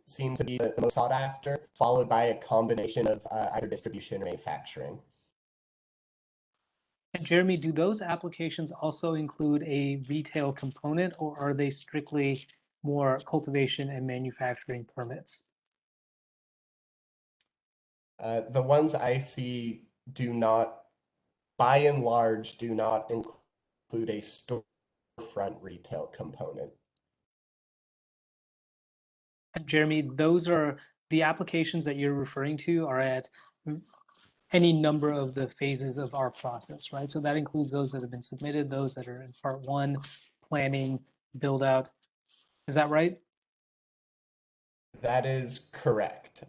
Speaker 17: seems to be the most sought after, followed by a combination of either distribution or manufacturing.
Speaker 1: And Jeremy, do those applications also include a retail component, or are they strictly more cultivation and manufacturing permits?
Speaker 17: The ones I see do not, by and large, do not include a storefront retail component.
Speaker 1: And Jeremy, those are the applications that you're referring to are at any number of the phases of our process, right? So that includes those that have been submitted, those that are in part 1, planning, build out. Is that right?
Speaker 17: That is correct.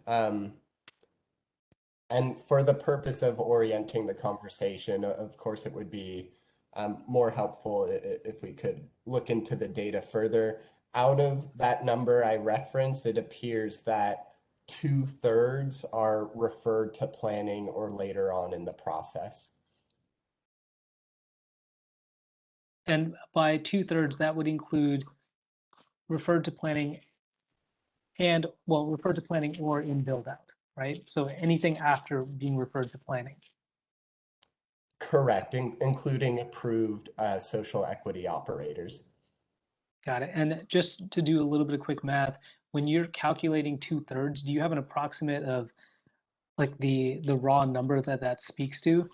Speaker 17: And for the purpose of orienting the conversation, of course, it would be more helpful if we could look into the data further. Out of that number I referenced, it appears that 2/3 are referred to planning or later on in the process.
Speaker 1: And by 2/3, that would include referred to planning and, well, referred to planning or in build out, right? So anything after being referred to planning.
Speaker 17: Correct, including approved social equity operators.
Speaker 1: Got it. And just to do a little bit of quick math, when you're calculating 2/3, do you have an approximate of like the raw number that speaks to?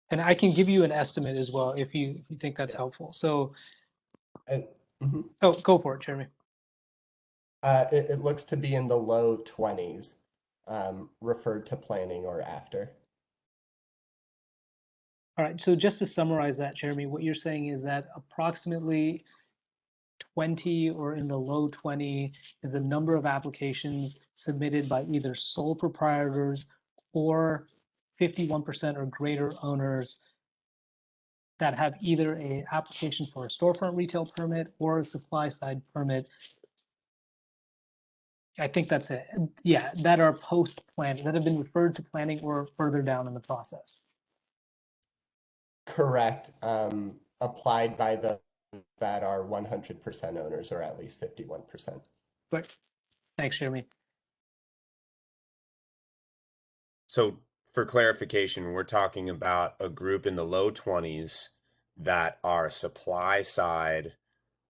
Speaker 1: And I can give you an estimate as well if you think that's helpful. So, oh, go for it, Jeremy.
Speaker 17: It looks to be in the low 20s, referred to planning or after.
Speaker 1: All right, so just to summarize that, Jeremy, what you're saying is that approximately 20 or in the low 20 is the number of applications submitted by either sole proprietors or 51% or greater owners that have either an application for a storefront retail permit or a supply side permit. I think that's it. Yeah, that are post planning, that have been referred to planning or further down in the process.
Speaker 17: Correct. Applied by the that are 100% owners or at least 51%.
Speaker 1: But thanks, Jeremy.
Speaker 4: So for clarification, we're talking about a group in the low 20s that are supply side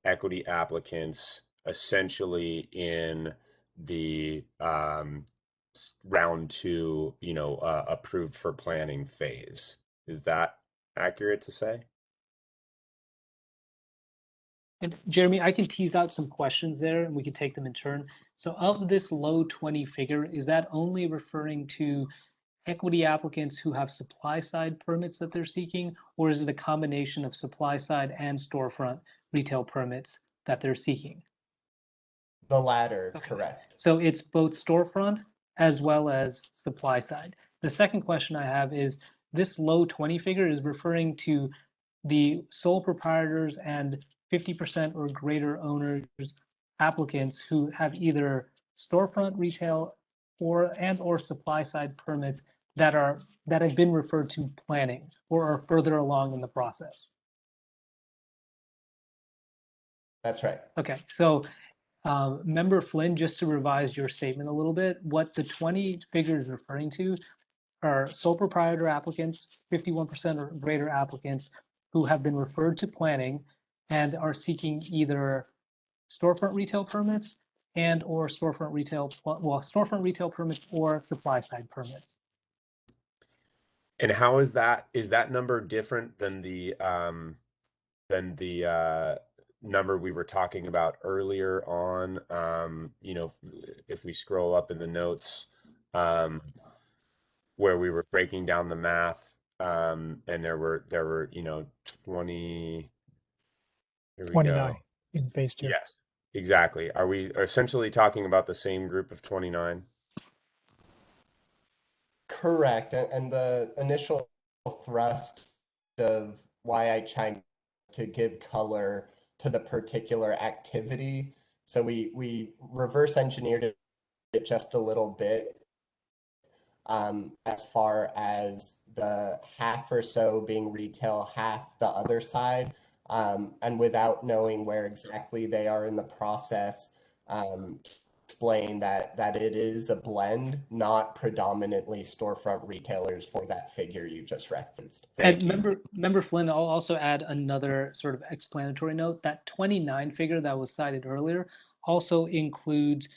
Speaker 4: equity applicants, essentially in the round 2, approved for planning phase. Is that accurate to say?
Speaker 1: And Jeremy, I can tease out some questions there and we can take them in turn. So of this low 20 figure, is that only referring to equity applicants who have supply side permits that they're seeking, or is it a combination of supply side and storefront retail permits that they're seeking?
Speaker 17: The latter,
Speaker 1: Okay.
Speaker 17: correct.
Speaker 1: So it's both storefront as well as supply side. The second question I have is this low 20 figure is referring to the sole proprietors and 50% or greater owners applicants who have either storefront retail or supply side permits that have been referred to planning or are further along in the process.
Speaker 17: That's right.
Speaker 1: Okay, so Member Flynn, just to revise your statement a little bit, what the 20 figure is referring to are sole proprietor applicants, 51% or greater applicants who have been referred to planning and are seeking either storefront retail permits and or storefront retail permits or supply side permits.
Speaker 4: And how is that number different than the number we were talking about earlier on? If we scroll up in the notes, where we were breaking down the math, and there were 20. Here we
Speaker 8: 29
Speaker 4: go.
Speaker 8: in phase 2.
Speaker 4: Yes, exactly. Are we essentially talking about the same group of 29?
Speaker 17: Correct. And the initial thrust of why I chimed to give color to the particular activity. So we reverse engineered it just a little bit, as far as the half or so being retail, half the other side, and without knowing where exactly they are in the process, explain that it is a blend, not predominantly storefront retailers for that figure you just referenced.
Speaker 1: And member Flynn, I'll also add another sort of explanatory note. That 29 figure that was cited earlier also includes,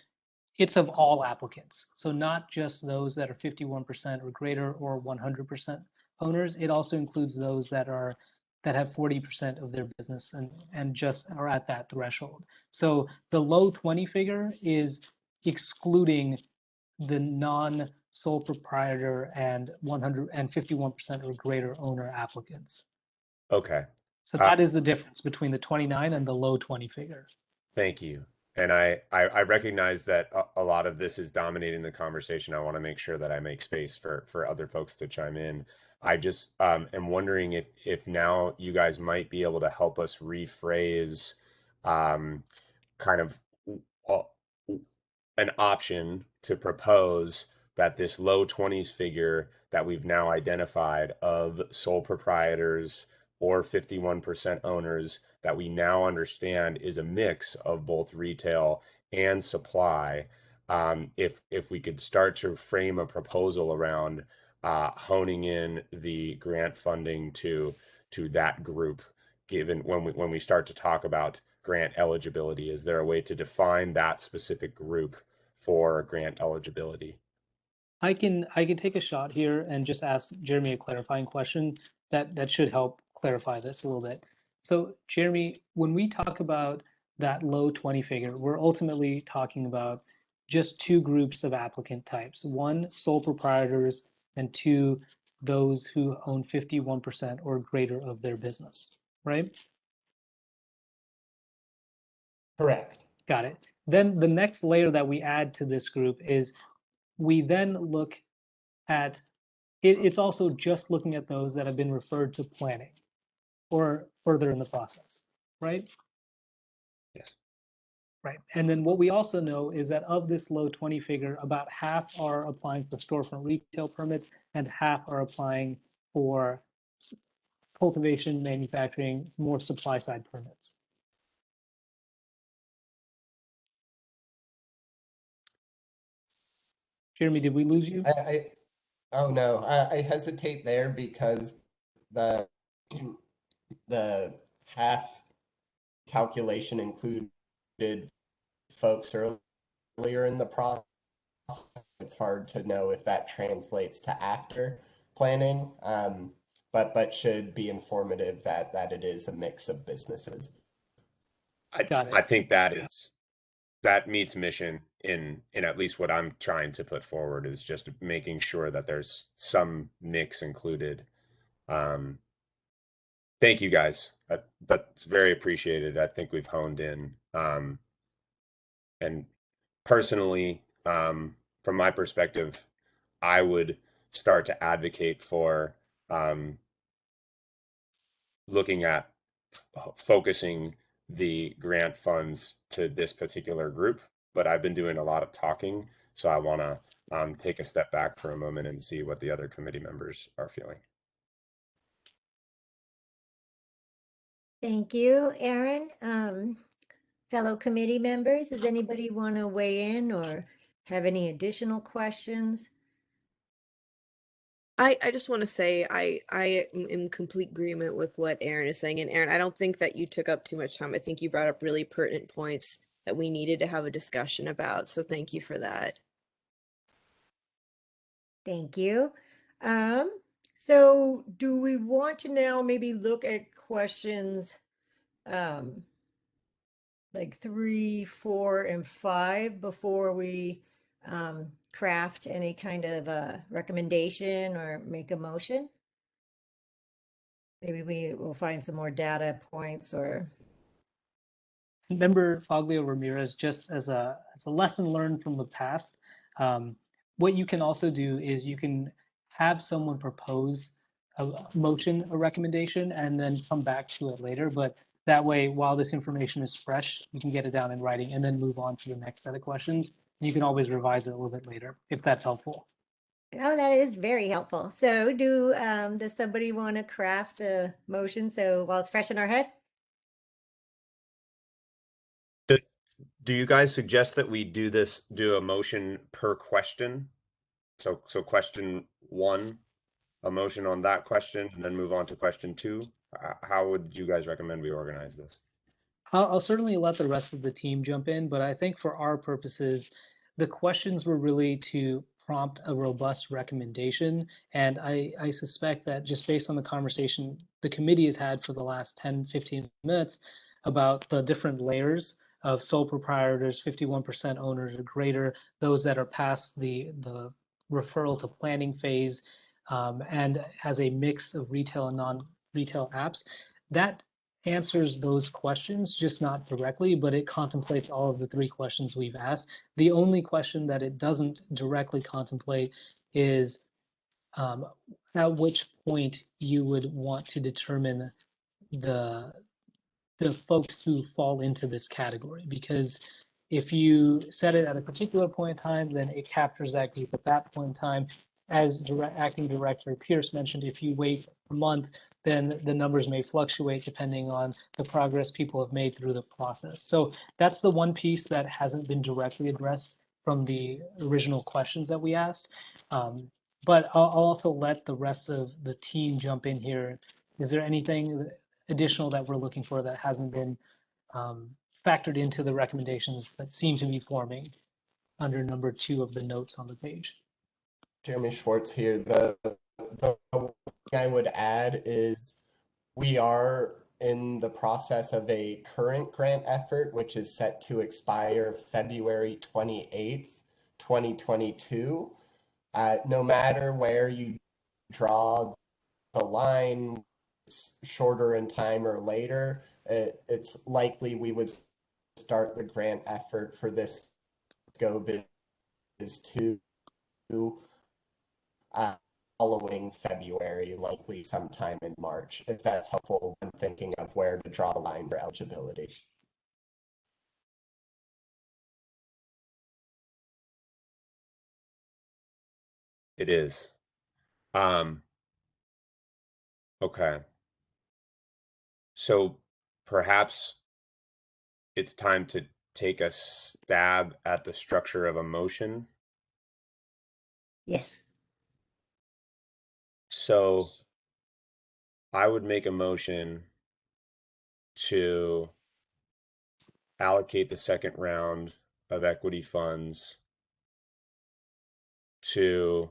Speaker 1: it's of all applicants. So not just those that are 51% or greater or 100% owners. It also includes those that have 40% of their business and just are at that threshold. So the low 20 figure is excluding the non-sole proprietor and 151% or greater owner applicants.
Speaker 4: Okay.
Speaker 1: So that is the difference between the 29 and the low 20 figure.
Speaker 4: Thank you. And I recognize that a lot of this is dominating the conversation. I want to make sure that I make space for other folks to chime in. I just am wondering if now you guys might be able to help us rephrase kind of an option to propose that this low 20s figure that we've now identified of sole proprietors or 51% owners that we now understand is a mix of both retail and supply. If we could start to frame a proposal around honing in the grant funding to that group, given when we start to talk about grant eligibility, is there a way to define that specific group for grant eligibility?
Speaker 1: I can take a shot here and just ask Jeremy a clarifying question that should help clarify this a little bit. So Jeremy, when we talk about that low 20 figure, we're ultimately talking about just two groups of applicant types. One, sole proprietors, and two, those who own 51% or greater of their business, right?
Speaker 17: Correct.
Speaker 1: Got it. Then the next layer that we add to this group is we then look at it's also just looking at those that have been referred to planning or further in the process, right?
Speaker 4: Yes.
Speaker 1: Right. And then what we also know is that of this low 20 figure, about half are applying for storefront retail permits and half are applying for cultivation, manufacturing, more supply side permits. Jeremy, did we lose you?
Speaker 17: Oh no, I hesitate there because the half calculation included folks earlier in the process. It's hard to know if that translates to after planning, but should be informative that it is a mix of businesses.
Speaker 4: I think that meets mission in at least what I'm trying to put forward is just making sure that there's some mix included. Thank you guys. That's very appreciated. I think we've honed in. And personally, from my perspective, I would start to advocate for looking at focusing the grant funds to this particular group. But I've been doing a lot of talking, so I want to take a step back for a moment and see what the other committee members are feeling.
Speaker 5: Thank you, Aaron. Fellow committee members, does anybody want to weigh in or have any additional questions?
Speaker 10: I just want to say I am in complete agreement with what Aaron is saying. And Aaron, I don't think that you took up too much time. I think you brought up really pertinent points that we needed to have a discussion about. So thank you for that.
Speaker 5: Thank you. So do we want to now maybe look at questions like 3, 4, and 5 before we craft any kind of a recommendation or make a motion? Maybe we will find some more data points or.
Speaker 1: Member Foglio Ramirez, just as a lesson learned from the past, what you can also do is you can have someone propose a motion, a recommendation, and then come back to it later. But that way, while this information is fresh, you can get it down in writing and then move on to the next set of questions. You can always revise it a little bit later if that's helpful.
Speaker 5: Oh, that is very helpful. So does somebody want to craft a motion so while it's fresh in our head?
Speaker 4: Do you guys suggest that we do a motion per question? So question 1, a motion on that question, and then move on to question 2. How would you guys recommend we organize this?
Speaker 1: I'll certainly let the rest of the team jump in, but I think for our purposes, the questions were really to prompt a robust recommendation. And I suspect that just based on the conversation the committee has had for the last 10, 15 minutes about the different layers of sole proprietors, 51% owners or greater, those that are past the referral to planning phase, and has a mix of retail and non-retail apps, that answers those questions, just not directly, but it contemplates all of the 3 questions we've asked. The only question that it doesn't directly contemplate is at which point you would want to determine the folks who fall into this category. Because if you set it at a particular point in time, then it captures that group at that point in time. As Acting Director Pierce mentioned, if you wait a month, then the numbers may fluctuate depending on the progress people have made through the process. So that's the one piece that hasn't been directly addressed from the original questions that we asked. But I'll also let the rest of the team jump in here. Is there anything additional that we're looking for that hasn't been factored into the recommendations that seem to be forming under number 2 of the notes on the page?
Speaker 17: Jeremy Schwartz here. The thing I would add is we are in the process of a current grant effort, which is set to expire February 28th, 2022. No matter where you draw the line, it's shorter in time or later, it's likely we would start the grant effort for this GoBiz 2 following February, likely sometime in March, if that's helpful when thinking of where to draw the line for eligibility.
Speaker 4: It is. Okay. So perhaps it's time to take a stab at the structure of a motion.
Speaker 5: Yes.
Speaker 4: So I would make a motion to allocate the second round of equity funds to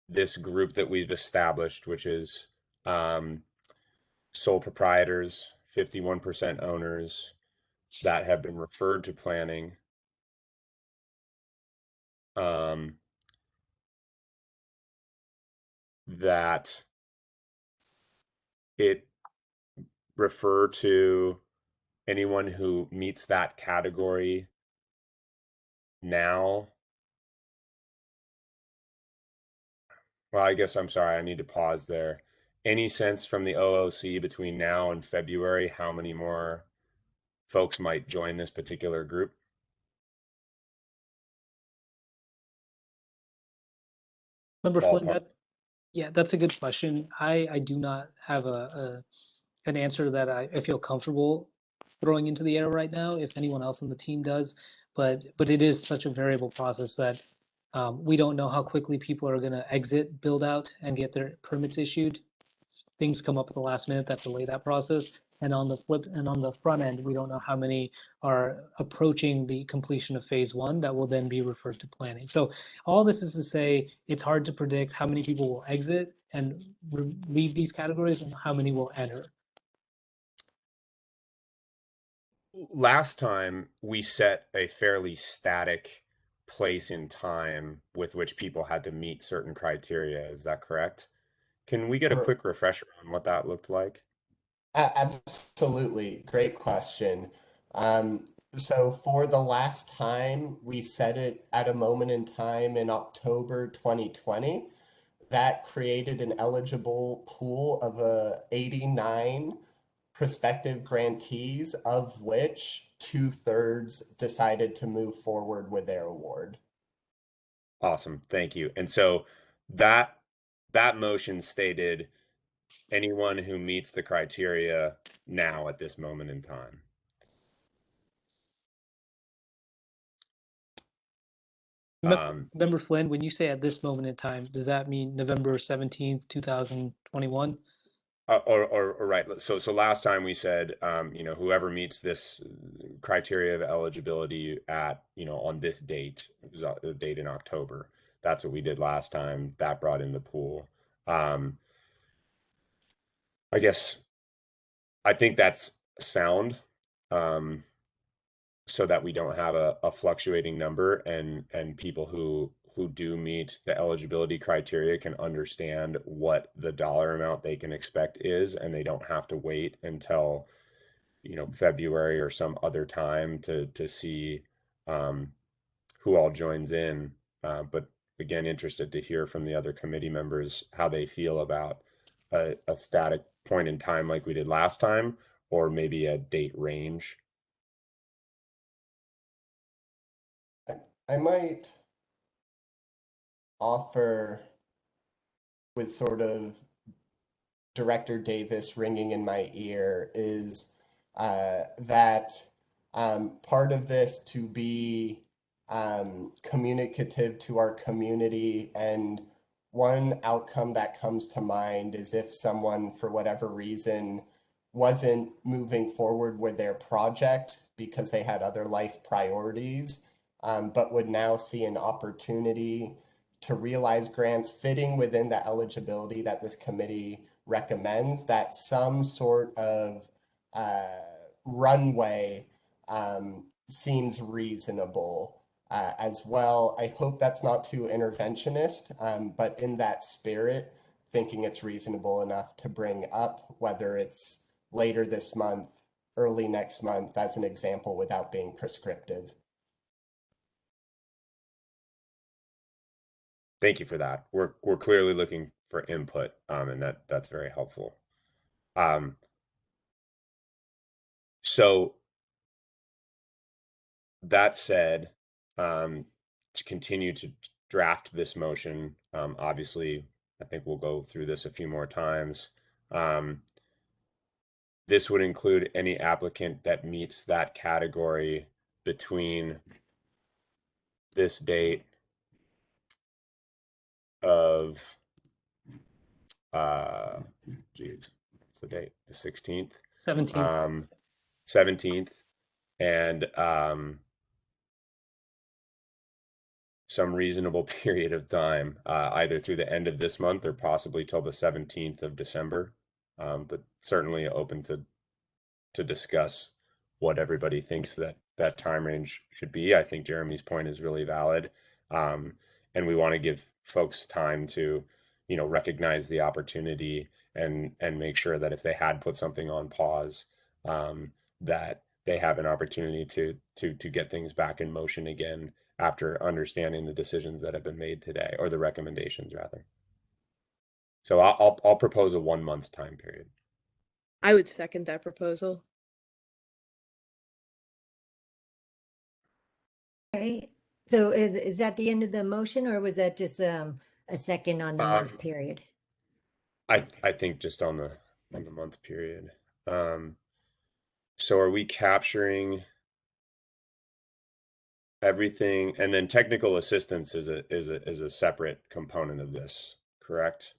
Speaker 4: this group that we've established, which is sole proprietors, 51% owners that have been referred to planning. That it refer to anyone who meets that category now. Well, I guess I'm sorry, I need to pause there. Any sense from the OOC between now and February how many more folks might join this particular group?
Speaker 1: Member Flynn,
Speaker 4: Ballpark.
Speaker 1: that's a good question. I do not have an answer that I feel comfortable throwing into the air right now. If anyone else on the team does, but it is such a variable process that we don't know how quickly people are going to exit build out and get their permits issued. Things come up at the last minute that delay that process. And on the front end, we don't know how many are approaching the completion of phase one that will then be referred to planning. So all this is to say, it's hard to predict how many people will exit and leave these categories and how many will enter.
Speaker 4: Last time we set a fairly static place in time with which people had to meet certain criteria. Is that correct? Can we get a quick refresher on what that looked like?
Speaker 17: Absolutely. Great question. So for the last time, we set it at a moment in time in October 2020. That created an eligible pool of 89 prospective grantees, of which 2/3 decided to move forward with their award.
Speaker 4: Awesome. Thank you. And so that motion stated anyone who meets the criteria now at this moment in time.
Speaker 1: Member Flynn, when you say at this moment in time, does that mean November 17th, 2021?
Speaker 4: Or right. So last time we said, whoever meets this criteria of eligibility at, on this date, it was the date in October. That's what we did last time. That brought in the pool. I guess I think that's sound, so that we don't have a fluctuating number, and people who do meet the eligibility criteria can understand what the dollar amount they can expect is, and they don't have to wait until February or some other time to see who all joins in. But again, interested to hear from the other committee members how they feel about a static point in time like we did last time, or maybe a date range.
Speaker 17: I might offer, with sort of Director Davis ringing in my ear, is that part of this to be communicative to our community. And one outcome that comes to mind is if someone, for whatever reason, wasn't moving forward with their project because they had other life priorities, but would now see an opportunity to realize grants fitting within the eligibility that this committee recommends, that some sort of runway seems reasonable as well. I hope that's not too interventionist, but in that spirit, thinking it's reasonable enough to bring up, whether it's later this month, early next month, as an example, without being prescriptive.
Speaker 4: Thank you for that. We're clearly looking for input, and that's very helpful. So that said, to continue to draft this motion, obviously, I think we'll go through this a few more times. This would include any applicant that meets that category between this date of, geez, what's the date? The 16th?
Speaker 1: 17th.
Speaker 4: 17th, and some reasonable period of time, either through the end of this month or possibly till the 17th of December. But certainly open to discuss what everybody thinks that time range should be. I think Jeremy's point is really valid. And we want to give folks time to, recognize the opportunity and make sure that if they had put something on pause, that they have an opportunity to get things back in motion again after understanding the decisions that have been made today, or the recommendations rather. So I'll propose a 1 month time period.
Speaker 10: I would second that proposal.
Speaker 5: Okay, so is that the end of the motion, or was that just a second on the month period?
Speaker 4: I think just on the month period. So are we capturing everything? And then technical assistance is a separate component of this, correct?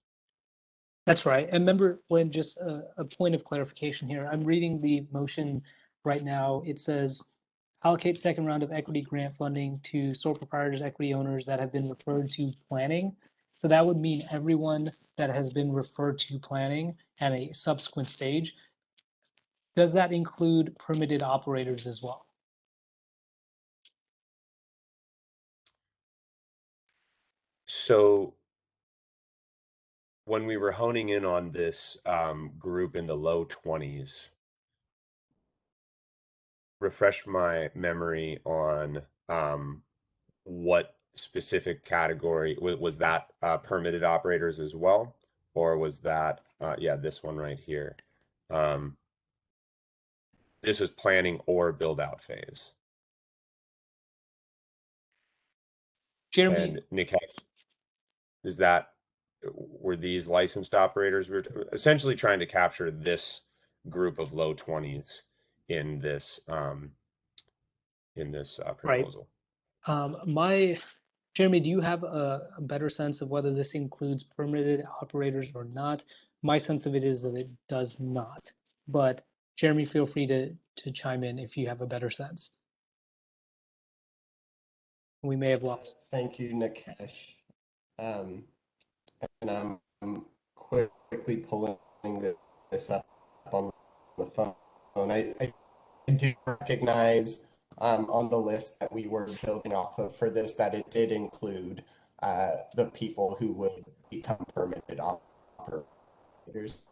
Speaker 1: That's right. And remember, when just a point of clarification here, I'm reading the motion right now. It says allocate second round of equity grant funding to sole proprietors, equity owners that have been referred to planning. So that would mean everyone that has been referred to planning at a subsequent stage. Does that include permitted operators as well?
Speaker 4: So when we were honing in on this group in the low 20s, refresh my memory on what specific category was that, permitted operators as well, or was that this one right here? This is planning or build out phase.
Speaker 1: Jeremy,
Speaker 4: And Nikesh, were these licensed operators? We're essentially trying to capture this group of low 20s in this proposal.
Speaker 1: Right. Jeremy, do you have a better sense of whether this includes permitted operators or not? My sense of it is that it does not. But Jeremy, feel free to chime in if you have a better sense. We may have lost.
Speaker 17: Thank you, Nikesh. And I'm quickly pulling this up on the phone. I do recognize on the list that we were building off of for this that it did include the people who would become permitted operators.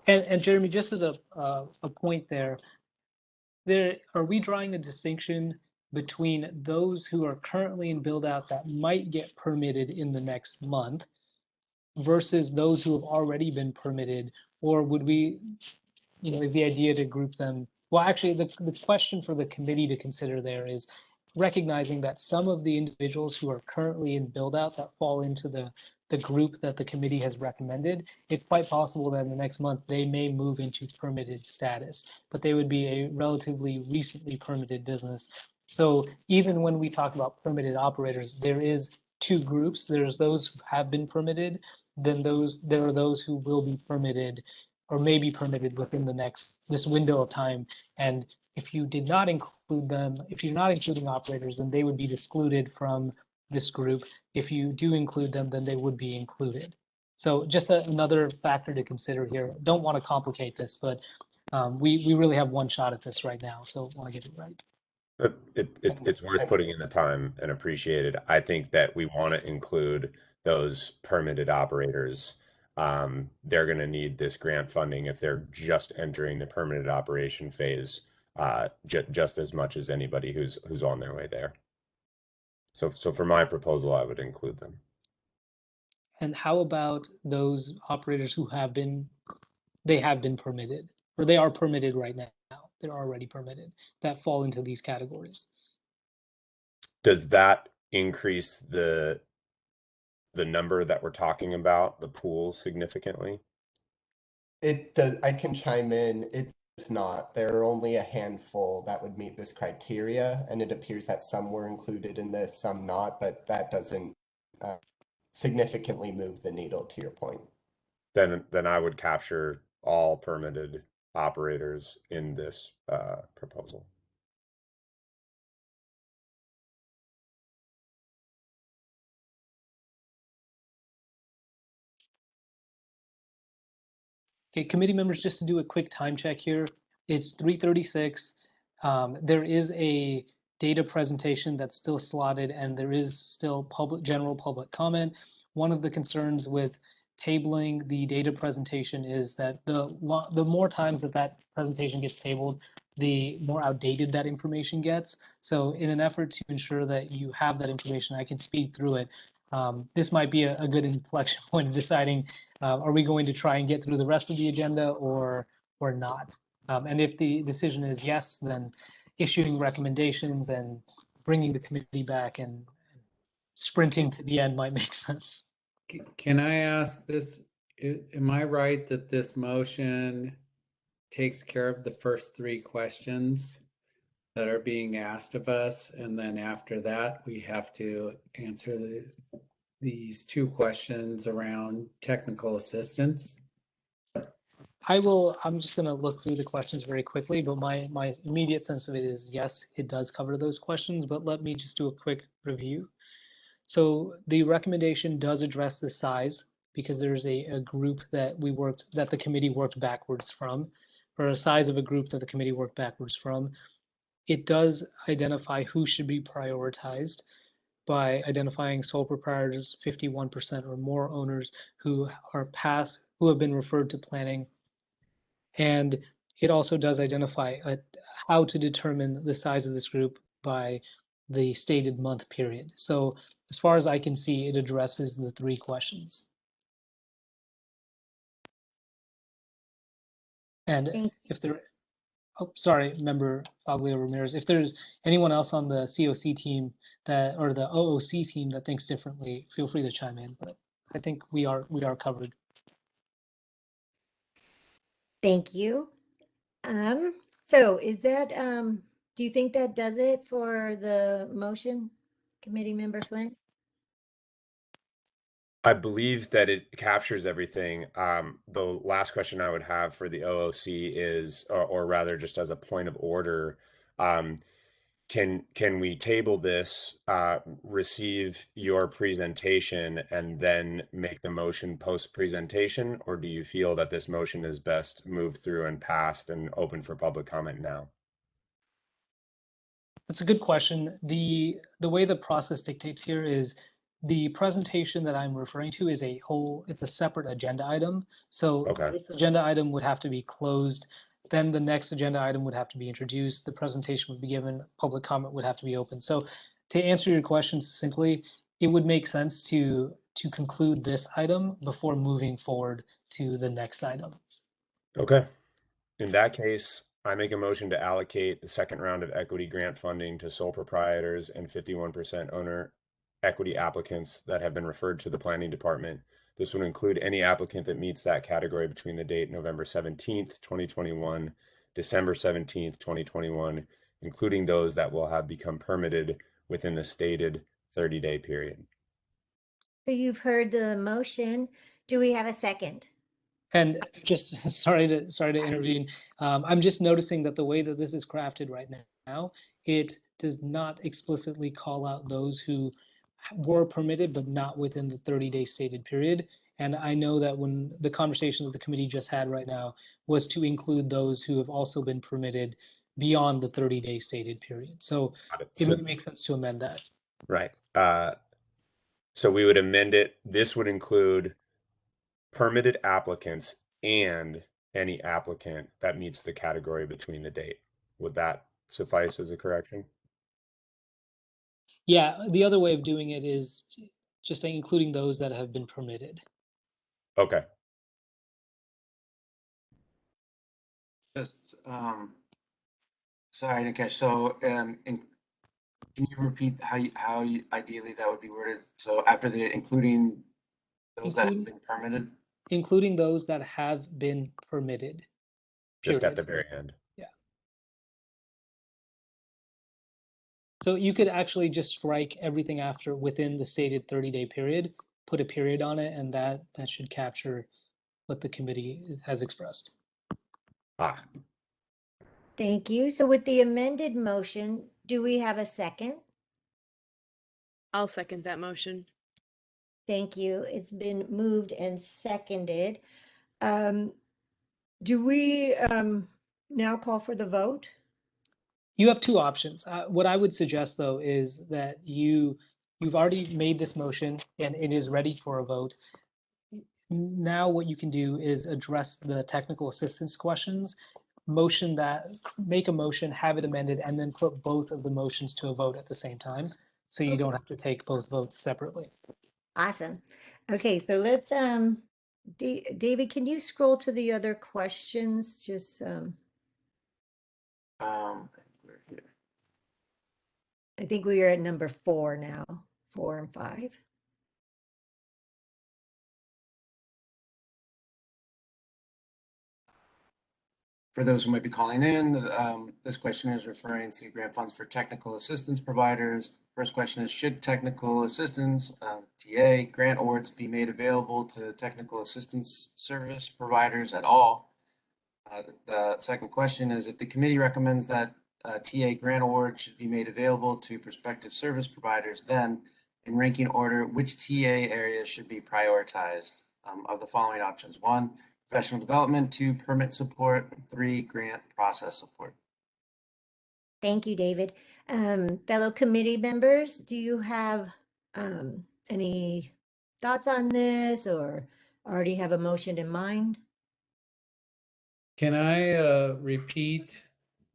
Speaker 1: And Jeremy, just as a point there, are we drawing a distinction between those who are currently in build out that might get permitted in the next month versus those who have already been permitted? Or would we, is the idea to group them? Well, actually, the question for the committee to consider there is recognizing that some of the individuals who are currently in build out that fall into the group that the committee has recommended, it's quite possible that in the next month they may move into permitted status, but they would be a relatively recently permitted business. So even when we talk about permitted operators, there is two groups. There's those who have been permitted, then there are those who will be permitted or may be permitted within this window of time. And if you did not include them, if you're not including operators, then they would be excluded from this group. If you do include them, then they would be included. So just another factor to consider here. Don't want to complicate this, but we really have one shot at this right now, so want to get it right.
Speaker 4: It's worth putting in the time and appreciated. I think that we want to include those permitted operators. They're going to need this grant funding if they're just entering the permitted operation phase, just as much as anybody who's on their way there. So for my proposal, I would include them.
Speaker 1: And how about those operators who have been permitted, or they are permitted right now? They're already permitted, that fall into these categories.
Speaker 4: Does that increase the number that we're talking about, the pool, significantly?
Speaker 17: It does. I can chime in. It's not. There are only a handful that would meet this criteria, and it appears that some were included in this, some not, but that doesn't significantly move the needle, to your point.
Speaker 4: Then I would capture all permitted operators in this proposal.
Speaker 1: Okay, committee members, just to do a quick time check here. It's 3:36. There is a data presentation that's still slotted, and there is still general public comment. One of the concerns with tabling the data presentation is that the more times that presentation gets tabled, the more outdated that information gets. So in an effort to ensure that you have that information, I can speed through it. This might be a good inflection point of deciding, are we going to try and get through the rest of the agenda or not? And if the decision is yes, then issuing recommendations and bringing the committee back and sprinting to the end might make sense.
Speaker 13: Can I ask this? Am I right that this motion takes care of the first three questions that are being asked of us, and then after that we have to answer these two questions around technical assistance?
Speaker 1: I'm just going to look through the questions very quickly, but my immediate sense of it is yes, it does cover those questions, but let me just do a quick review. So the recommendation does address the size, because there's a group that the committee worked backwards from, or a size of a group that the committee worked backwards from. It does identify who should be prioritized by identifying sole proprietors, 51% or more owners who have been referred to planning. And it also does identify how to determine the size of this group by the stated month period. So as far as I can see, it addresses the three questions. And if there, sorry, Member Foglia Ramirez, if there's anyone else on the COC team or the OOC team that thinks differently, feel free to chime in, but I think we are covered.
Speaker 5: Thank you. So is that, do you think that does it for the motion, Committee Member Flynn?
Speaker 4: I believe that it captures everything. The last question I would have for the OOC is, or rather just as a point of order, can we table this, receive your presentation, and then make the motion post-presentation? Or do you feel that this motion is best moved through and passed and open for public comment now?
Speaker 1: That's a good question. The way the process dictates here is the presentation that I'm referring to is it's a separate agenda item. So this agenda item would have to be closed. Then the next agenda item would have to be introduced. The presentation would be given. Public comment would have to be open. So to answer your question succinctly, it would make sense to conclude this item before moving forward to the next item.
Speaker 4: Okay. In that case, I make a motion to allocate the second round of equity grant funding to sole proprietors and 51% owner equity applicants that have been referred to the planning department. This would include any applicant that meets that category between the date November 17th, 2021, December 17th, 2021, including those that will have become permitted within the stated 30-day period.
Speaker 5: So you've heard the motion. Do we have a second?
Speaker 1: And just sorry to intervene. I'm just noticing that the way that this is crafted right now, it does not explicitly call out those who were permitted but not within the 30-day stated period. And I know that when the conversation that the committee just had right now was to include those who have also been permitted beyond the 30-day stated period. So it may make sense to amend that.
Speaker 4: Right. So we would amend it. This would include permitted applicants and any applicant that meets the category between the date. Would that suffice as a correction?
Speaker 1: Yeah, the other way of doing it is just saying including those that have been permitted.
Speaker 4: Okay.
Speaker 3: Just, sorry, Nikesh. So, can you repeat how you ideally that would be worded? So after the including those that have been permitted?
Speaker 1: Including those that have been permitted.
Speaker 4: Just
Speaker 1: Period.
Speaker 4: at the very end.
Speaker 1: Yeah. So you could actually just strike everything after within the stated 30-day period, put a period on it, and that should capture what the committee has expressed.
Speaker 5: Thank you. So with the amended motion, do we have a second?
Speaker 10: I'll second that motion.
Speaker 5: Thank you. It's been moved and seconded. Do we now call for the vote?
Speaker 1: You have two options. What I would suggest, though, is that you've already made this motion and it is ready for a vote. Now what you can do is address the technical assistance questions, make a motion, have it amended, and then put both of the motions to a vote at the same time. So you don't have to take both votes separately.
Speaker 5: Awesome. Okay, so let's, David, can you scroll to the other questions? Just, I think we are at number 4 now, 4 and 5.
Speaker 3: For those who might be calling in, this question is referring to grant funds for technical assistance providers. First question is, should technical assistance, TA, grant awards be made available to technical assistance service providers at all? The second question is, if the committee recommends that TA grant awards should be made available to prospective service providers, then in ranking order, which TA areas should be prioritized of the following options? 1, professional development, 2, permit support, 3, grant process support.
Speaker 5: Thank you, David. Fellow committee members, do you have any thoughts on this or already have a motion in mind?
Speaker 13: Can I repeat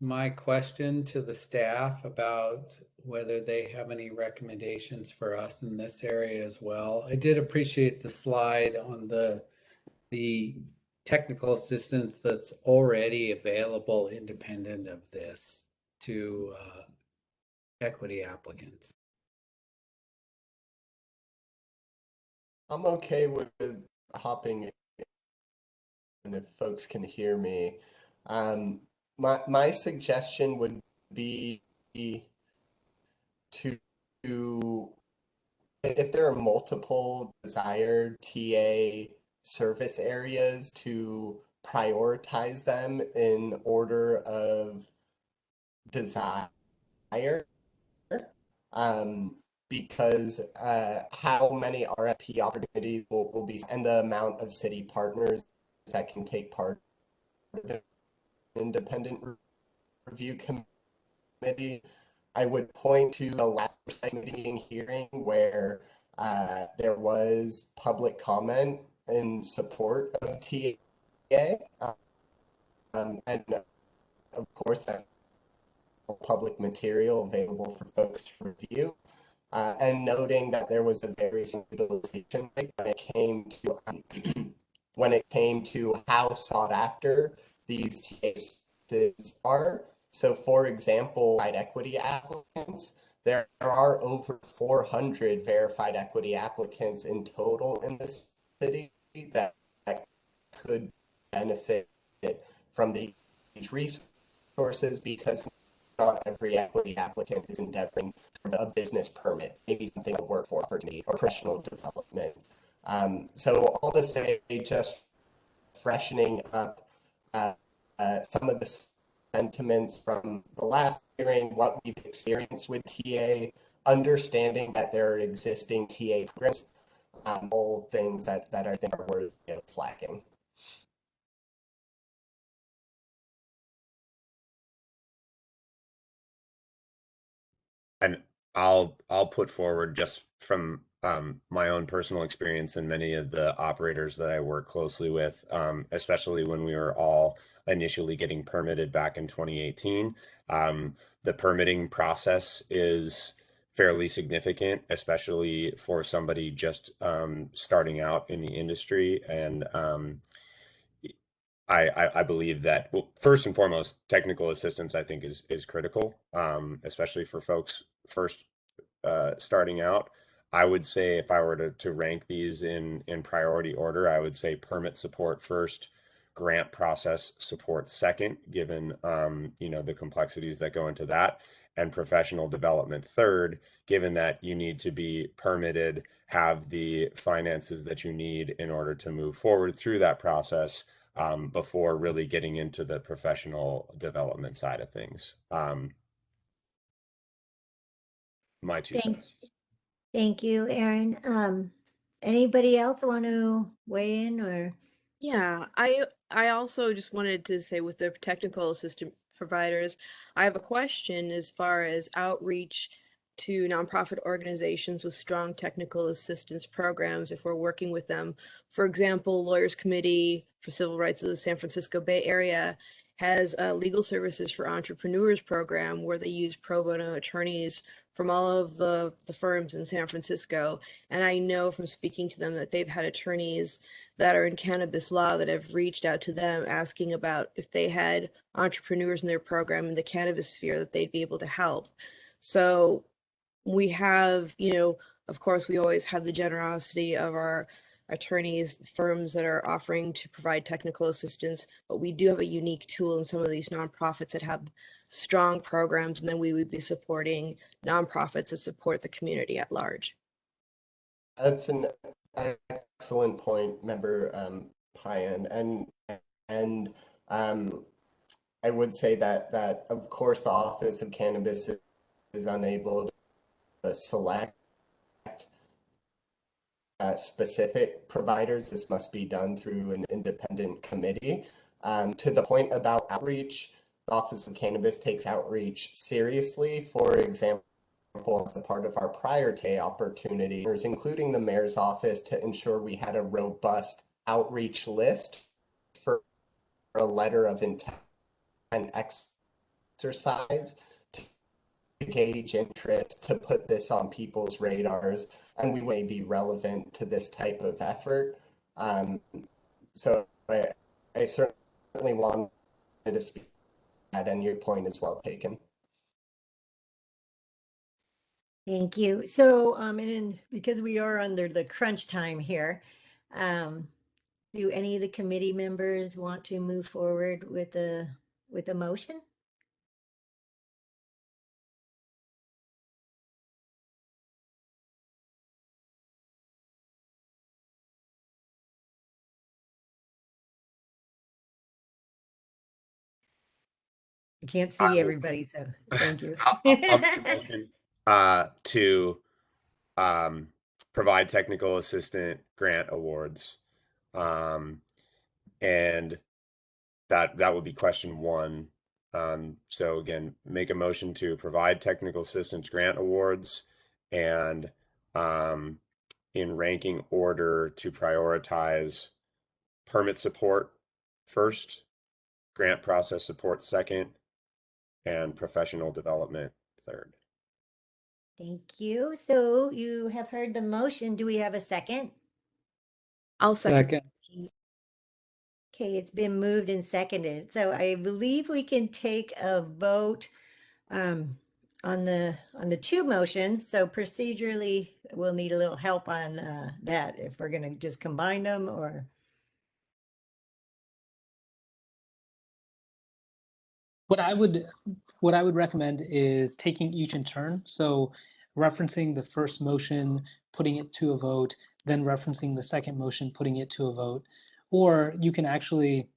Speaker 13: my question to the staff about whether they have any recommendations for us in this area as well? I did appreciate the slide on the technical assistance that's already available independent of this to equity applicants.
Speaker 17: I'm okay with hopping in if folks can hear me. My suggestion would be to, if there are multiple desired TA service areas, to prioritize them in order of desire. Because how many RFP opportunities will be, and the amount of city partners that can take part in an independent review committee. I would point to the last meeting hearing where there was public comment in support of TA, and of course that public material available for folks to review. And noting that there was a very utilization rate when it came to how sought after these TAs are. So, for example, verified equity applicants, there are over 400 verified equity applicants in total in the city that could benefit from these resources, because not every equity applicant is endeavoring for a business permit, maybe something like work for opportunity or professional development. So all to say, just freshening up some of the sentiments from the last hearing, what we've experienced with TA, understanding that there are existing TA programs all things that I think are worth flagging.
Speaker 4: And I'll put forward, just from my own personal experience and many of the operators that I work closely with, especially when we were all initially getting permitted back in 2018. The permitting process is fairly significant, especially for somebody just starting out in the industry. And I believe that, well, first and foremost, technical assistance I think is critical, especially for folks first starting out. I would say, if I were to rank these in priority order, I would say permit support first, grant process support second, given the complexities that go into that, and professional development third, given that you need to be permitted, have the finances that you need in order to move forward through that process, before really getting into the professional development side of things. My two cents.
Speaker 5: Thank you, Aaron. Anybody else want to weigh in or?
Speaker 10: Yeah, I also just wanted to say, with the technical assistant providers, I have a question as far as outreach to nonprofit organizations with strong technical assistance programs if we're working with them. For example, Lawyers Committee for Civil Rights of the San Francisco Bay Area has a Legal Services for Entrepreneurs program where they use pro bono attorneys from all of the firms in San Francisco. And I know from speaking to them that they've had attorneys that are in cannabis law that have reached out to them asking about if they had entrepreneurs in their program in the cannabis sphere that they'd be able to help. So we have, of course, we always have the generosity of our attorneys, firms that are offering to provide technical assistance, but we do have a unique tool in some of these nonprofits that have strong programs, and then we would be supporting nonprofits that support the community at large.
Speaker 17: That's an excellent point, Member Payan, and I would say that of course the Office of Cannabis is unable to select specific providers. This must be done through an independent committee. To the point about outreach, the Office of Cannabis takes outreach seriously. For example, as a part of our prior day opportunity, including the mayor's office, to ensure we had a robust outreach list for a letter of intent and exercise to gauge interest, to put this on people's radars, and we may be relevant to this type of effort. So I certainly wanted to speak to that, and your point is well taken.
Speaker 5: Thank you. So, because we are under the crunch time here, do any of the committee members want to move forward with a motion? I can't see everybody, so thank you.
Speaker 4: I'll make a motion to provide technical assistant grant awards, and that would be question one. So again, make a motion to provide technical assistance grant awards, and in ranking order, to prioritize permit support first, grant process support second, and professional development third.
Speaker 5: Thank you. So you have heard the motion. Do we have a second?
Speaker 10: I'll second.
Speaker 5: Okay, it's been moved and seconded. So I believe we can take a vote on the two motions. So procedurally, we'll need a little help on that if we're going to just combine them or.
Speaker 1: What I would recommend is taking each in turn. So referencing the first motion, putting it to a vote, then referencing the second motion, putting it to a vote. Or you can actually,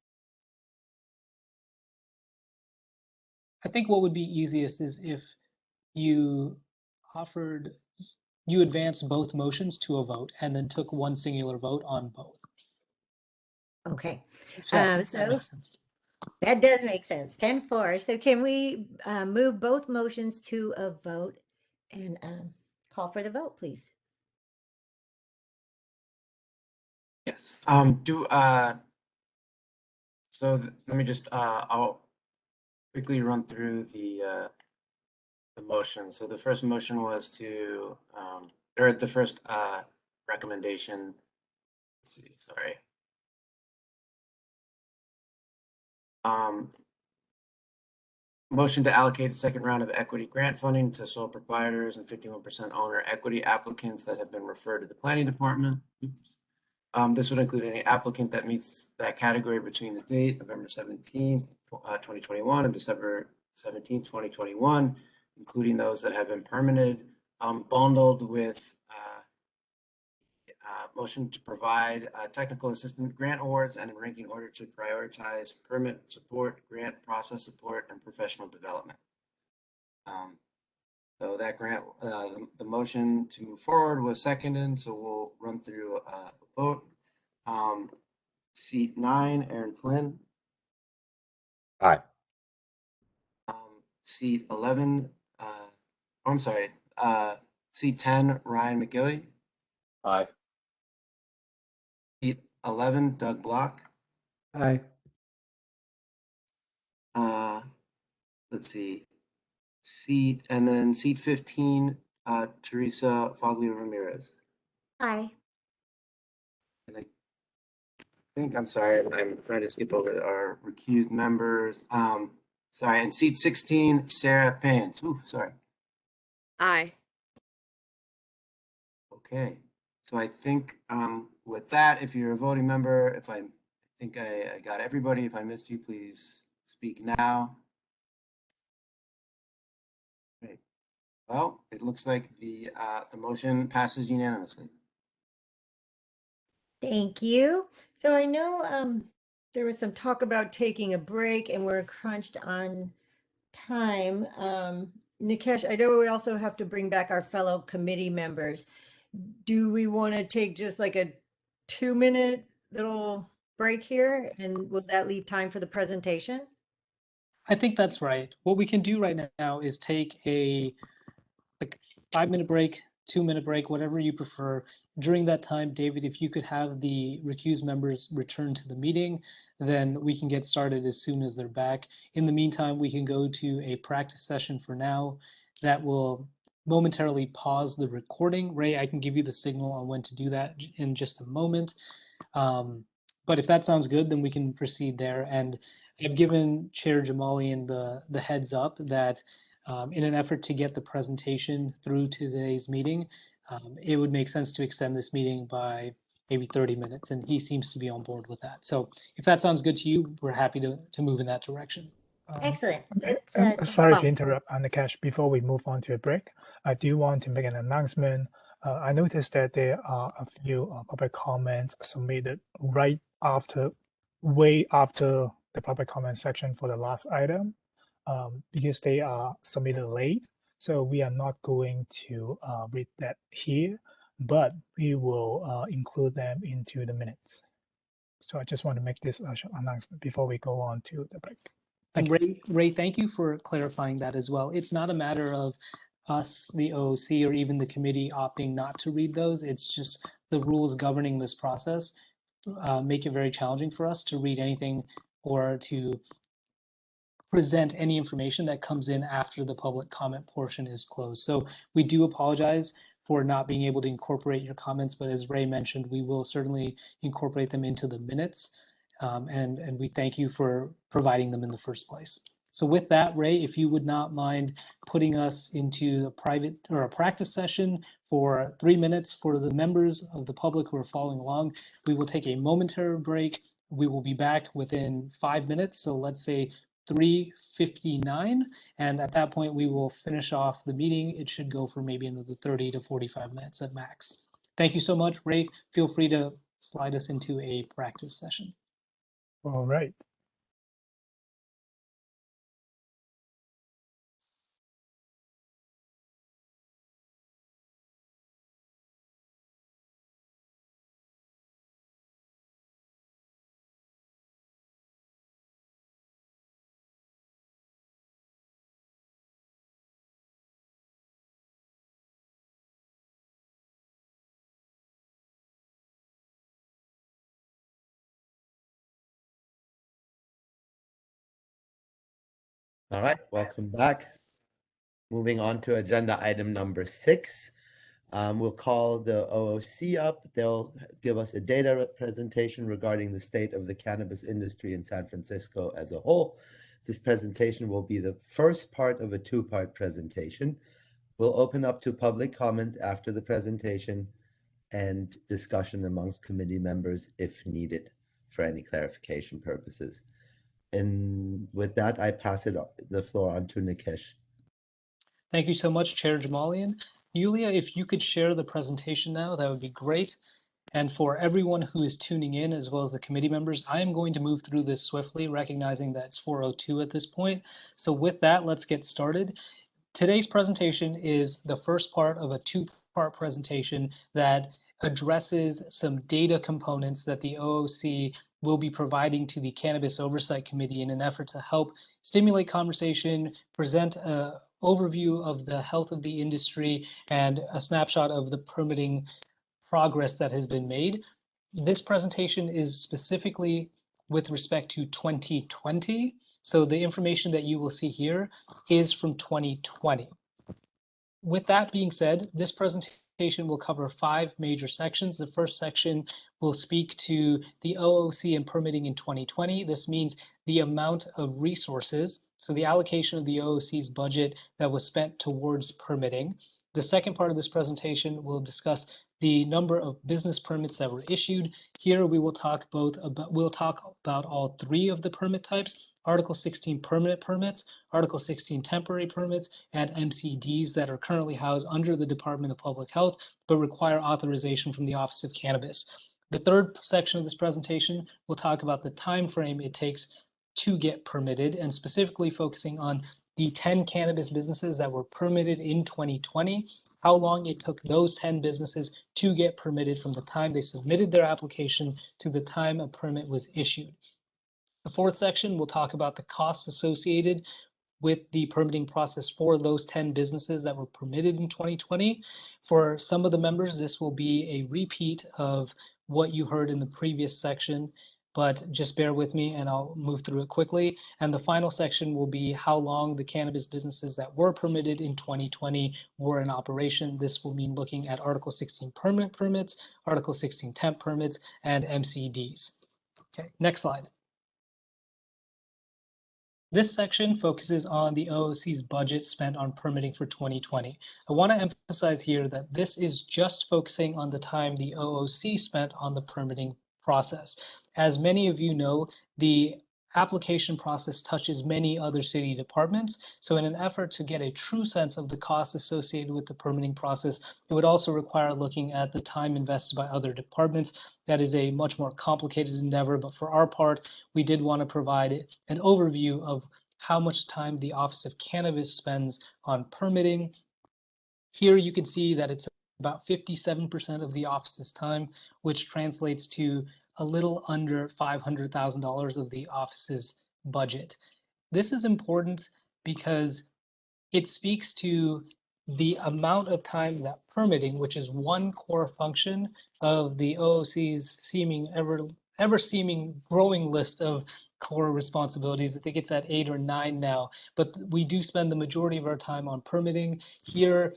Speaker 1: I think what would be easiest is if you offered you advance both motions to a vote and then took one singular vote on both.
Speaker 5: Okay.
Speaker 1: If that
Speaker 5: So
Speaker 1: makes sense.
Speaker 5: that does make sense. 10-4. So can we move both motions to a vote and call for the vote, please?
Speaker 3: Yes. Let me just I'll quickly run through the motion. So the first motion was to or the first recommendation. Let's see, sorry. Motion to allocate a second round of equity grant funding to sole proprietors and 51% owner equity applicants that have been referred to the planning department. This would include any applicant that meets that category between the date November 17th, 2021 and December 17th, 2021, including those that have been permitted, bundled with motion to provide technical assistant grant awards and in ranking order to prioritize permit support, grant process support, and professional development. So that grant, the motion to move forward was seconded, so we'll run through a vote. Seat 9, Aaron Flynn.
Speaker 4: Aye.
Speaker 3: Seat 11, I'm sorry, seat 10, Ryan McGilly.
Speaker 11: Aye.
Speaker 3: Seat 11, Doug Block.
Speaker 13: Aye.
Speaker 3: Let's see, and then seat 15, Teresa Foglio Ramirez.
Speaker 5: Aye.
Speaker 3: And I think, I'm sorry, I'm trying to skip over our recused members. Sorry, and seat 16, Sarah Payne. Ooh, sorry.
Speaker 10: Aye.
Speaker 3: Okay, so I think with that, if you're a voting member, I think I got everybody. If I missed you, please speak now. Great. Well, it looks like the motion passes unanimously.
Speaker 5: Thank you. So I know there was some talk about taking a break and we're crunched on time. Nikesh, I know we also have to bring back our fellow committee members. Do we want to take just like a 2-minute little break here? And will that leave time for the presentation?
Speaker 1: I think that's right. What we can do right now is take a 5-minute break, 2-minute break, whatever you prefer. During that time, David, if you could have the recused members return to the meeting, then we can get started as soon as they're back. In the meantime, we can go to a practice session for now that will momentarily pause the recording. Ray, I can give you the signal on when to do that in just a moment. But if that sounds good, then we can proceed there. And I've given Chair Jamalian the heads up that in an effort to get the presentation through today's meeting, it would make sense to extend this meeting by maybe 30 minutes, and he seems to be on board with that. So if that sounds good to you, we're happy to move in that direction.
Speaker 5: Excellent.
Speaker 8: Sorry to interrupt, Nikesh. Before we move on to a break, I do want to make an announcement. I noticed that there are a few public comments submitted way after the public comment section for the last item, because they are submitted late. So we are not going to read that here, but we will include them into the minutes. So I just want to make this announcement before we go on to the break.
Speaker 1: And Ray, thank you for clarifying that as well. It's not a matter of us, the OOC, or even the committee opting not to read those. It's just the rules governing this process make it very challenging for us to read anything or to present any information that comes in after the public comment portion is closed. So we do apologize for not being able to incorporate your comments, but as Ray mentioned, we will certainly incorporate them into the minutes. And we thank you for providing them in the first place. So with that, Ray, if you would not mind putting us into a private or a practice session for 3 minutes for the members of the public who are following along, we will take a momentary break. We will be back within 5 minutes. So let's say 3:59, and at that point we will finish off the meeting. It should go for maybe another 30 to 45 minutes at max. Thank you so much, Ray. Feel free to slide us into a practice session.
Speaker 8: All right.
Speaker 2: All right, welcome back. Moving on to agenda item number 6. We'll call the OOC up. They'll give us a data presentation regarding the state of the cannabis industry in San Francisco as a whole. This presentation will be the first part of a 2-part presentation. We'll open up to public comment after the presentation and discussion amongst committee members if needed for any clarification purposes. And with that, I pass the floor on to Nikesh.
Speaker 1: Thank you so much, Chair Jamalian. Yulia, if you could share the presentation now, that would be great. And for everyone who is tuning in, as well as the committee members, I am going to move through this swiftly, recognizing that it's 4:02 at this point. So with that, let's get started. Today's presentation is the first part of a 2-part presentation that addresses some data components that the OOC will be providing to the Cannabis Oversight Committee in an effort to help stimulate conversation, present an overview of the health of the industry, and a snapshot of the permitting progress that has been made. This presentation is specifically with respect to 2020. So the information that you will see here is from 2020. With that being said, this presentation will cover 5 major sections. The first section will speak to the OOC and permitting in 2020. This means the amount of resources, so the allocation of the OOC's budget that was spent towards permitting. The second part of this presentation will discuss the number of business permits that were issued. Here we will talk about all 3 of the permit types: Article 16 permanent permits, Article 16 temporary permits, and MCDs that are currently housed under the Department of Public Health but require authorization from the Office of Cannabis. The third section of this presentation will talk about the time frame it takes to get permitted, and specifically focusing on the 10 cannabis businesses that were permitted in 2020, how long it took those 10 businesses to get permitted from the time they submitted their application to the time a permit was issued. The fourth section will talk about the costs associated with the permitting process for those 10 businesses that were permitted in 2020. For some of the members, this will be a repeat of what you heard in the previous section, but just bear with me and I'll move through it quickly. And the final section will be how long the cannabis businesses that were permitted in 2020 were in operation. This will mean looking at Article 16 permanent permits, Article 16 temp permits, and MCDs. Okay, next slide. This section focuses on the OOC's budget spent on permitting for 2020. I want to emphasize here that this is just focusing on the time the OOC spent on the permitting process. As many of you know, the application process touches many other city departments. So in an effort to get a true sense of the costs associated with the permitting process, it would also require looking at the time invested by other departments. That is a much more complicated endeavor, but for our part, we did want to provide an overview of how much time the Office of Cannabis spends on permitting. Here you can see that it's about 57% of the office's time, which translates to a little under $500,000 of the office's budget. This is important because it speaks to the amount of time that permitting, which is one core function of the OOC's ever seeming growing list of core responsibilities. I think it's at 8 or 9 now, but we do spend the majority of our time on permitting. Here,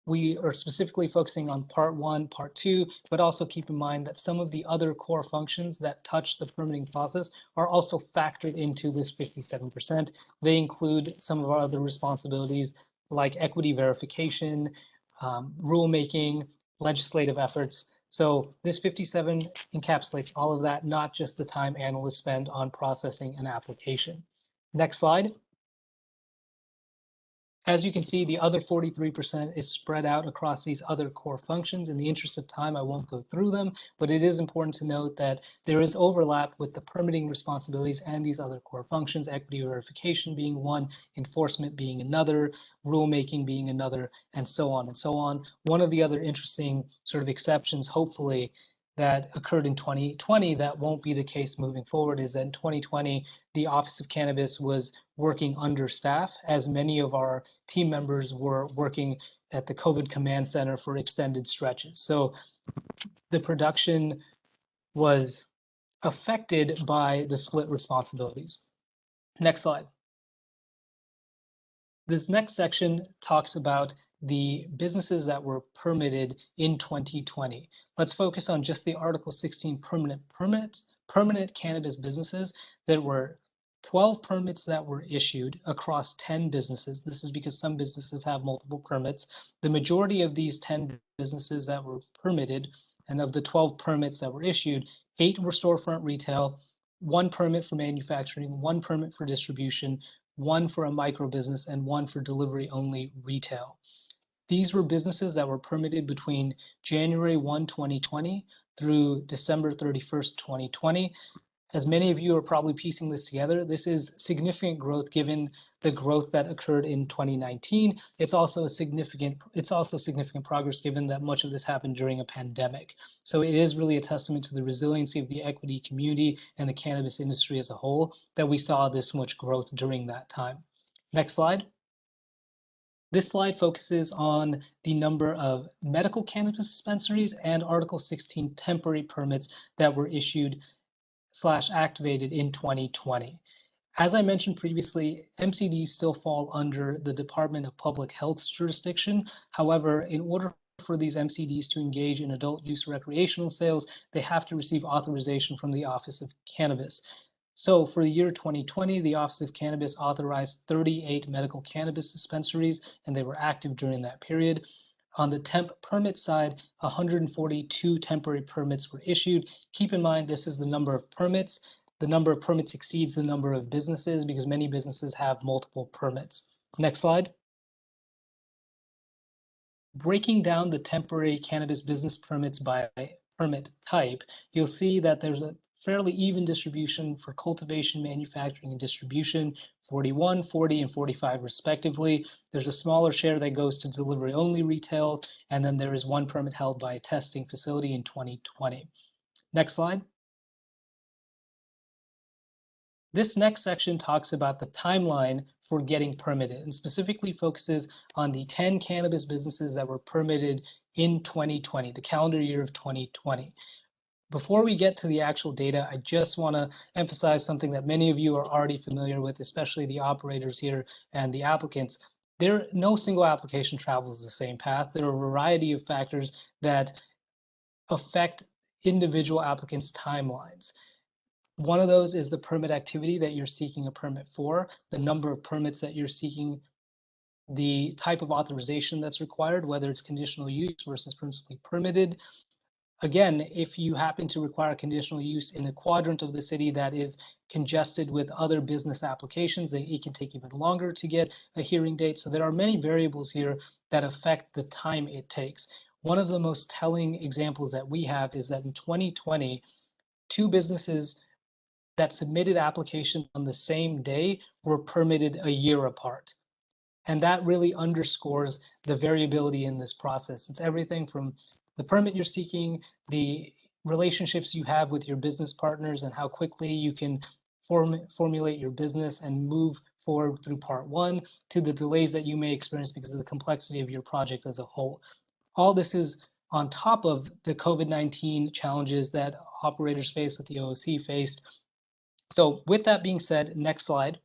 Speaker 1: we are specifically focusing on part 1, part 2, but also keep in mind that some of the other core functions that touch the permitting process are also factored into this 57%. They include some of our other responsibilities like equity verification, rulemaking, legislative efforts. So this 57 encapsulates all of that, not just the time analysts spend on processing an application. Next slide. As you can see, the other 43% is spread out across these other core functions. In the interest of time, I won't go through them, but it is important to note that there is overlap with the permitting responsibilities and these other core functions, equity verification being one, enforcement being another, rulemaking being another, and so on and so on. One of the other interesting sort of exceptions, hopefully, that occurred in 2020 that won't be the case moving forward is that in 2020, the Office of Cannabis was working under staff, as many of our team members were working at the COVID Command Center for extended stretches. So the production was affected by the split responsibilities. Next slide. This next section talks about the businesses that were permitted in 2020. Let's focus on just the Article 16 permanent cannabis businesses. There were 12 permits that were issued across 10 businesses. This is because some businesses have multiple permits. The majority of these 10 businesses that were permitted, and of the 12 permits that were issued, 8 were storefront retail, 1 permit for manufacturing, 1 permit for distribution, 1 for a micro business, and 1 for delivery only retail. These were businesses that were permitted between January 1, 2020 through December 31st, 2020. As many of you are probably piecing this together, this is significant growth given the growth that occurred in 2019. It's also significant progress given that much of this happened during a pandemic. So it is really a testament to the resiliency of the equity community and the cannabis industry as a whole that we saw this much growth during that time. Next slide. This slide focuses on the number of medical cannabis dispensaries and Article 16 temporary permits that were issued / activated in 2020. As I mentioned previously, MCDs still fall under the Department of Public Health's jurisdiction. However, in order for these MCDs to engage in adult use recreational sales, they have to receive authorization from the Office of Cannabis. So for the year 2020, the Office of Cannabis authorized 38 medical cannabis dispensaries, and they were active during that period. On the temp permit side, 142 temporary permits were issued. Keep in mind, this is the number of permits. The number of permits exceeds the number of businesses because many businesses have multiple permits. Next slide. Breaking down the temporary cannabis business permits by permit type, you'll see that there's a fairly even distribution for cultivation, manufacturing, and distribution, 41, 40, and 45 respectively. There's a smaller share that goes to delivery only retail, and then there is 1 permit held by a testing facility in 2020. Next slide. This next section talks about the timeline for getting permitted and specifically focuses on the 10 cannabis businesses that were permitted in 2020, the calendar year of 2020. Before we get to the actual data, I just want to emphasize something that many of you are already familiar with, especially the operators here and the applicants. No single application travels the same path. There are a variety of factors that affect individual applicants' timelines. One of those is the permit activity that you're seeking a permit for, the number of permits that you're seeking, the type of authorization that's required, whether it's conditional use versus principally permitted. Again, if you happen to require conditional use in a quadrant of the city that is congested with other business applications, then it can take even longer to get a hearing date. So there are many variables here that affect the time it takes. One of the most telling examples that we have is that in 2020, 2 businesses that submitted applications on the same day were permitted a year apart. And that really underscores the variability in this process. It's everything from the permit you're seeking, the relationships you have with your business partners, and how quickly you can formulate your business and move forward through part 1, to the delays that you may experience because of the complexity of your project as a whole. All this is on top of the COVID-19 challenges that operators face, that the OOC faced. So with that being said, next slide.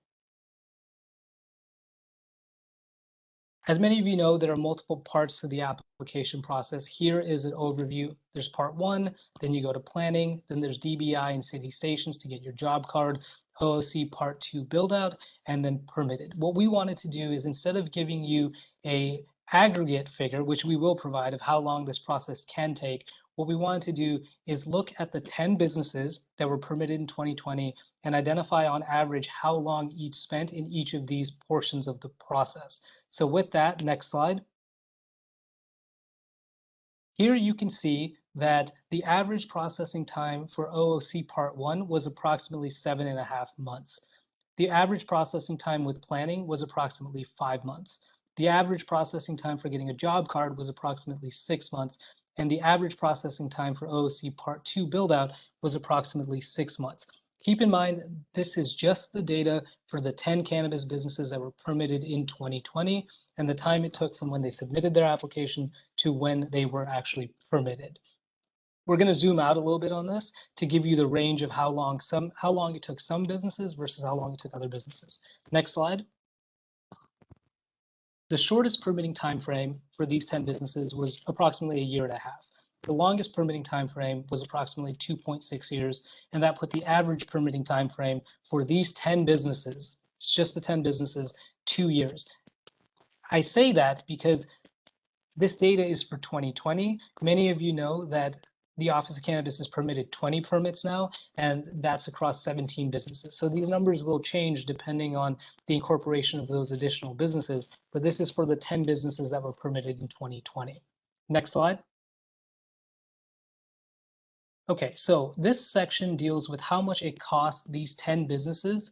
Speaker 1: As many of you know, there are multiple parts to the application process. Here is an overview. There's part 1, then you go to planning, then there's DBI and city stations to get your job card, OOC part 2 build out, and then permitted. What we wanted to do is, instead of giving you a aggregate figure, which we will provide, of how long this process can take, what we wanted to do is look at the 10 businesses that were permitted in 2020 and identify on average how long each spent in each of these portions of the process. So with that, next slide. Here you can see that the average processing time for OOC Part 1 was approximately 7.5 months. The average processing time with planning was approximately 5 months. The average processing time for getting a job card was approximately 6 months, and the average processing time for OOC Part 2 build-out was approximately 6 months. Keep in mind, this is just the data for the 10 cannabis businesses that were permitted in 2020 and the time it took from when they submitted their application to when they were actually permitted. We're going to zoom out a little bit on this to give you the range of how long it took some businesses versus how long it took other businesses. Next slide. The shortest permitting time frame for these 10 businesses was approximately 1.5 years. The longest permitting time frame was approximately 2.6 years, and that put the average permitting time frame for these 10 businesses, it's just the 10 businesses, 2 years. I say that because this data is for 2020. Many of you know that the Office of Cannabis has permitted 20 permits now, and that's across 17 businesses. So these numbers will change depending on the incorporation of those additional businesses, but this is for the 10 businesses that were permitted in 2020. Next slide. Okay, so this section deals with how much it costs these 10 businesses.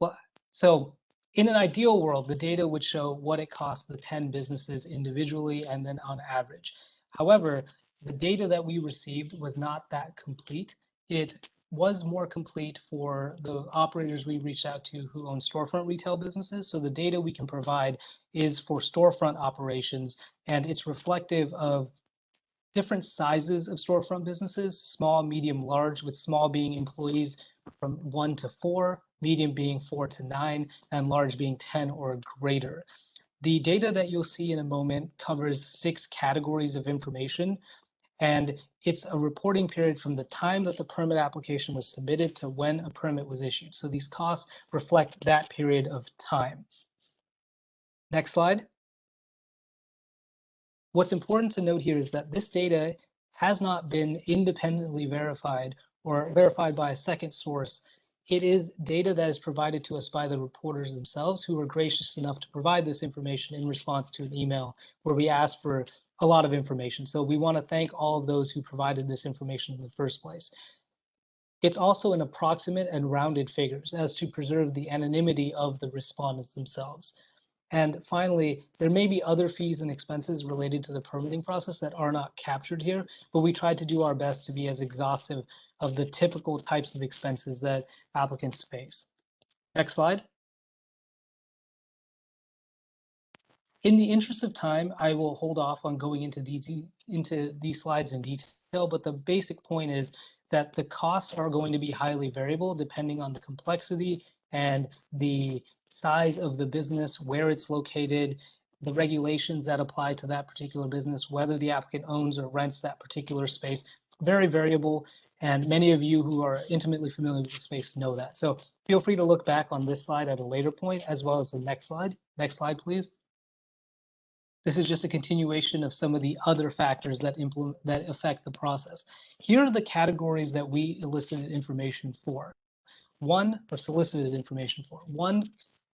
Speaker 1: Well, so in an ideal world, the data would show what it costs the 10 businesses individually and then on average. However, the data that we received was not that complete. It was more complete for the operators we reached out to who own storefront retail businesses. So the data we can provide is for storefront operations, and it's reflective of different sizes of storefront businesses, small, medium, large, with small being employees from 1 to 4, medium being 4 to 9, and large being 10 or greater. The data that you'll see in a moment covers 6 categories of information, and it's a reporting period from the time that the permit application was submitted to when a permit was issued. So these costs reflect that period of time. Next slide. What's important to note here is that this data has not been independently verified or verified by a second source. It is data that is provided to us by the reporters themselves, who were gracious enough to provide this information in response to an email where we asked for a lot of information. So we want to thank all of those who provided this information in the first place. It's also an approximate and rounded figures as to preserve the anonymity of the respondents themselves. And finally, there may be other fees and expenses related to the permitting process that are not captured here, but we tried to do our best to be as exhaustive of the typical types of expenses that applicants face. Next slide. In the interest of time, I will hold off on going into these slides in detail, but the basic point is that the costs are going to be highly variable depending on the complexity and the size of the business, where it's located, the regulations that apply to that particular business, whether the applicant owns or rents that particular space, very variable. And many of you who are intimately familiar with the space know that. So feel free to look back on this slide at a later point, as well as the next slide. Next slide, please. This is just a continuation of some of the other factors that affect the process. Here are the categories that we elicited information for. One, or solicited information for. One,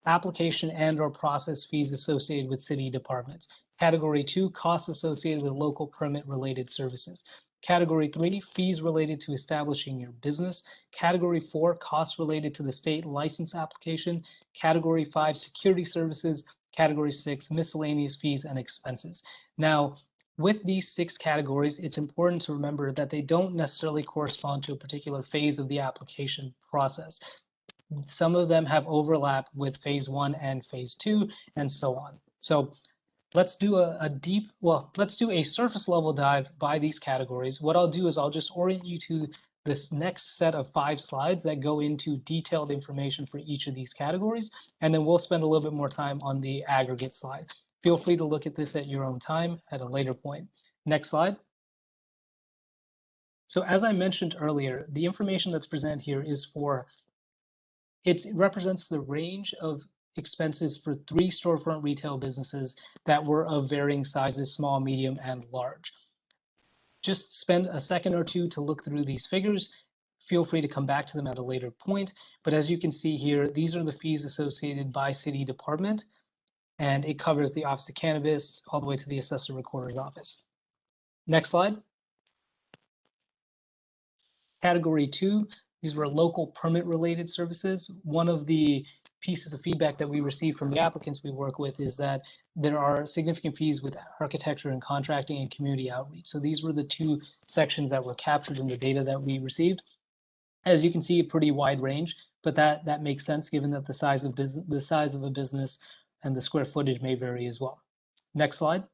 Speaker 1: application and or process fees associated with city departments. Category 2, costs associated with local permit related services. Category 3, fees related to establishing your business. Category 4, costs related to the state license application. Category 5, security services. Category 6, miscellaneous fees and expenses. Now, with these 6 categories, it's important to remember that they don't necessarily correspond to a particular phase of the application process. Some of them have overlap with phase 1 and phase 2, and so on. So let's do let's do a surface level dive by these categories. What I'll do is I'll just orient you to this next set of 5 slides that go into detailed information for each of these categories, and then we'll spend a little bit more time on the aggregate slide. Feel free to look at this at your own time at a later point. Next slide. So as I mentioned earlier, the information that's presented here is it represents the range of expenses for 3 storefront retail businesses that were of varying sizes, small, medium, and large. Just spend a second or two to look through these figures. Feel free to come back to them at a later point. But as you can see here, these are the fees associated by city department, and it covers the Office of Cannabis all the way to the Assessor Recorder's Office. Next slide. Category 2, these were local permit related services. One of the pieces of feedback that we receive from the applicants we work with is that there are significant fees with architecture and contracting and community outreach. So these were the 2 sections that were captured in the data that we received. As you can see, a pretty wide range, but that makes sense given that the size of a business and the square footage may vary as well. Next slide.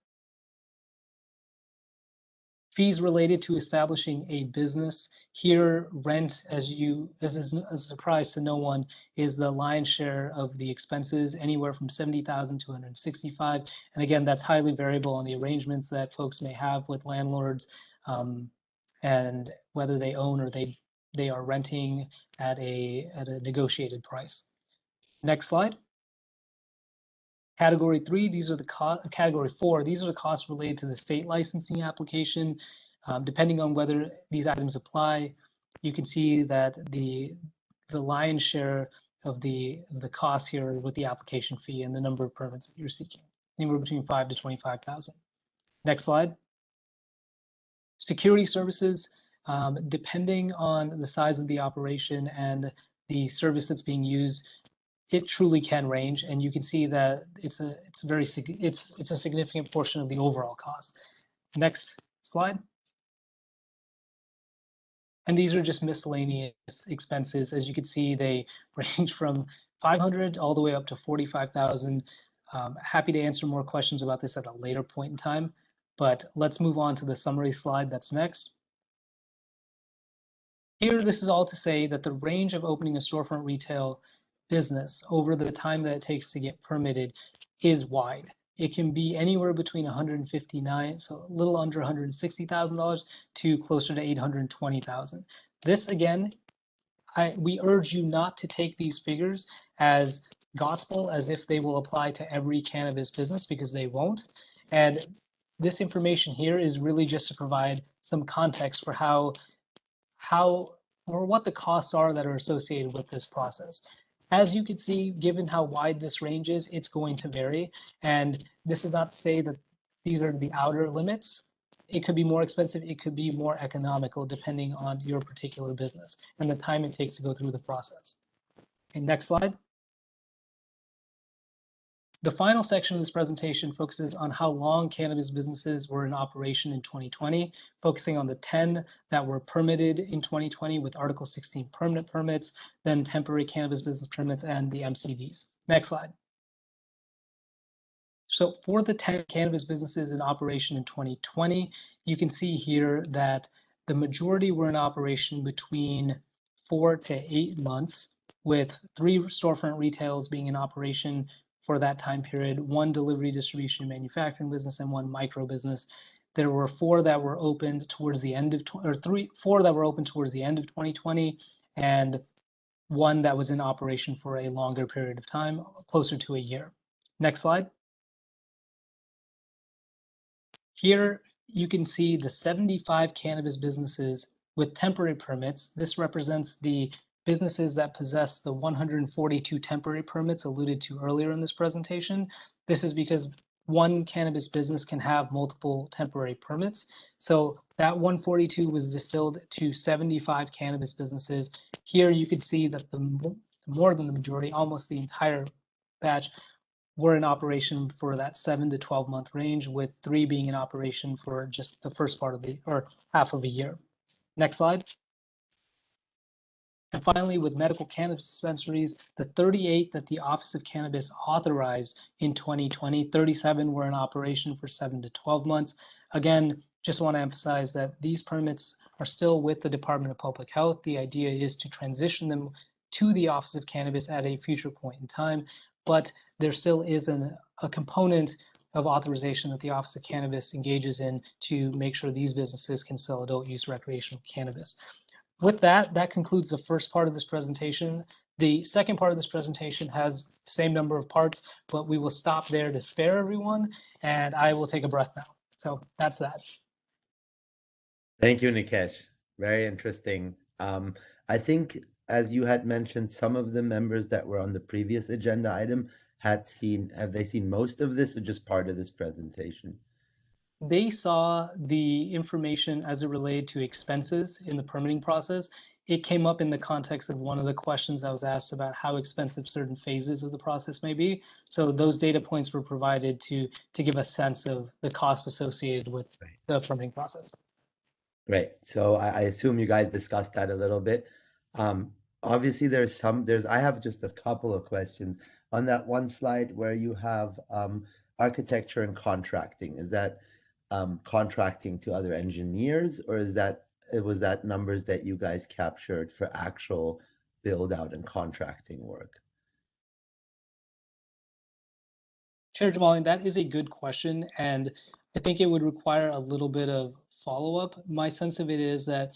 Speaker 1: Fees related to establishing a business. Here, rent, as a surprise to no one, is the lion's share of the expenses, anywhere from 70,000 to 165. And again, that's highly variable on the arrangements that folks may have with landlords, and whether they own or they are renting at a negotiated price. Next slide. Category 3, these are the category 4, these are the costs related to the state licensing application. Depending on whether these items apply, you can see that the lion's share of the costs here with the application fee and the number of permits that you're seeking, anywhere between 5 to 25,000. Next slide. Security services, depending on the size of the operation and the service that's being used, it truly can range, and you can see that it's a significant portion of the overall cost. Next slide. And these are just miscellaneous expenses. As you can see, they range from 500 all the way up to 45,000. Happy to answer more questions about this at a later point in time, but let's move on to the summary slide that's next. Here, this is all to say that the range of opening a storefront retail business over the time that it takes to get permitted is wide. It can be anywhere between 159, so a little under $160,000 to closer to 820,000. This again, we urge you not to take these figures as gospel, as if they will apply to every cannabis business, because they won't. And this information here is really just to provide some context for how or what the costs are that are associated with this process. As you can see, given how wide this range is, it's going to vary. And this is not to say that these are the outer limits. It could be more expensive, it could be more economical, depending on your particular business and the time it takes to go through the process. Okay, next slide. The final section of this presentation focuses on how long cannabis businesses were in operation in 2020, focusing on the 10 that were permitted in 2020 with Article 16 permanent permits, then temporary cannabis business permits, and the MCDs. Next slide. So for the 10 cannabis businesses in operation in 2020, you can see here that the majority were in operation between 4 to 8 months, with 3 storefront retails being in operation for that time period, 1 delivery, distribution, manufacturing business, and 1 micro business. There were 4 that were opened towards the end of, 4 that were open towards the end of 2020, and 1 that was in operation for a longer period of time, closer to a year. Next slide. Here you can see the 75 cannabis businesses with temporary permits. This represents the businesses that possess the 142 temporary permits alluded to earlier in this presentation. This is because one cannabis business can have multiple temporary permits. So that 142 was distilled to 75 cannabis businesses. Here you can see that more than the majority, almost the entire batch, were in operation for that 7 to 12 month range, with 3 being in operation for just the first part of or half of a year. Next slide. And finally, with medical cannabis dispensaries, the 38 that the Office of Cannabis authorized in 2020, 37 were in operation for 7 to 12 months. Again, just want to emphasize that these permits are still with the Department of Public Health. The idea is to transition them to the Office of Cannabis at a future point in time, but there still is a component of authorization that the Office of Cannabis engages in to make sure these businesses can sell adult use recreational cannabis. With that, that concludes the first part of this presentation. The second part of this presentation has the same number of parts, but we will stop there to spare everyone, and I will take a breath now. So that's that.
Speaker 2: Thank you, Nikesh. Very interesting. I think, as you had mentioned, some of the members that were on the previous agenda item have they seen most of this or just part of this presentation?
Speaker 1: They saw the information as it related to expenses in the permitting process. It came up in the context of one of the questions I was asked about how expensive certain phases of the process may be. So those data points were provided to give a sense of the cost associated with the permitting process.
Speaker 2: Right. So I assume you guys discussed that a little bit. Obviously, I have just a couple of questions. On that one slide where you have architecture and contracting, is that contracting to other engineers, or was that numbers that you guys captured for actual build out and contracting work?
Speaker 1: Chair Jamali, that is a good question, and I think it would require a little bit of follow-up. My sense of it is that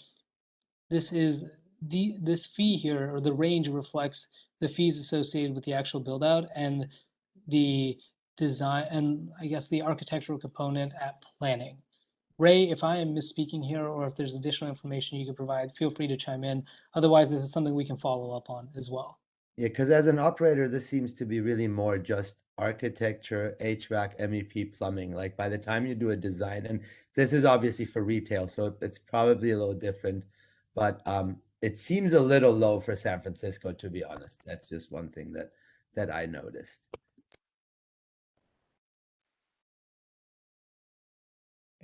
Speaker 1: this fee here, or the range, reflects the fees associated with the actual build-out and the design, and I guess the architectural component at planning. Ray, if I am misspeaking here, or if there's additional information you could provide, feel free to chime in. Otherwise, this is something we can follow up on as well.
Speaker 2: Yeah, because as an operator, this seems to be really more just architecture, HVAC, MEP, plumbing. Like by the time you do a design, and this is obviously for retail, so it's probably a little different, but it seems a little low for San Francisco, to be honest. That's just one thing that I noticed.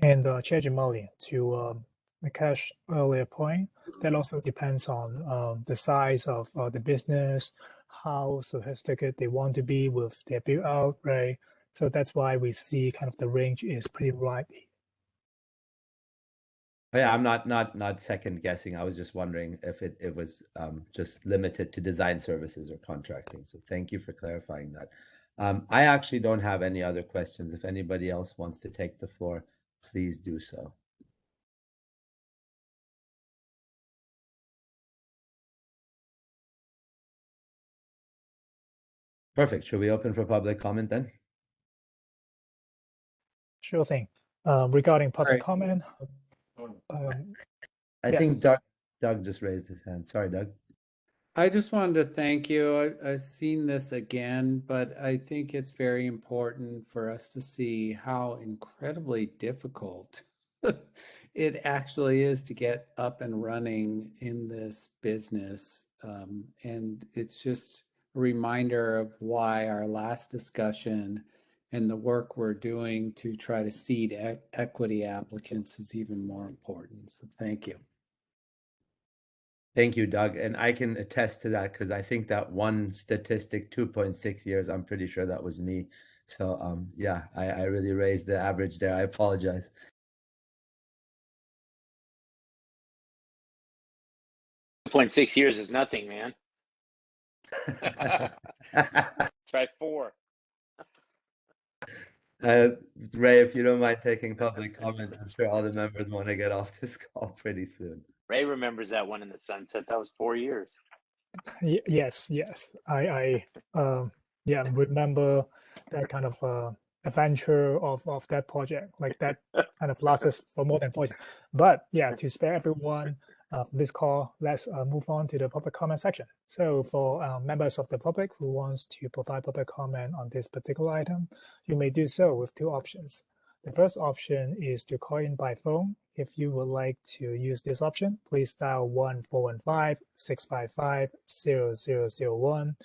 Speaker 8: And Chair Jamali, to Nikash's earlier point, that also depends on the size of the business, how sophisticated they want to be with their build out, right? So that's why we see kind of the range is pretty wide.
Speaker 2: Yeah, I'm not second guessing. I was just wondering if it was just limited to design services or contracting. So thank you for clarifying that. I actually don't have any other questions. If anybody else wants to take the floor, please do so. Perfect. Should we open for public comment then?
Speaker 8: Sure thing. Regarding public comment,
Speaker 2: I think Doug just raised his hand. Sorry, Doug.
Speaker 13: I just wanted to thank you. I've seen this again, but I think it's very important for us to see how incredibly difficult it actually is to get up and running in this business. And it's just a reminder of why our last discussion and the work we're doing to try to seed equity applicants is even more important. So thank you.
Speaker 2: Thank you, Doug. And I can attest to that because I think that one statistic, 2.6 years, I'm pretty sure that was me. So yeah, I really raised the average there. I apologize.
Speaker 6: .6 years is nothing, man. Try 4.
Speaker 2: Ray, if you don't mind taking public comment, I'm sure all the members want to get off this call pretty soon.
Speaker 6: Ray remembers that one in the sunset. That was 4 years.
Speaker 8: Yes. I remember that kind of adventure of that project. Like that kind of lasted for more than 4 years. But yeah, to spare everyone this call, let's move on to the public comment section. So for members of the public who wants to provide public comment on this particular item, you may do so with 2 options. The first option is to call in by phone. If you would like to use this option, please dial 1-415-655-0001,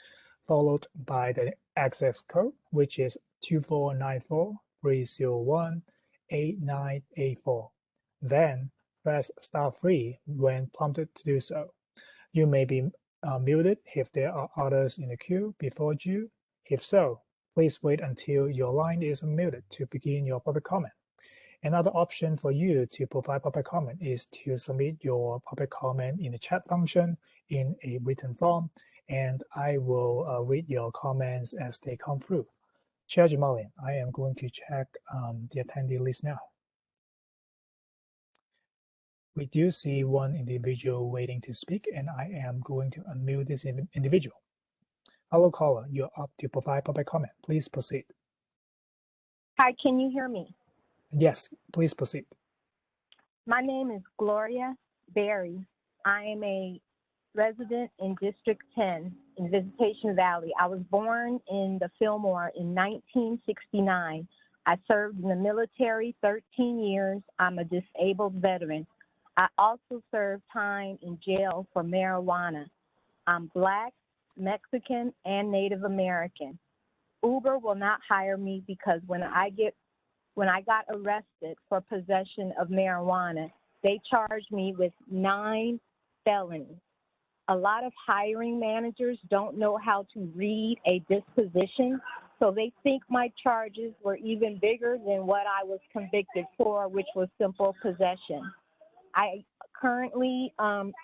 Speaker 8: followed by the access code, which is 2494-301-8984. Then press *3 when prompted to do so. You may be muted if there are others in the queue before you. If so, please wait until your line is unmuted to begin your public comment. Another option for you to provide public comment is to submit your public comment in the chat function in a written form, and I will read your comments as they come through. Chair Jamali, I am going to check the attendee list now. We do see one individual waiting to speak, and I am going to unmute this individual. Hello, caller. You're up to provide public comment. Please proceed.
Speaker 19: Hi, can you hear me?
Speaker 8: Yes, please proceed.
Speaker 19: My name is Gloria Berry. I am a resident in District 10 in Visitation Valley. I was born in the Fillmore in 1969. I served in the military 13 years. I'm a disabled veteran. I also served time in jail for marijuana. I'm Black, Mexican, and Native American. Uber will not hire me because when I got arrested for possession of marijuana, they charged me with 9 felonies. A lot of hiring managers don't know how to read a disposition So they think my charges were even bigger than what I was convicted for, which was simple possession. I currently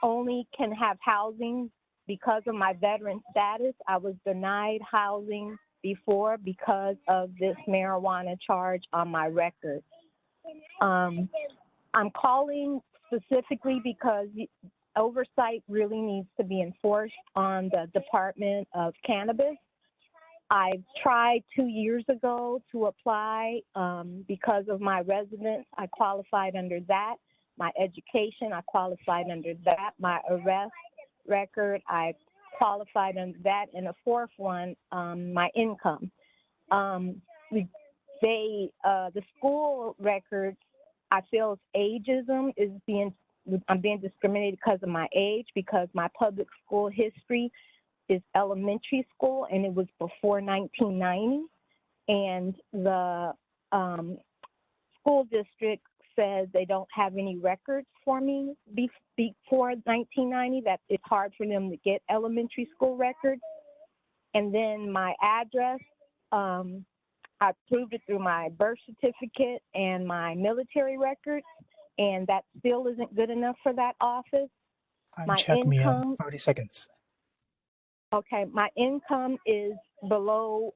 Speaker 19: only can have housing because of my veteran status. I was denied housing before because of this marijuana charge on my record. I'm calling specifically because oversight really needs to be enforced on the Department of Cannabis. I tried 2 years ago to apply because of my residence. I qualified under that. My education, I qualified under that. My arrest record, I qualified under that. And the fourth one, my income. The school records, I feel ageism is I'm being discriminated because of my age, because my public school history is elementary school and it was before 1990. And the school district says they don't have any records for me before 1990, that it's hard for them to get elementary school records. And then my address, I proved it through my birth certificate and my military records, and that still isn't good enough for that office.
Speaker 8: Time
Speaker 19: My
Speaker 8: check me in
Speaker 19: income,
Speaker 8: 30 seconds.
Speaker 19: okay, my income is below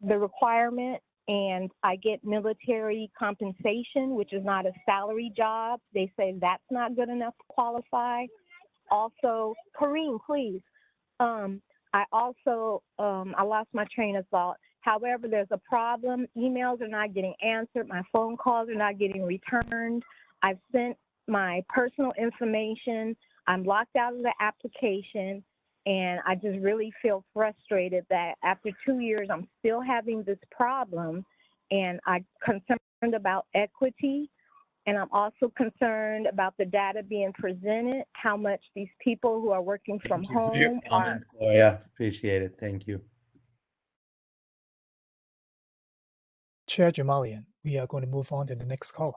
Speaker 19: the requirement, and I get military compensation, which is not a salary job. They say that's not good enough to qualify. Also, Kareem, please. I also, I lost my train of thought. However, there's a problem. Emails are not getting answered. My phone calls are not getting returned. I've sent my personal information. I'm locked out of the application. And I just really feel frustrated that after 2 years, I'm still having this problem. And I'm concerned about equity. And I'm also concerned about the data being presented, how much these people who are working from
Speaker 2: Thank you for your
Speaker 19: home are.
Speaker 2: comment, Gloria. Appreciate it. Thank you.
Speaker 8: Chair Jamalian, we are going to move on to the next caller.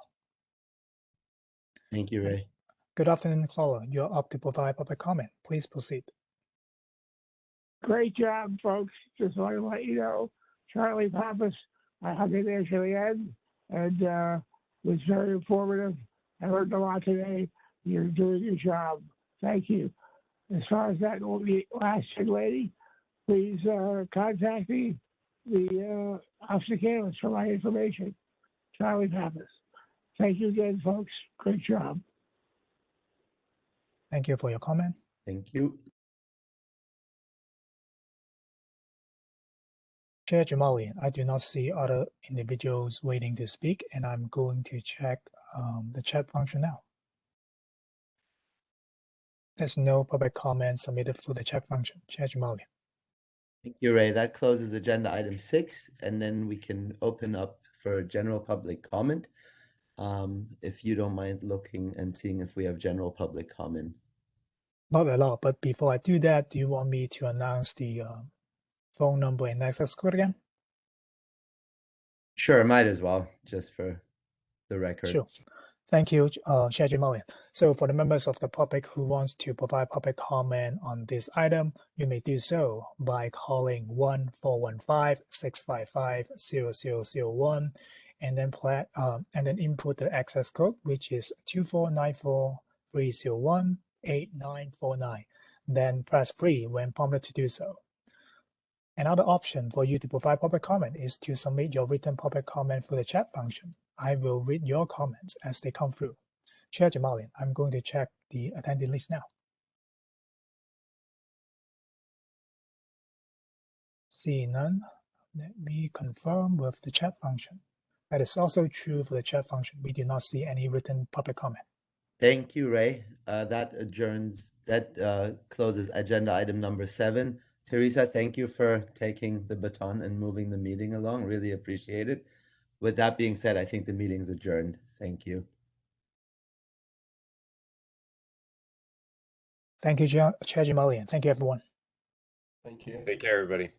Speaker 2: Thank you, Ray.
Speaker 8: Good afternoon, caller. You're up to provide public comment. Please proceed.
Speaker 12: Great job, folks. Just want to let you know, Charlie Pappas, I hung in there to the end, and was very informative. I learned a lot today. You're doing your job. Thank you. As far as that last young lady, please contact me, the Officer Canvas, for my information. Charlie Pappas. Thank you again, folks. Great job.
Speaker 8: Thank you for your comment.
Speaker 2: Thank you.
Speaker 8: Chair Jamalian, I do not see other individuals waiting to speak, and I'm going to check the chat function now. There's no public comment submitted through the chat function. Chair Jamalian.
Speaker 2: Thank you, Ray. That closes agenda item 6, and then we can open up for general public comment. If you don't mind looking and seeing if we have general public comment.
Speaker 8: Not at all, but before I do that, do you want me to announce the phone number and access code again?
Speaker 2: Sure, might as well, just for the record.
Speaker 8: Sure. Thank you, Chair Jamalian. So for the members of the public who wants to provide public comment on this item, you may do so by calling 1-415-655-0001 and then input the access code, which is 2494-301-8949. Then press 3 when prompted to do so. Another option for you to provide public comment is to submit your written public comment through the chat function. I will read your comments as they come through. Chair Jamalian, I'm going to check the attendee list now. Seeing none, let me confirm with the chat function. That is also true for the chat function. We do not see any written public comment.
Speaker 2: Thank you, Ray. That closes agenda item number 7. Teresa, thank you for taking the baton and moving the meeting along. Really appreciate it. With that being said, I think the meeting's adjourned. Thank you.
Speaker 8: Thank you, Chair Jamalian. Thank you, everyone.
Speaker 11: Thank you.
Speaker 4: Take care, everybody.